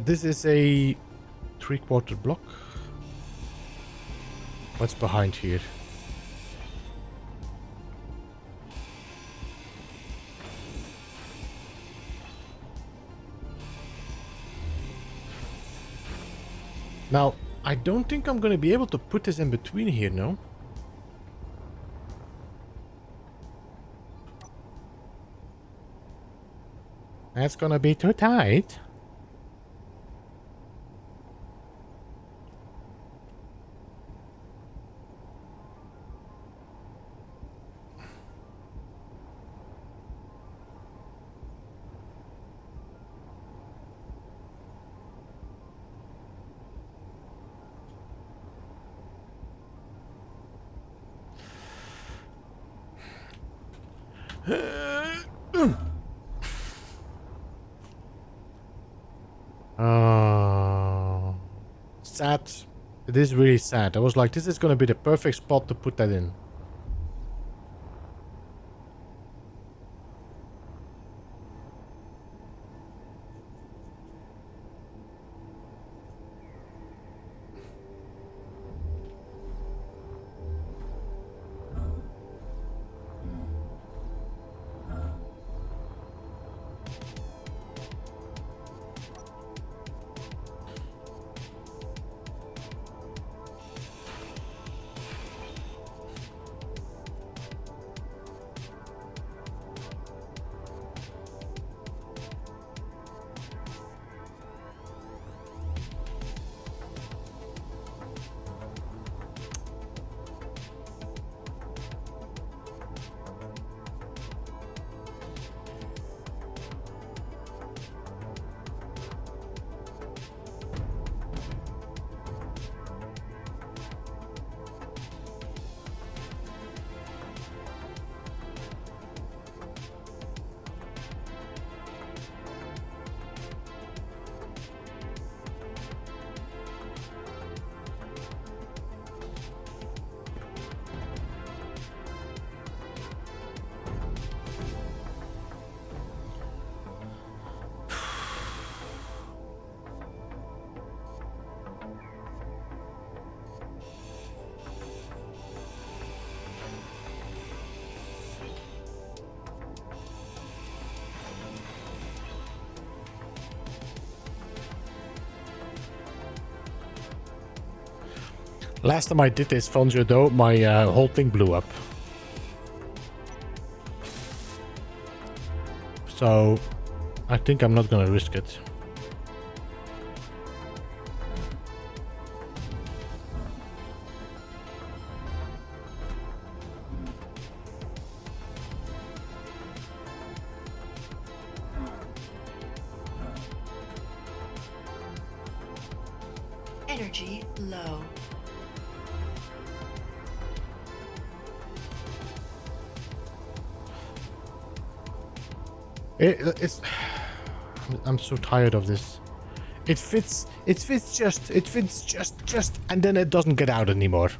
This is a 3/4 block. What's behind here? Now, I don't think I'm going to be able to put this in between here, no? That's going to be too tight. Sad. It is really sad. I was like, this is going to be the perfect spot to put that in. Last time I did this, Fonjo, though, my whole thing blew up. So, I think I'm not gonna risk it. Energy low. It's... I'm so tired of this. It fits just, and then it doesn't get out anymore.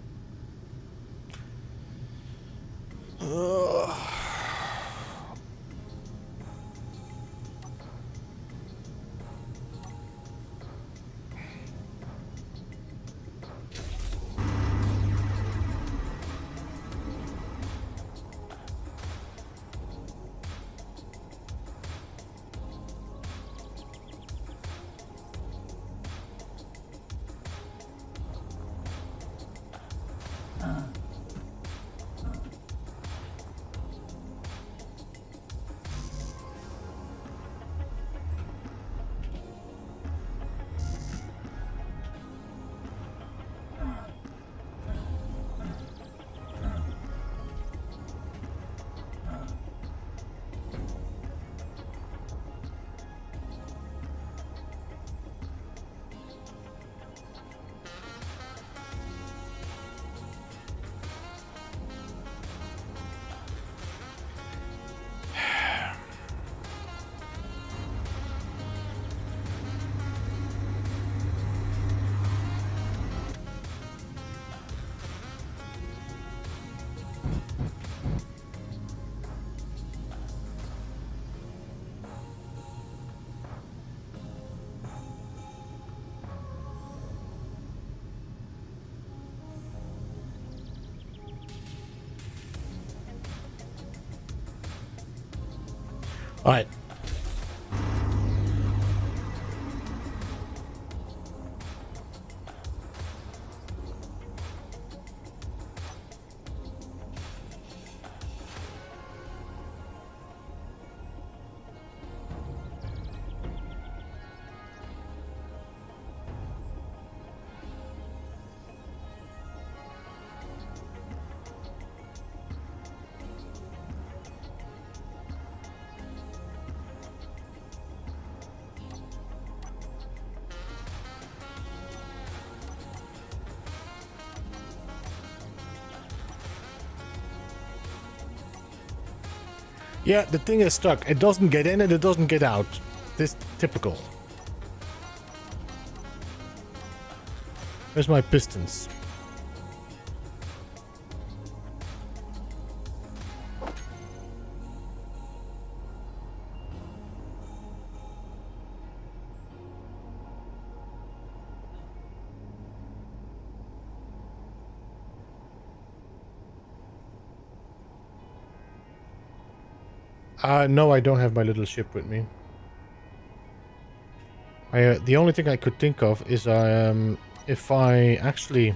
All right. Yeah, the thing is stuck. It doesn't get in and it doesn't get out. This typical. Where's my pistons? No, I don't have my little ship with me. The only thing I could think of is if I actually...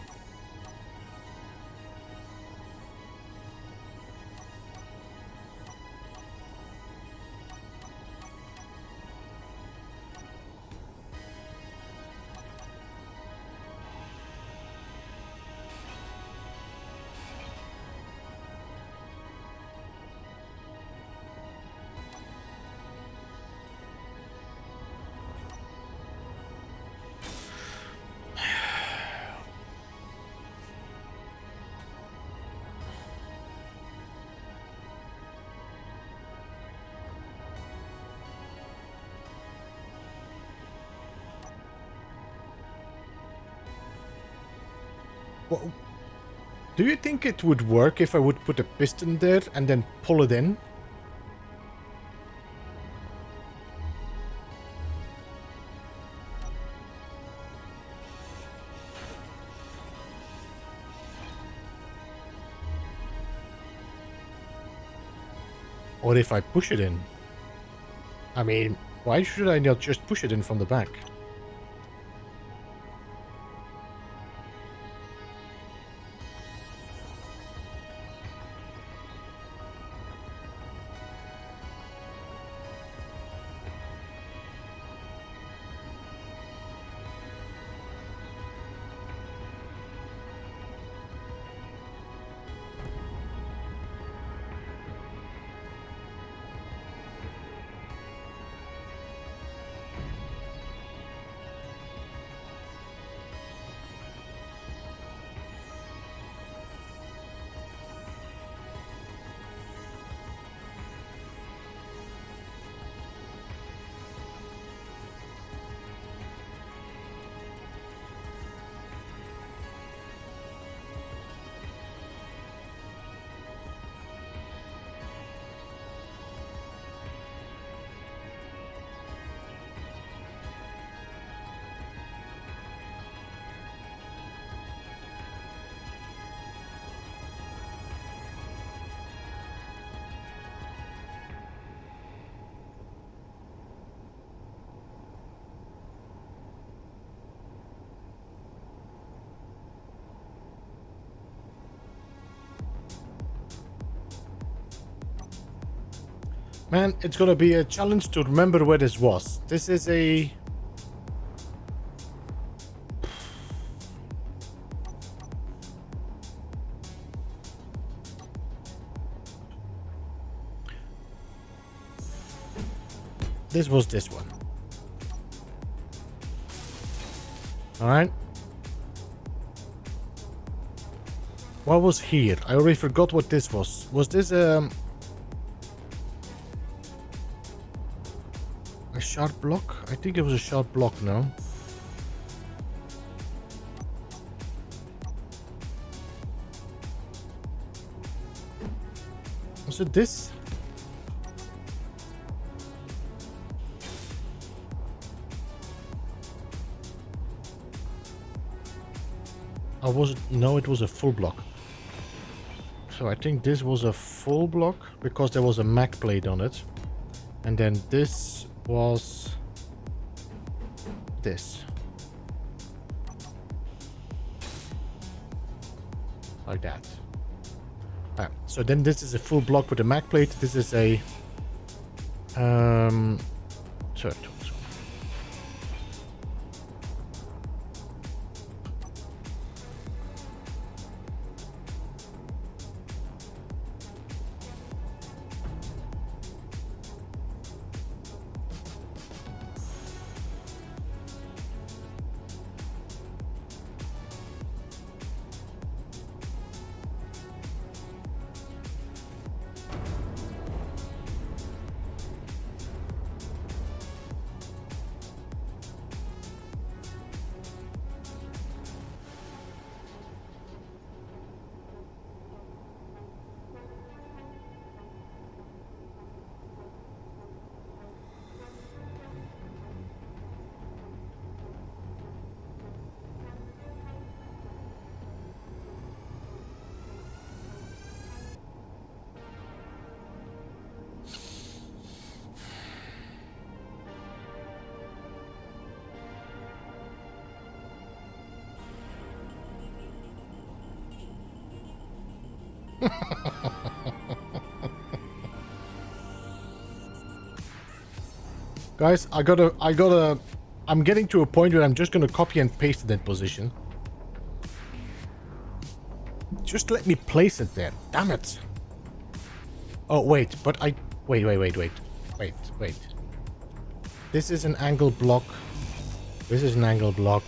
Well, do you think it would work if I would put a piston there and then pull it in? Or if I push it in? I mean, why should I not just push it in from the back? Man, it's gonna be a challenge to remember where this was. This is a... This was this one. Alright. What was here? I already forgot what this was. Was this a sharp block? I think it was a sharp block now. Was it this? Or was it? No, it was a full block. So I think this was a full block because there was a Mac plate on it. And then this was this. Like that. Ah, so then this is a full block with a Mac plate. This is a third. Guys, I'm getting to a point where I'm just gonna copy and paste that position. Just let me place it there. Damn it. Oh, wait, but wait. This is an angle block. This is an angle block.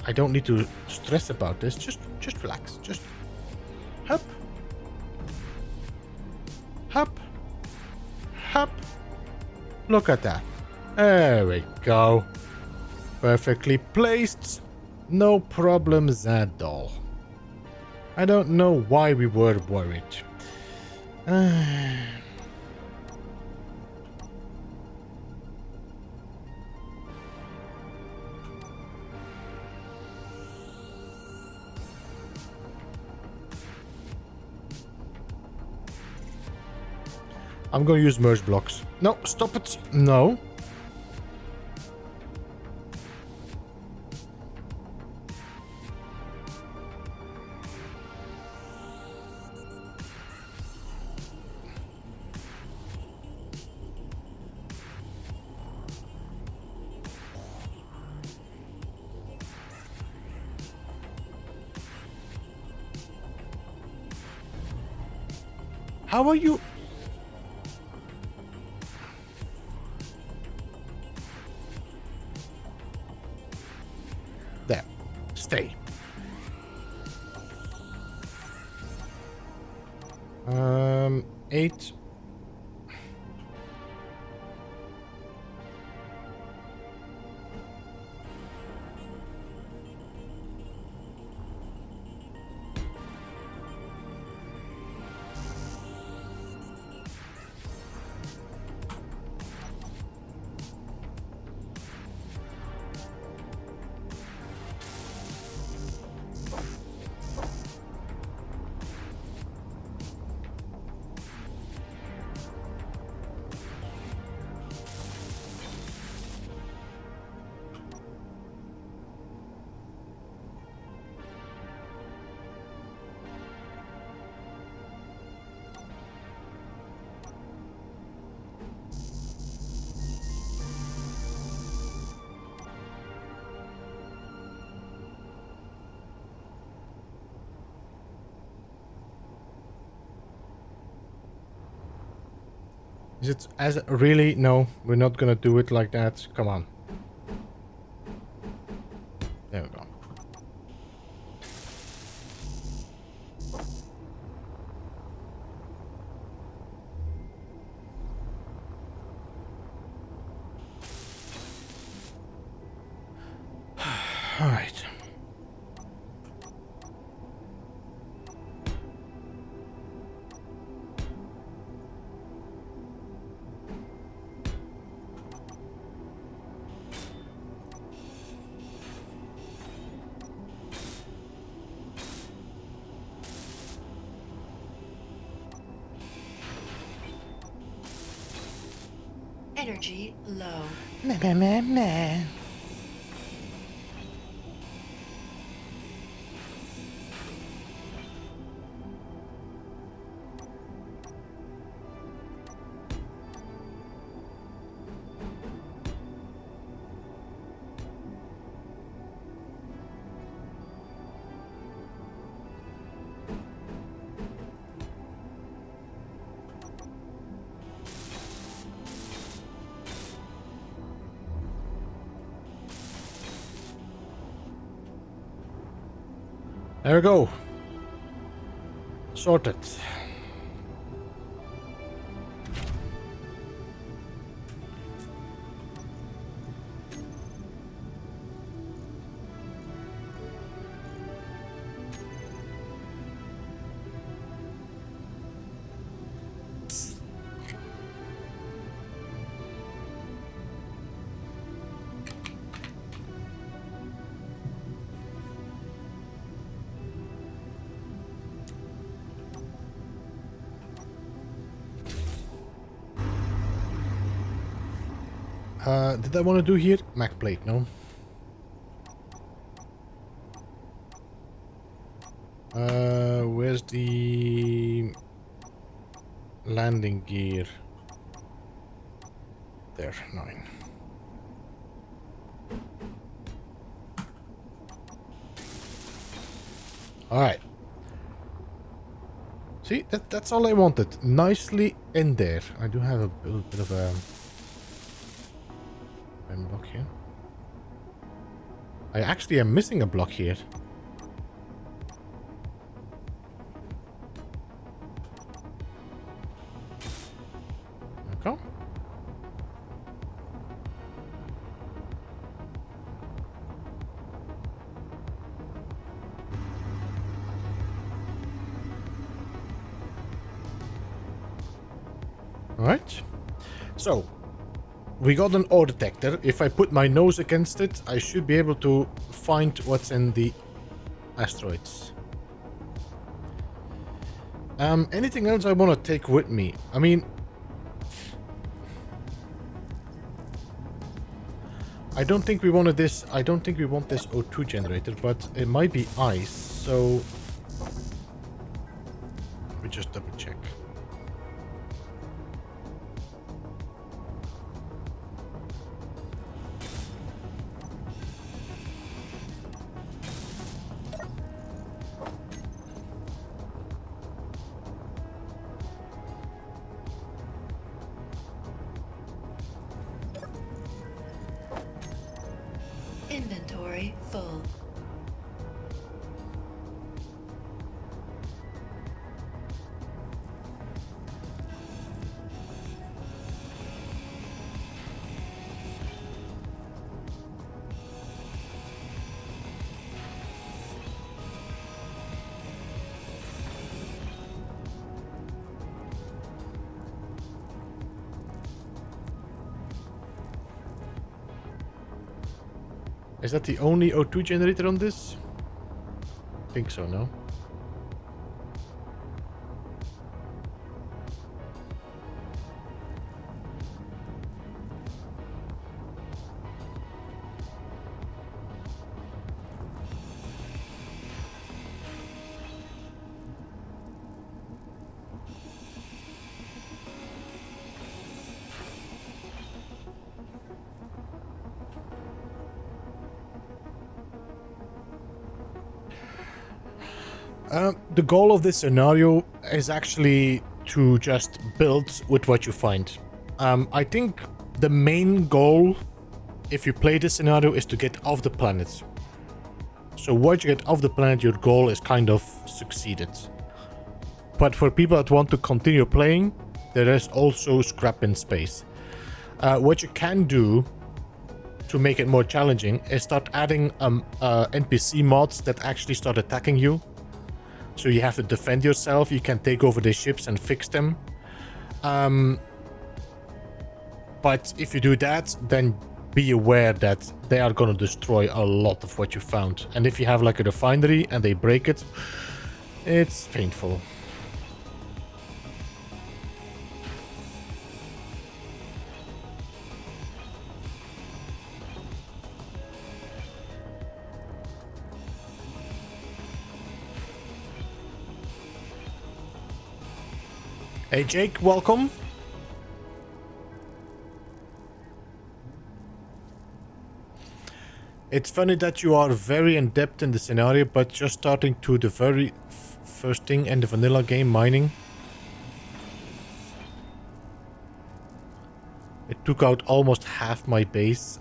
I don't need to stress about this. Just relax. Just hop. Hop. Hop. Look at that. There we go. Perfectly placed. No problems at all. I don't know why we were worried. I'm going to use merge blocks. No, stop it. No. How are you? There. Stay. 8. Is it as really? No, we're not gonna do it like that. Come on. There we go. All right. Energy low. Meh, meh, meh. There we go. Sorted. Did I want to do here? Mac plate, no? Where's the landing gear? There, 9. Alright. See, that's all I wanted. Nicely in there. I do have a little bit of a block here. I actually am missing a block here. Okay. All right. So we got an ore detector. If I put my nose against it, I should be able to find what's in the asteroids. Anything else I want to take with me? I mean, I don't think we wanted this. I don't think we want this O2 generator, but it might be ice. So let me just double check. Inventory full. Is that the only O2 generator on this? I think so, no? The goal of this scenario is actually to just build with what you find. I think the main goal, if you play this scenario, is to get off the planet. So once you get off the planet, your goal is kind of succeeded. But for people that want to continue playing, there is also scrap in space. What you can do to make it more challenging is start adding NPC mods that actually start attacking you. So you have to defend yourself. You can take over the ships and fix them. But if you do that, then be aware that they are going to destroy a lot of what you found. And if you have like a refinery and they break it, it's painful. Hey Jake, welcome. It's funny that you are very in-depth in the scenario, but just starting to the very first thing in the vanilla game, mining. It took out almost half my base.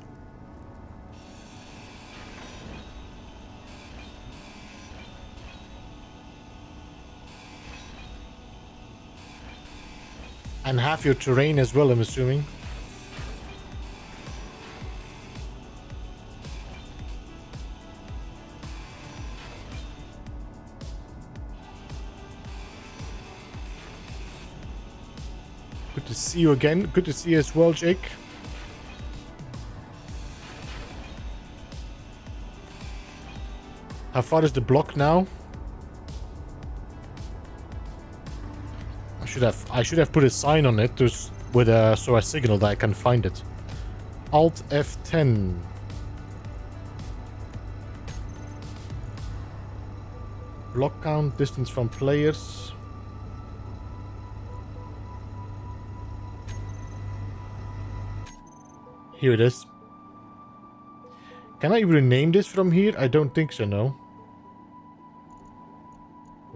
And half your terrain as well, I'm assuming. Good to see you again. Good to see you as well, Jake. How far is the block now? I should have put a sign on it with a so a signal that I can find it. Alt F10. Block count, distance from players. Here it is. Can I rename this from here? I don't think so, no.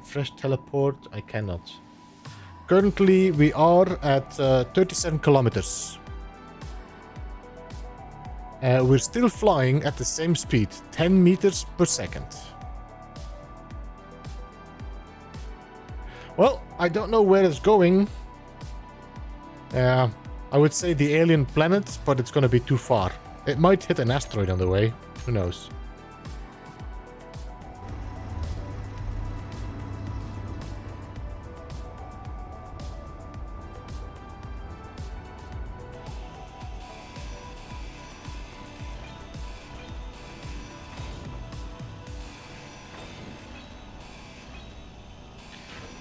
Fresh teleport, I cannot. Currently, we are at 37 kilometers. We're still flying at the same speed, 10 meters per second. Well, I don't know where it's going. I would say the alien planet, but it's gonna be too far. It might hit an asteroid on the way. Who knows?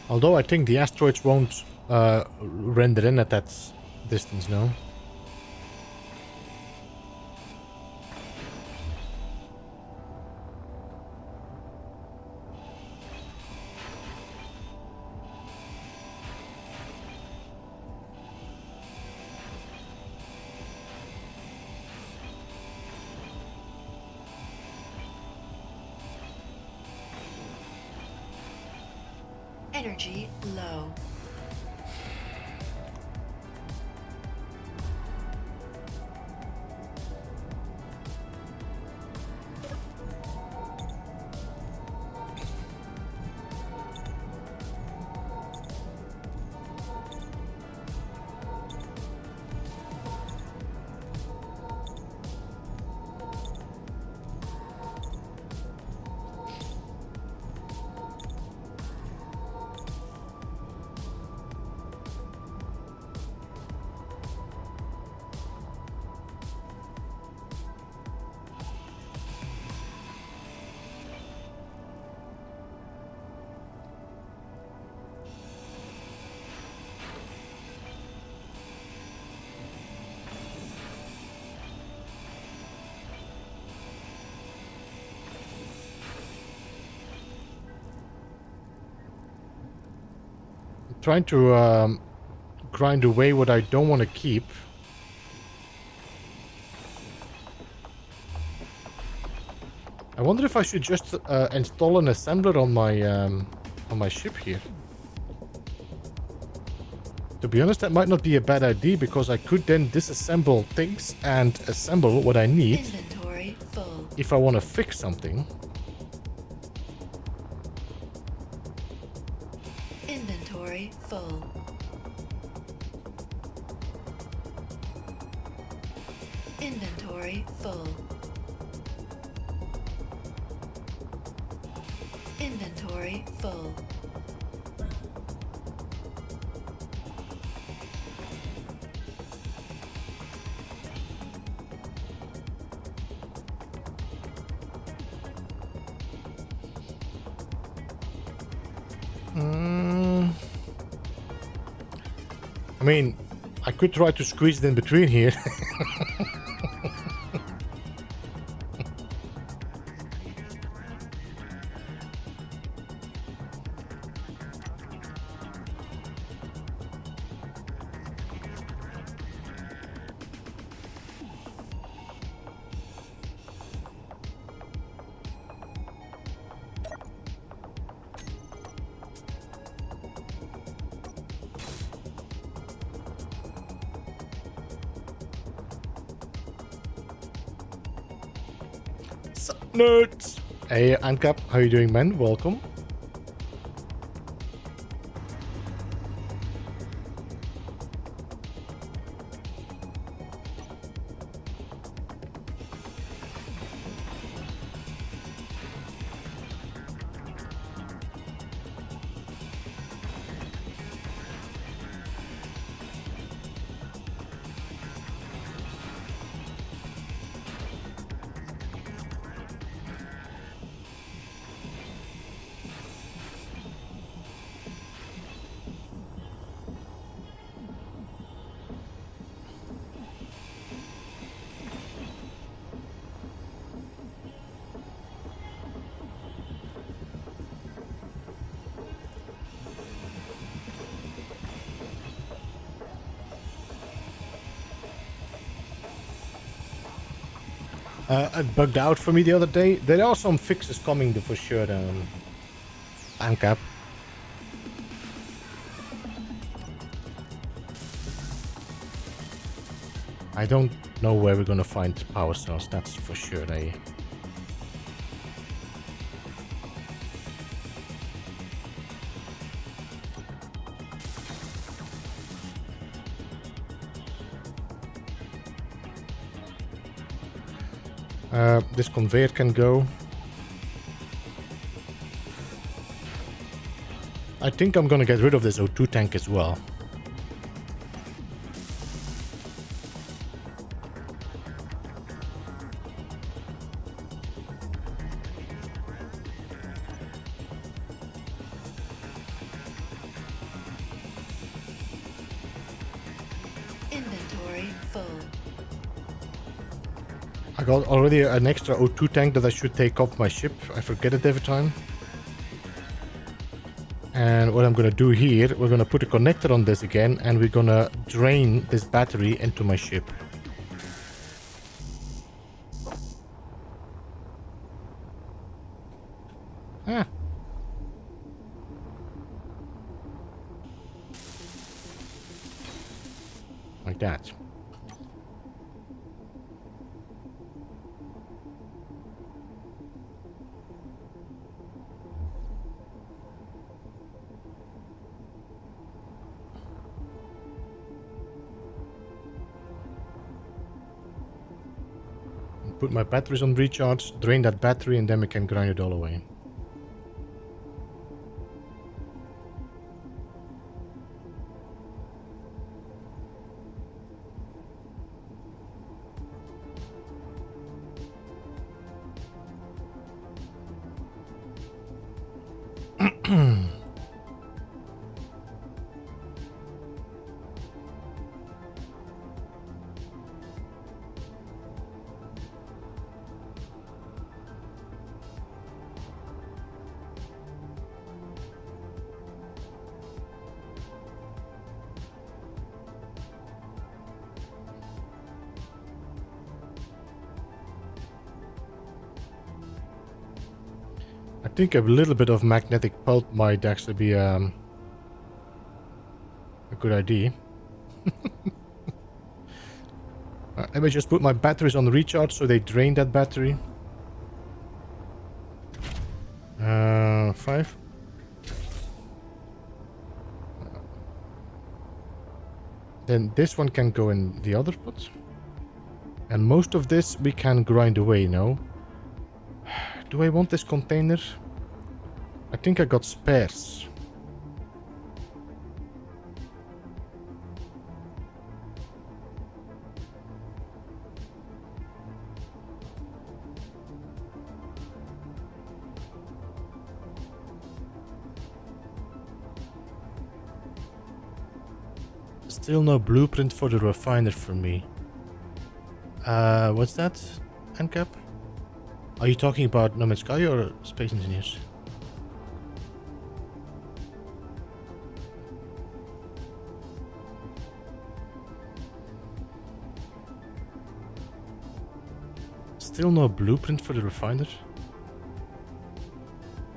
Although I think the asteroids won't render in at that distance now. Energy low. Trying to grind away what I don't want to keep. I wonder if I should just install an assembler on my ship here. To be honest, that might not be a bad idea because I could then disassemble things and assemble what I need Inventory full. if I want to fix something. Inventory full. Inventory full. Inventory full. I mean, I could try to squeeze it in between here. Nerds! Hey, Ancap, how you doing, man? Welcome. It bugged out for me the other day. There are some fixes coming for sure, Ancap. I don't know where we're gonna find power cells, that's for sure, This conveyor can go. I think I'm gonna get rid of this O2 tank as well. Inventory full. I got already an extra O2 tank that I should take off my ship. I forget it every time. And what I'm gonna do here, we're gonna put a connector on this again and we're gonna drain this battery into my ship. Ah. Like that. Put my batteries on recharge, drain that battery, and then we can grind it all away. I think a little bit of magnetic pulp might actually be a good idea. Let me just put my batteries on recharge so they drain that battery. 5. Then this one can go in the other pot. And most of this we can grind away now. Do I want this container? I think I got spares. Still no blueprint for the refiner for me. What's that? NCAP? Are you talking about No Man's Sky or Space Engineers? Still no blueprint for the refiner?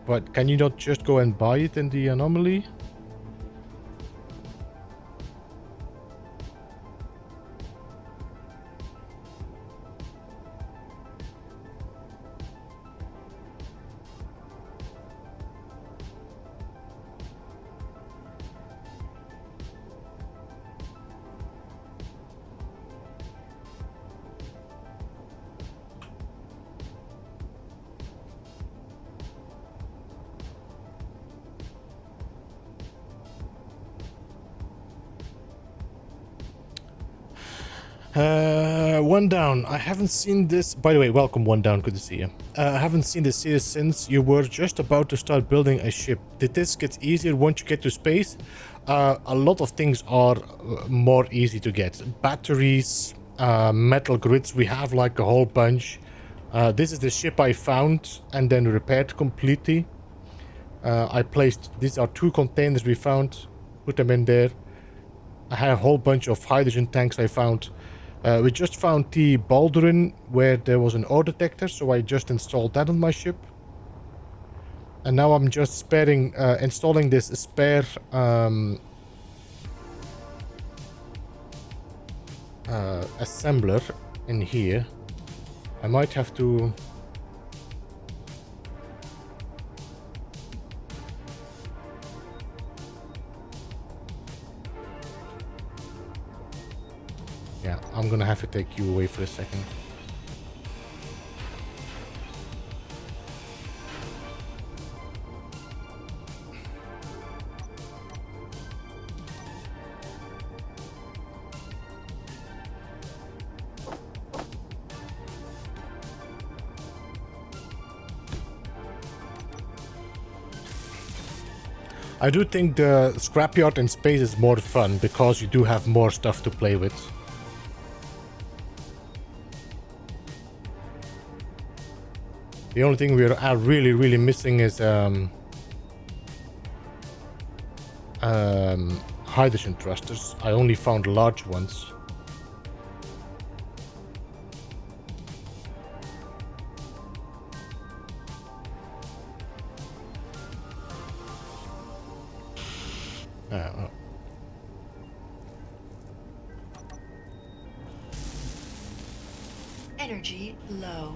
But can you not just go and buy it in the anomaly? One down. I haven't seen this. By the way, welcome One Down. Good to see you. I haven't seen this series since you were just about to start building a ship. Did this get easier once you get to space? A lot of things are more easy to get. Batteries, metal grids. We have like a whole bunch. This is the ship I found and then repaired completely. I placed. These are 2 containers we found. Put them in there. I had a whole bunch of hydrogen tanks I found. We just found the Baldwin where there was an ore detector, so I just installed that on my ship. And now I'm just installing this spare assembler in here. I might have to... Yeah, I'm gonna have to take you away for a second. I do think the scrapyard in space is more fun because you do have more stuff to play with. The only thing we are really missing is hydrogen thrusters. I only found large ones. Energy low.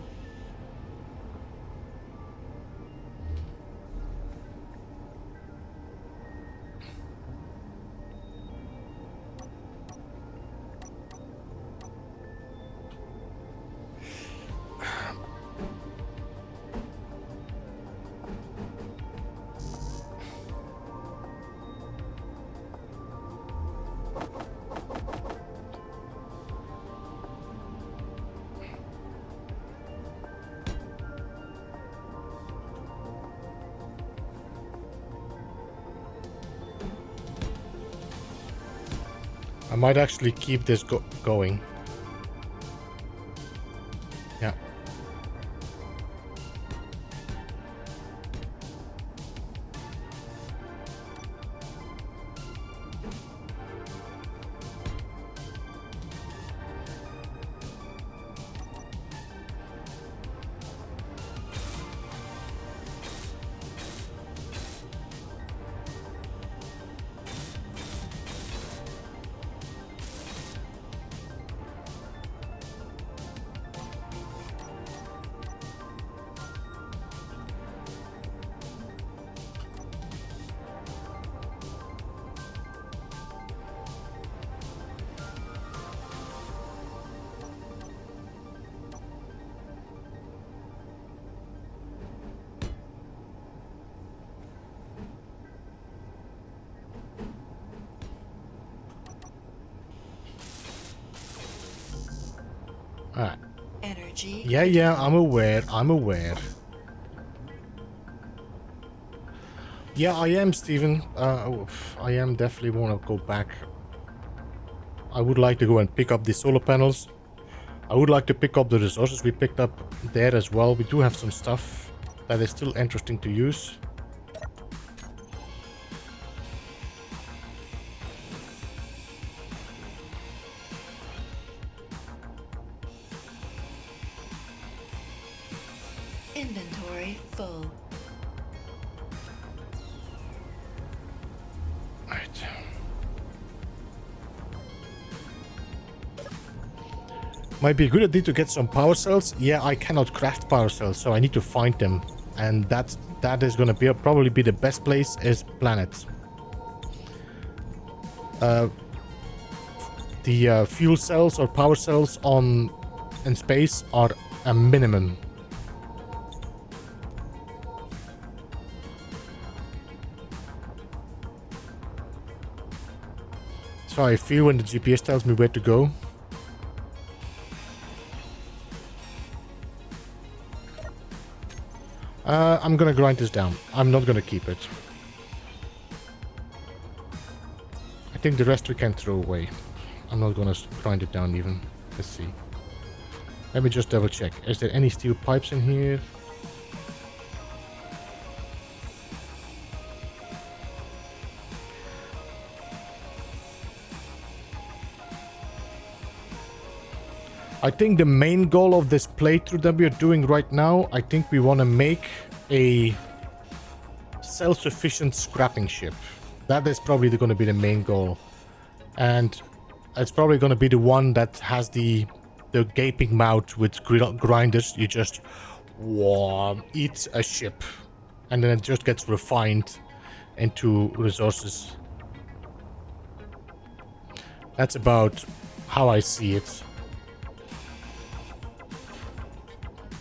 I might actually keep this going. Yeah. MSG. Yeah, I'm aware. Yeah, I am, Steven. I am definitely want to go back. I would like to go and pick up the solar panels. I would like to pick up the resources we picked up there as well. We do have some stuff that is still interesting to use. Inventory full. Right. Might be a good idea to get some power cells. Yeah, I cannot craft power cells, so I need to find them. And that is gonna be probably be the best place is planet. The fuel cells or power cells in space are a minimum. So I feel when the GPS tells me where to go. I'm gonna grind this down. I'm not gonna keep it. I think the rest we can throw away. I'm not gonna grind it down even. Let's see. Let me just double check. Is there any steel pipes in here? I think the main goal of this playthrough that we are doing right now, I think we want to make a self-sufficient scrapping ship. That is probably going to be the main goal. And it's probably going to be the one that has the gaping mouth with grinders. You just eat a ship. And then it just gets refined into resources. That's about how I see it.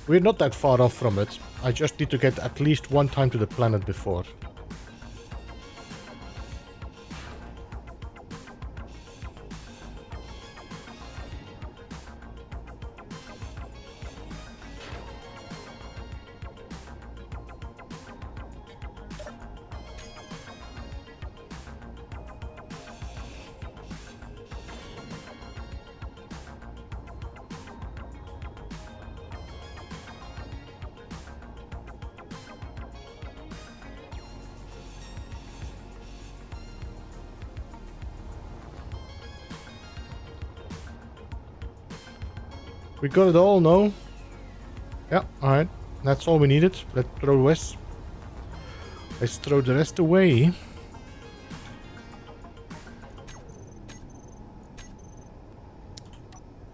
We're not that far off from it. I just need to get at least one time to the planet before. We got it all, no? Yeah, alright. That's all we needed. Let's throw the rest. Let's throw the rest away.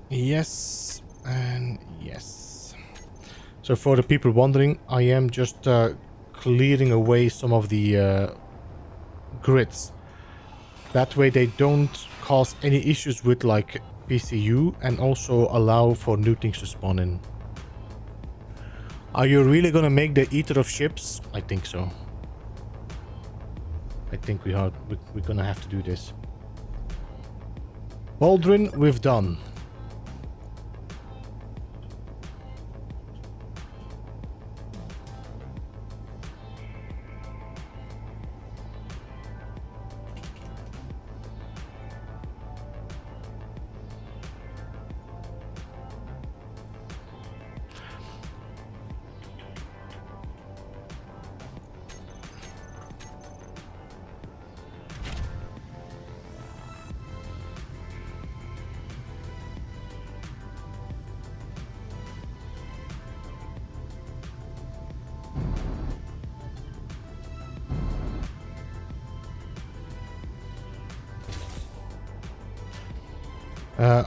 Yes, and yes. So for the people wondering, I am just clearing away some of the grids. That way they don't cause any issues with like PCU and also allow for new things to spawn in. Are you really gonna make the eater of ships? I think so. I think we're gonna have to do this. Baldwin, we've done.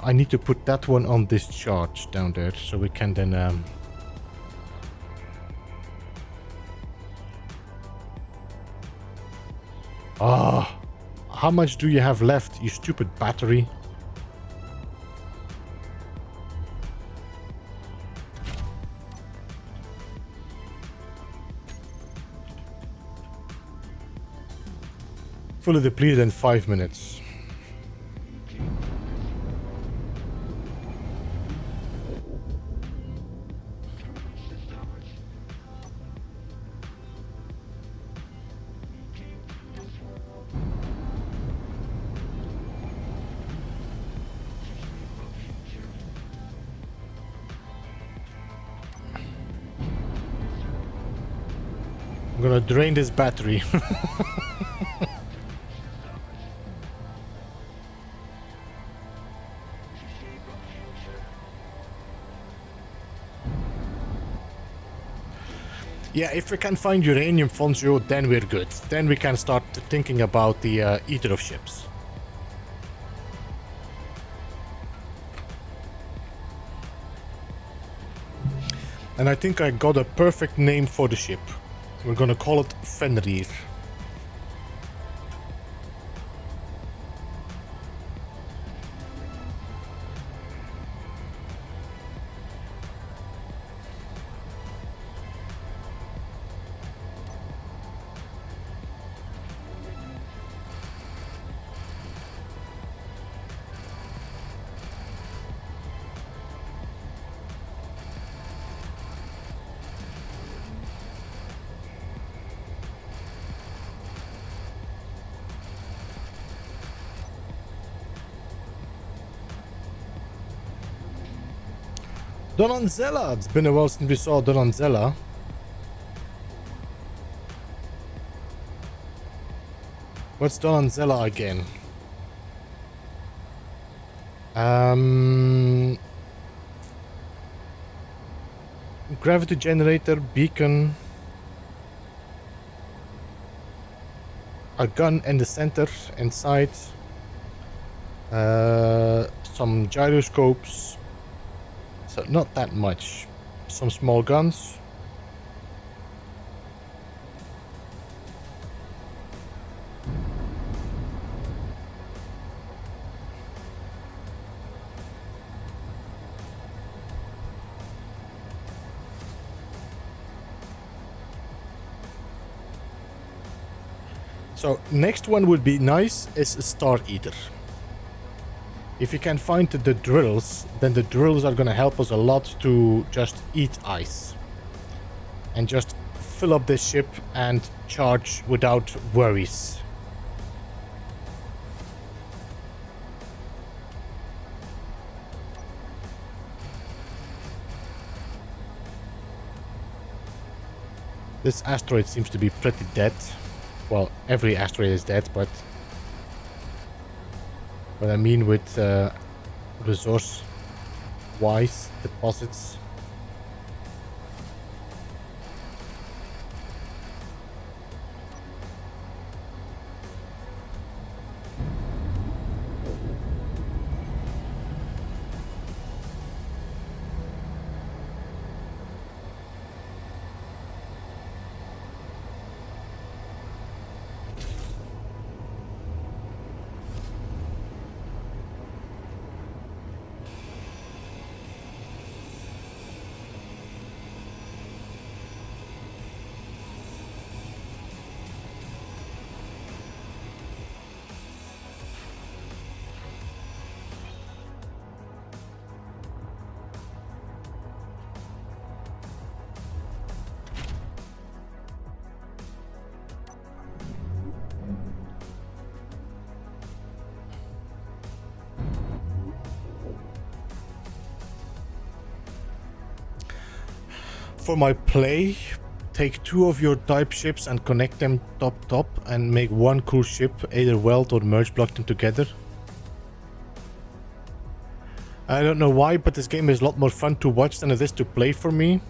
I need to put that one on discharge down there so we can then how much do you have left, you stupid battery? Fully depleted in 5 minutes. gonna drain this battery. Yeah, if we can find uranium, Fonzio, then we're good. Then we can start thinking about the eater of ships. And I think I got a perfect name for the ship. We're gonna call it Fenrir. Donanzella! It's been a while since we saw Donanzella. What's Donanzella again? Gravity generator, beacon. A gun in the center, inside. Some gyroscopes. So not that much. Some small guns. So next one would be nice is a Star Eater. If you can find the drills, then the drills are gonna help us a lot to just eat ice. And just fill up this ship and charge without worries. This asteroid seems to be pretty dead. Well, every asteroid is dead, but what I mean with resource-wise deposits. For my play, take 2 of your type ships and connect them top and make one cool ship, either weld or merge block them together. I don't know why, but this game is a lot more fun to watch than it is to play for me.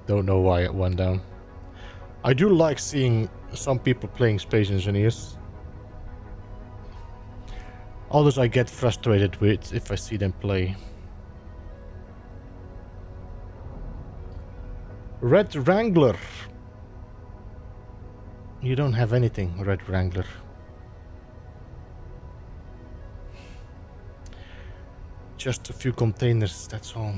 Don't know why it went down. I do like seeing some people playing Space Engineers. Others I get frustrated with if I see them play. Red Wrangler. You don't have anything, Red Wrangler. Just a few containers, that's all.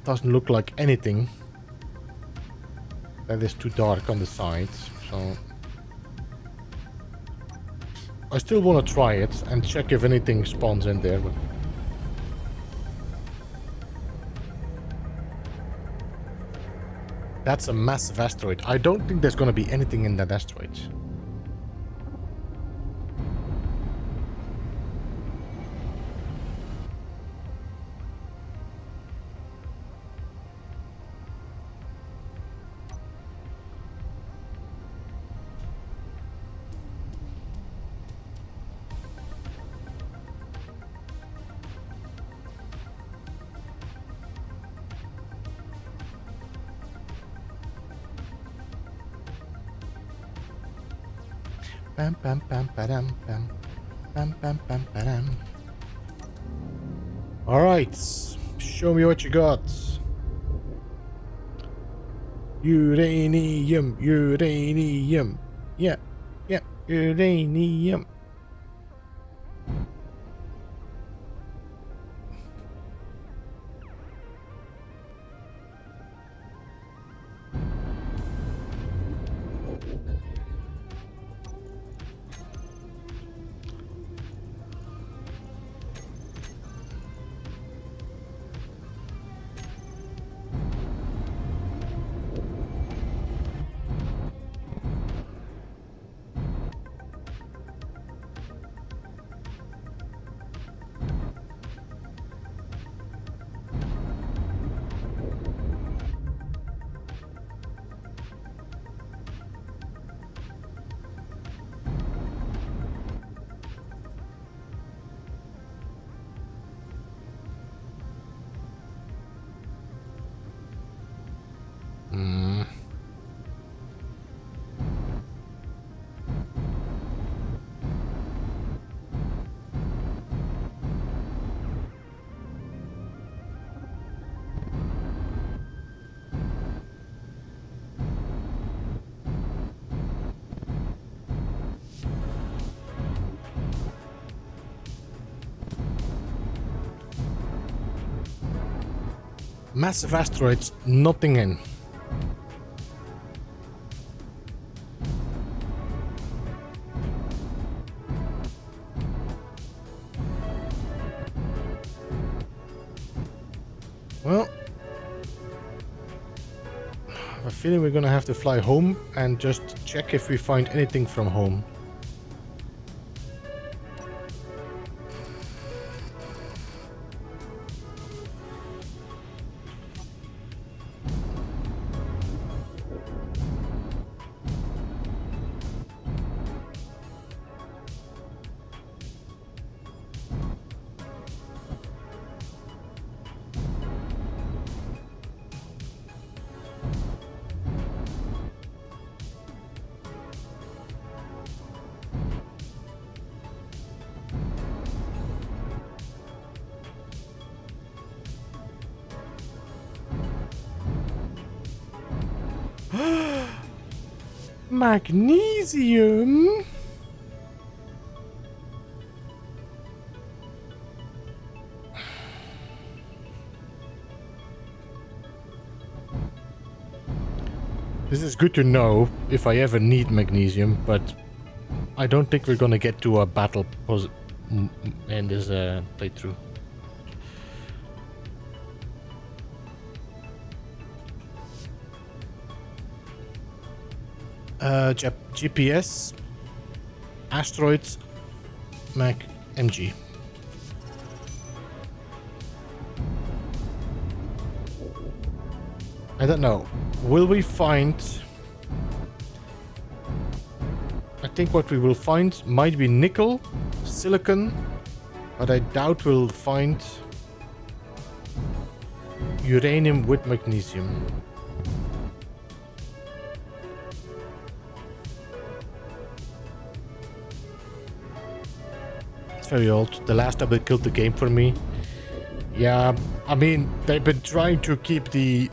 doesn't look like anything. That is too dark on the sides, so I still want to try it and check if anything spawns in there. But that's a massive asteroid. I don't think there's going to be anything in that asteroid. Bam bam bam badam bam bam bam bam badam. All right, show me what you got. Uranium, uranium. Yeah, yeah, uranium. Massive asteroids, nothing in. Well, I have a feeling we're gonna have to fly home and just check if we find anything from home. Magnesium? This is good to know if I ever need magnesium, but I don't think we're gonna get to a battle in this playthrough. GPS, asteroids, Mac, MG. I don't know. Will we find... I think what we will find might be nickel, silicon, but I doubt we'll find uranium with magnesium. Very old. The last update killed the game for me. Yeah, I mean, they've been trying to keep the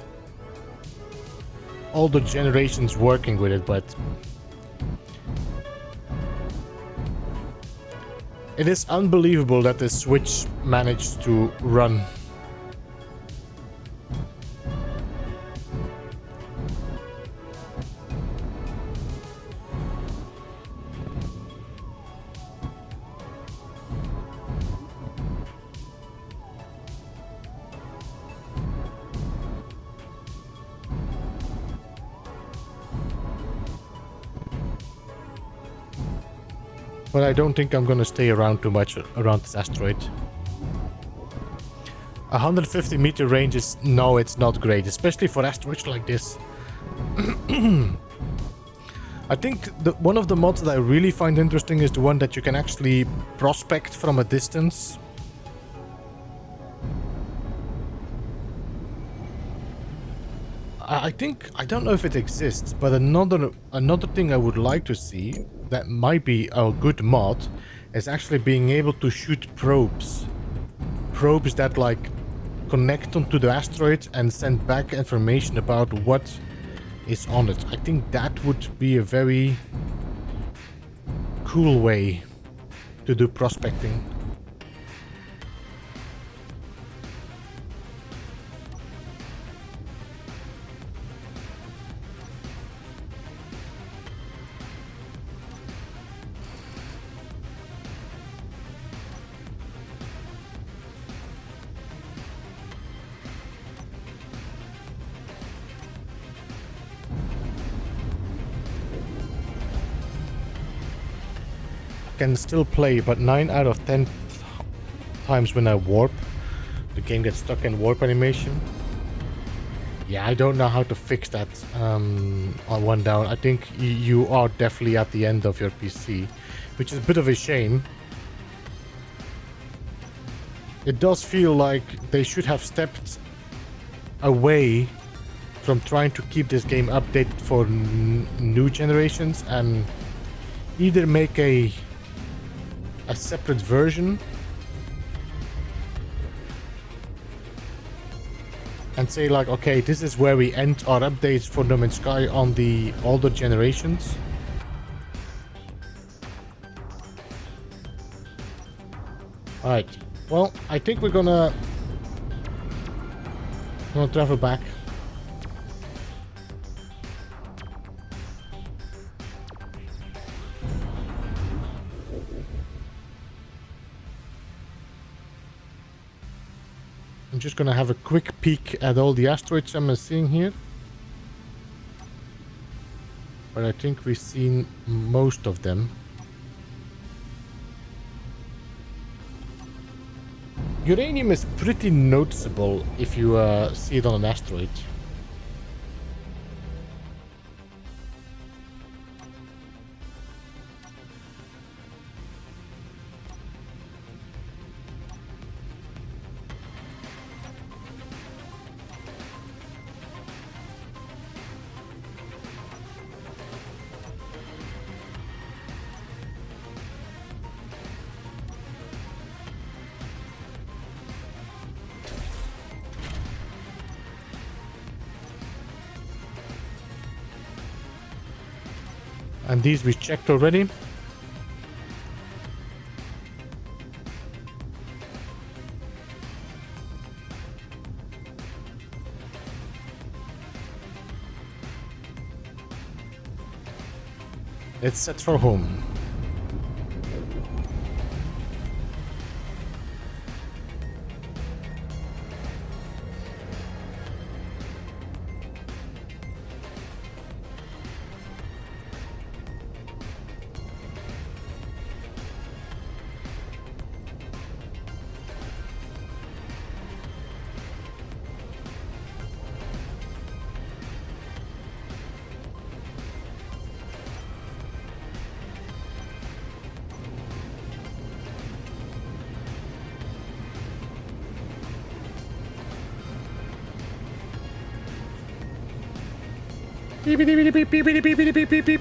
older generations working with it, but it is unbelievable that the Switch managed to run but I don't think I'm gonna stay around too much around this asteroid. 150-meter range is... no, it's not great, especially for asteroids like this. I think one of the mods that I really find interesting is the one that you can actually prospect from a distance. I think, I don't know if it exists, but another thing I would like to see that might be a good mod is actually being able to shoot probes. Probes that like connect onto the asteroid and send back information about what is on it. I think that would be a very cool way to do prospecting. Can still play, but 9 out of 10 times when I warp, the game gets stuck in warp animation. Yeah, I don't know how to fix that on one down. I think you are definitely at the end of your PC, which is a bit of a shame. It does feel like they should have stepped away from trying to keep this game updated for new generations and either make a separate version and say like, okay, this is where we end our updates for No Man's Sky on the older generations. Alright, well, I think we're gonna travel back. I'm just gonna have a quick peek at all the asteroids I'm seeing here. But I think we've seen most of them. Uranium is pretty noticeable if you see it on an asteroid. And these we checked already. It's set for home. Beep, beep, beep, beep, beep, beep, beep, beep, beep, beep.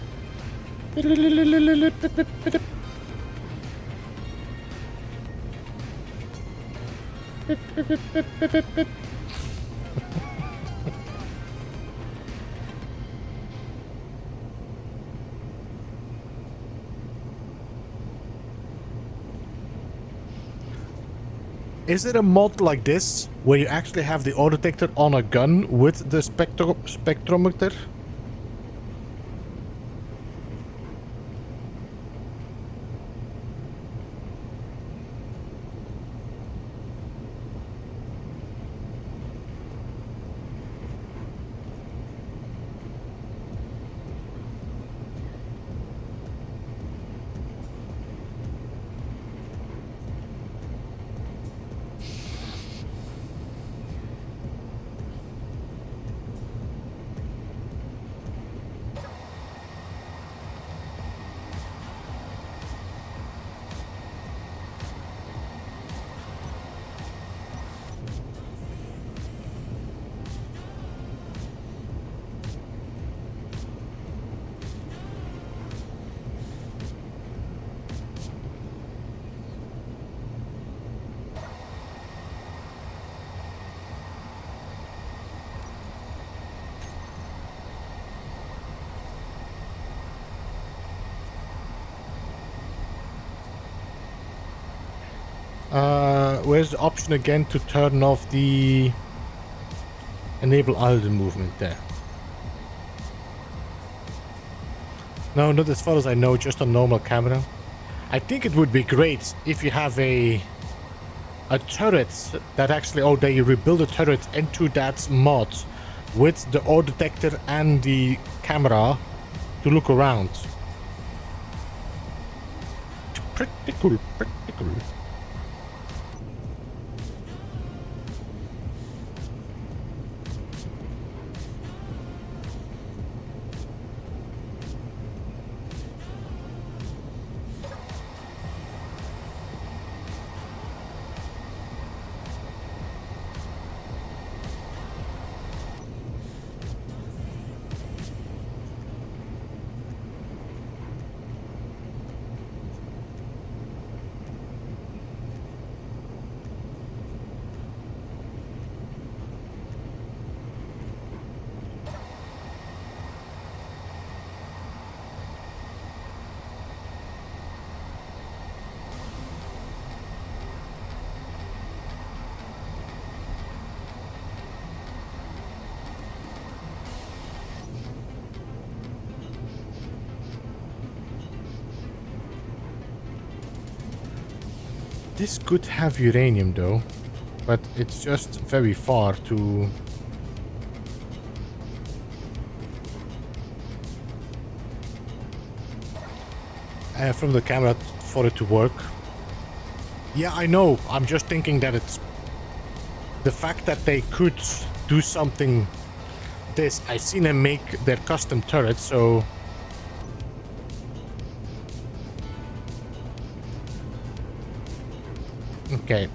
Is it a mod like this where you actually have the auto detector on a gun with the spectrometer? Where's the option again to turn off the enable idle movement there? No, not as far as I know, just on normal camera. I think it would be great if you have a turret that actually, oh, they rebuild a turret into that mod with the ore detector and the camera to look around. Pretty cool, pretty cool. This could have uranium though, but it's just very far to... from the camera for it to work. Yeah, I know. I'm just thinking that it's... the fact that they could do something... this, I've seen them make their custom turrets, so... Okay.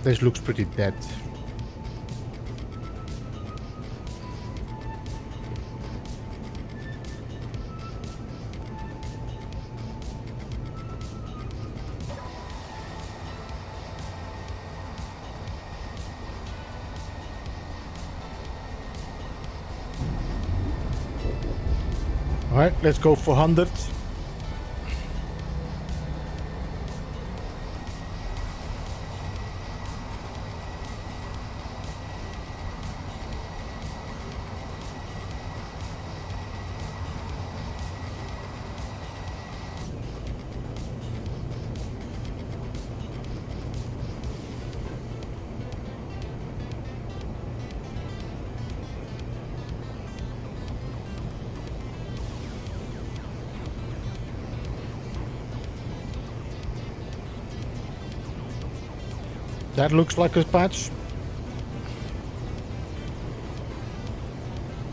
This looks pretty dead. Alright, let's go for 100. That looks like a patch.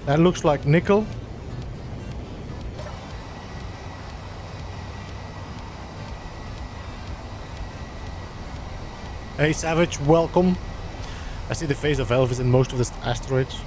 That looks like nickel. Hey Savage, welcome. I see the face of Elvis in most of the asteroids.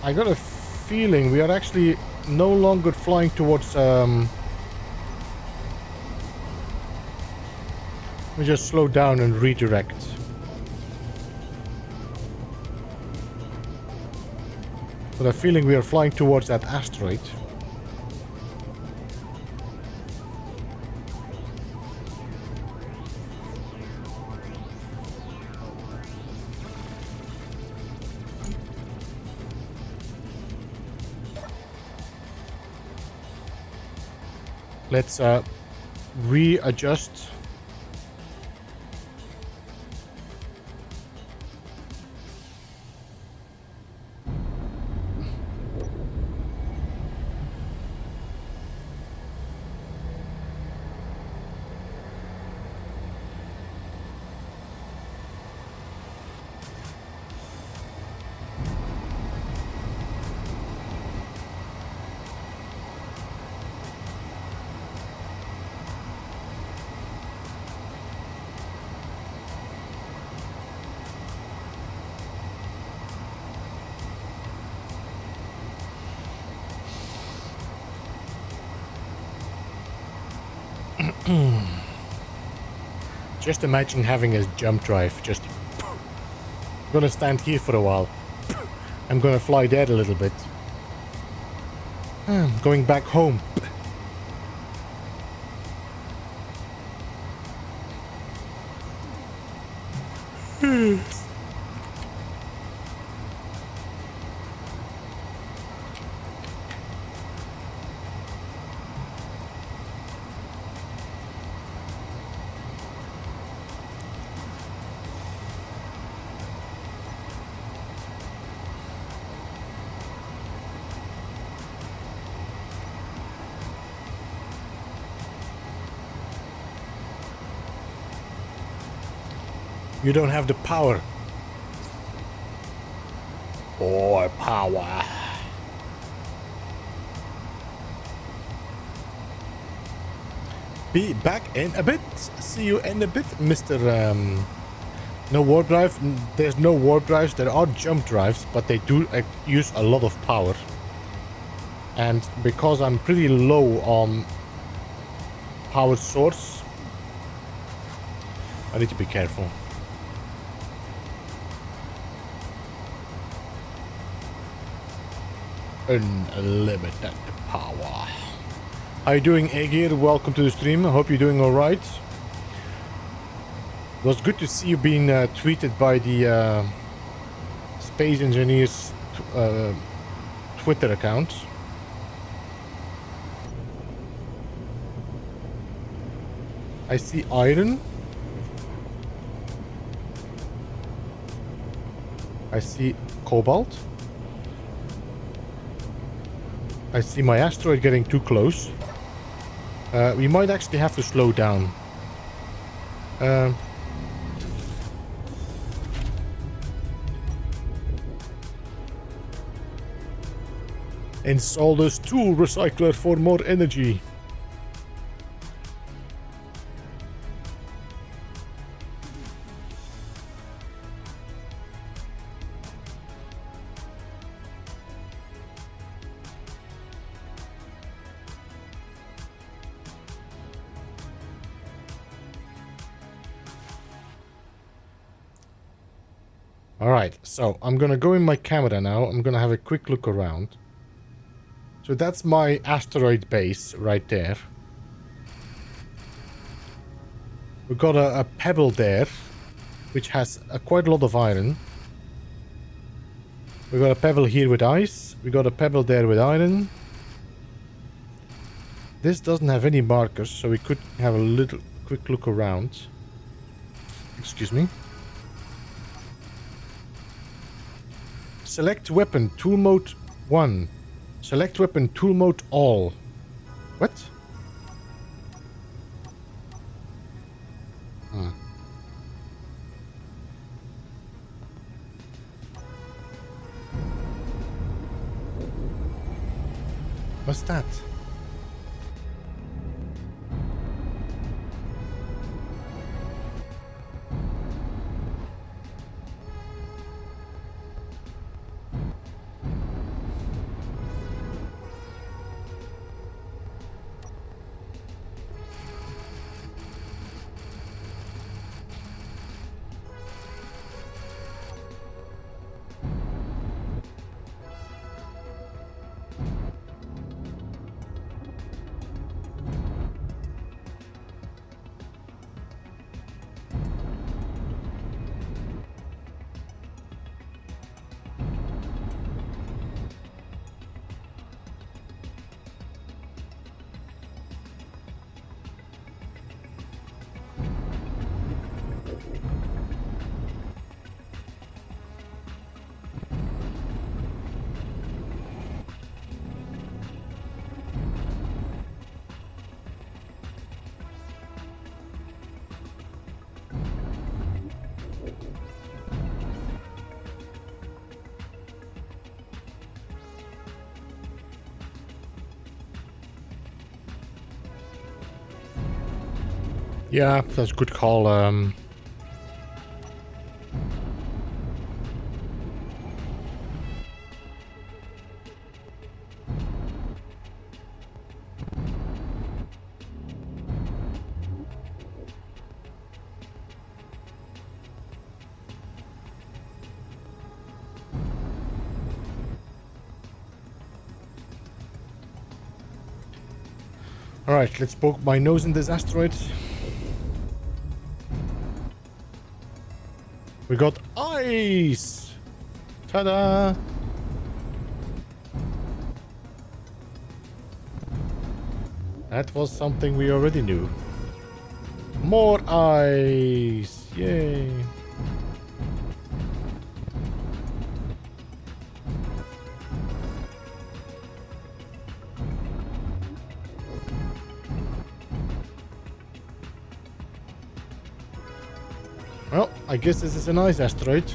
I got a feeling we are actually no longer flying towards we just slow down and redirect. But I have a feeling we are flying towards that asteroid. Let's readjust. Just imagine having a jump drive. Just gonna stand here for a while. I'm gonna fly there a little bit. Going back home. You don't have the power. Or power. Be back in a bit. See you in a bit, Mr. No warp drive. There's no warp drives. There are jump drives, but they do use a lot of power. And because I'm pretty low on power source, I need to be careful. Unlimited power. How you doing, Aegir? Welcome to the stream. I hope you're doing alright. It was good to see you being tweeted by the Space Engineers Twitter account. I see iron. I see cobalt. I see my asteroid getting too close. We might actually have to slow down. Install this tool recycler for more energy. Alright, so I'm gonna go in my camera now. I'm gonna have a quick look around. So that's my asteroid base right there. We've got a pebble there, which has quite a lot of iron. We've got a pebble here with ice. We got a pebble there with iron. This doesn't have any markers, so we could have a little quick look around. Excuse me. Select weapon, tool mode 1. Select weapon, tool mode all. What? What's that? Yeah, that's a good call. Alright, let's poke my nose in this asteroid. We got ice! Ta-da! That was something we already knew. More ice! Yay! Well, I guess this is a nice asteroid.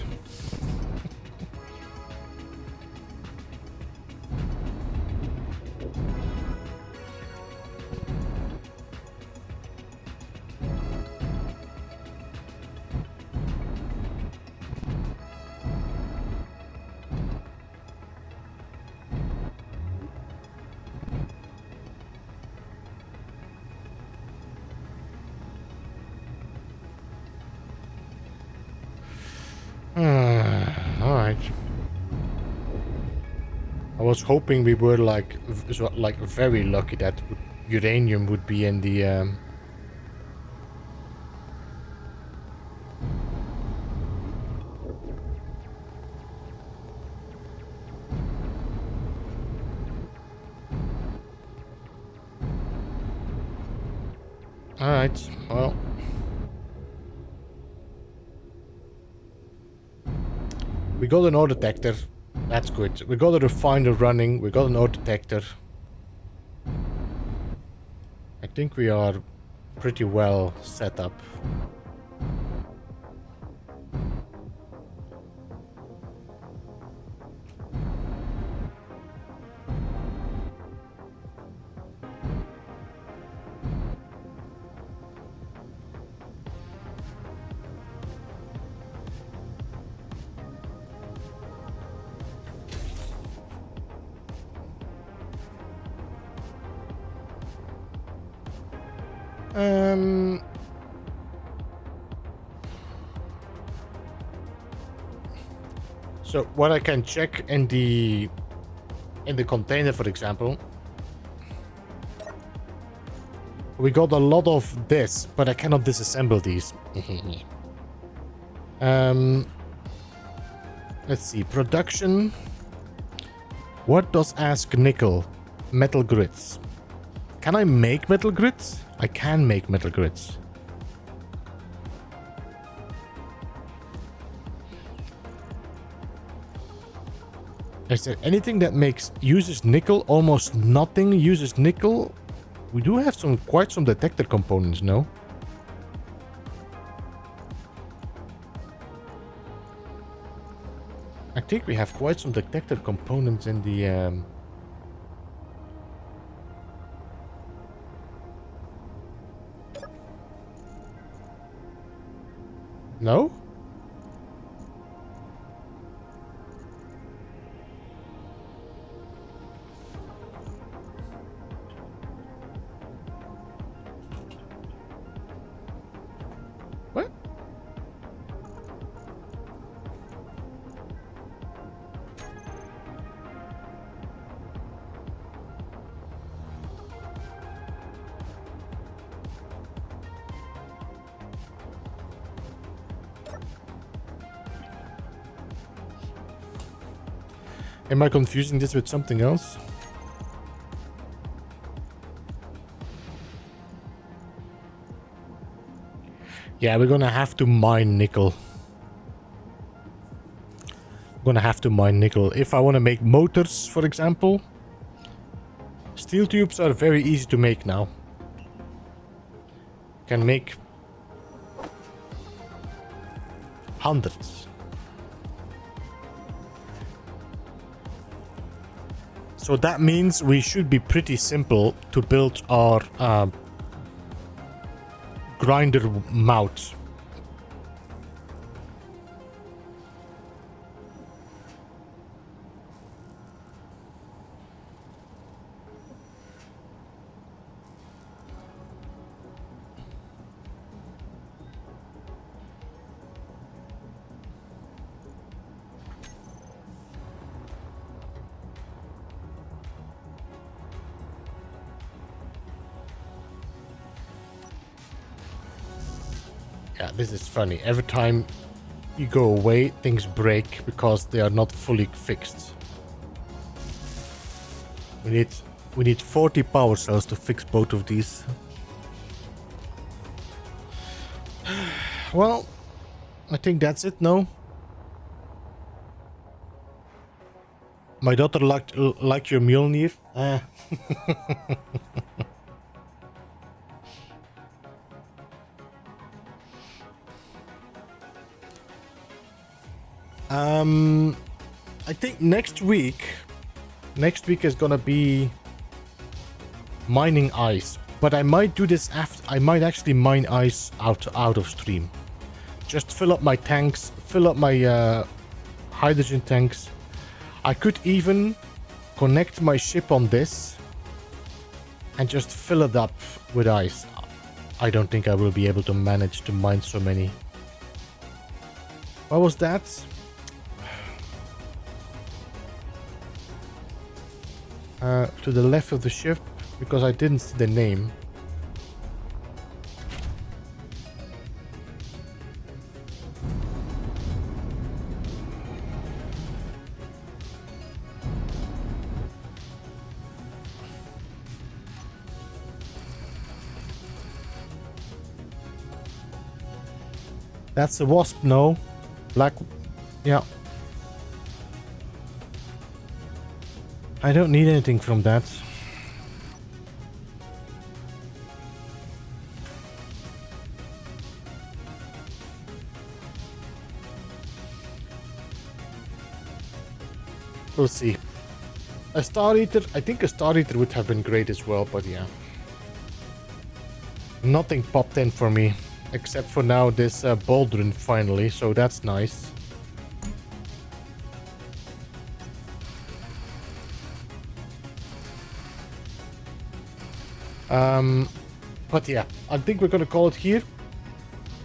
Alright. I was hoping we were like very lucky that uranium would be in the Alright, well. We got an ore detector. That's good. We got a refiner running. We got an ore detector. I think we are pretty well set up. So what I can check in the container, for example, we got a lot of this, but I cannot disassemble these. Let's see, production. What does ask nickel? Metal grids. Can I make metal grids? I can make metal grids. Is there anything that uses nickel? Almost nothing uses nickel. We do have quite some detector components, no? I think we have quite some detector components in the No? What? Am I confusing this with something else? Yeah, we're gonna have to mine nickel. I'm gonna have to mine nickel. If I want to make motors, for example. Steel tubes are very easy to make now. Can make hundreds. So that means we should be pretty simple to build our grinder mount. Yeah, this is funny. Every time you go away, things break because they are not fully fixed. We need 40 power cells to fix both of these. Well, I think that's it, no? My daughter liked your Mjolnir. I think next week is gonna be mining ice, but I might do this after. I might actually mine ice out of stream. Just fill up my tanks, fill up my hydrogen tanks. I could even connect my ship on this and just fill it up with ice. I don't think I will be able to manage to mine so many. What was that? To the left of the ship, because I didn't see the name. That's a wasp, no? Black... yeah. I don't need anything from that. We'll see. A Star Eater, I think a Star Eater would have been great as well, but yeah. Nothing popped in for me, except for now this Baldwin finally, so that's nice. But yeah, I think we're gonna call it here.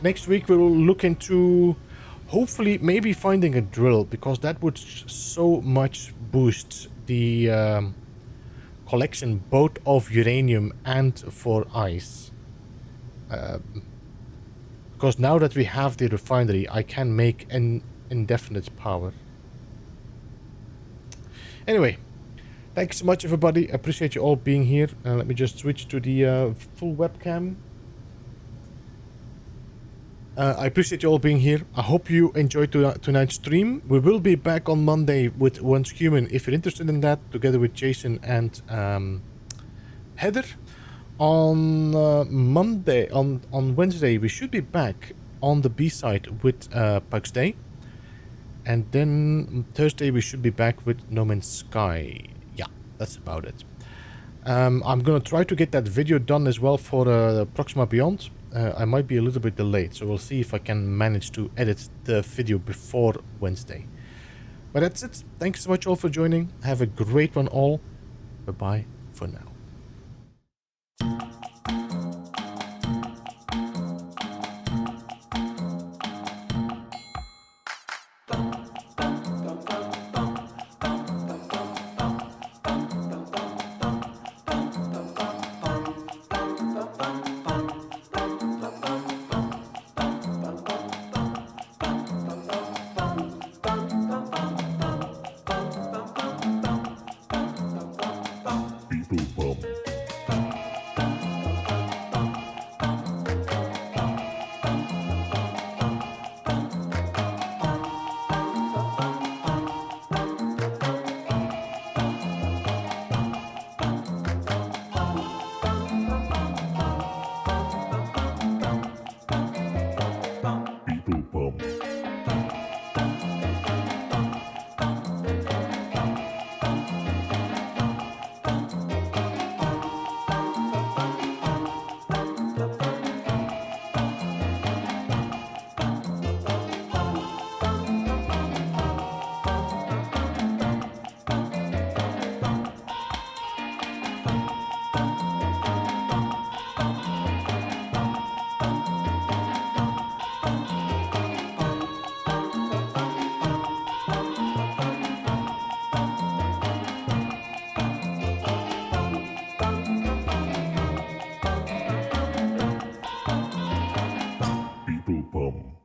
Next week we'll look into hopefully maybe finding a drill, because that would so much boost the collection both of uranium and for ice. Because now that we have the refinery, I can make an indefinite power. Anyway, thanks so much, everybody. I appreciate you all being here. Let me just switch to the full webcam. I appreciate you all being here. I hope you enjoyed tonight's stream. We will be back on Monday with Once Human, if you're interested in that, together with Jason and Heather. On Wednesday, we should be back on the B-side with Pax Dei. And then Thursday, we should be back with No Man's Sky. Yeah, that's about it. I'm gonna try to get that video done as well for Proxima Beyond. I might be a little bit delayed, so we'll see if I can manage to edit the video before Wednesday. But that's it. Thanks so much all for joining. Have a great one all. Bye-bye for now. Beeblebum. Beeblebum.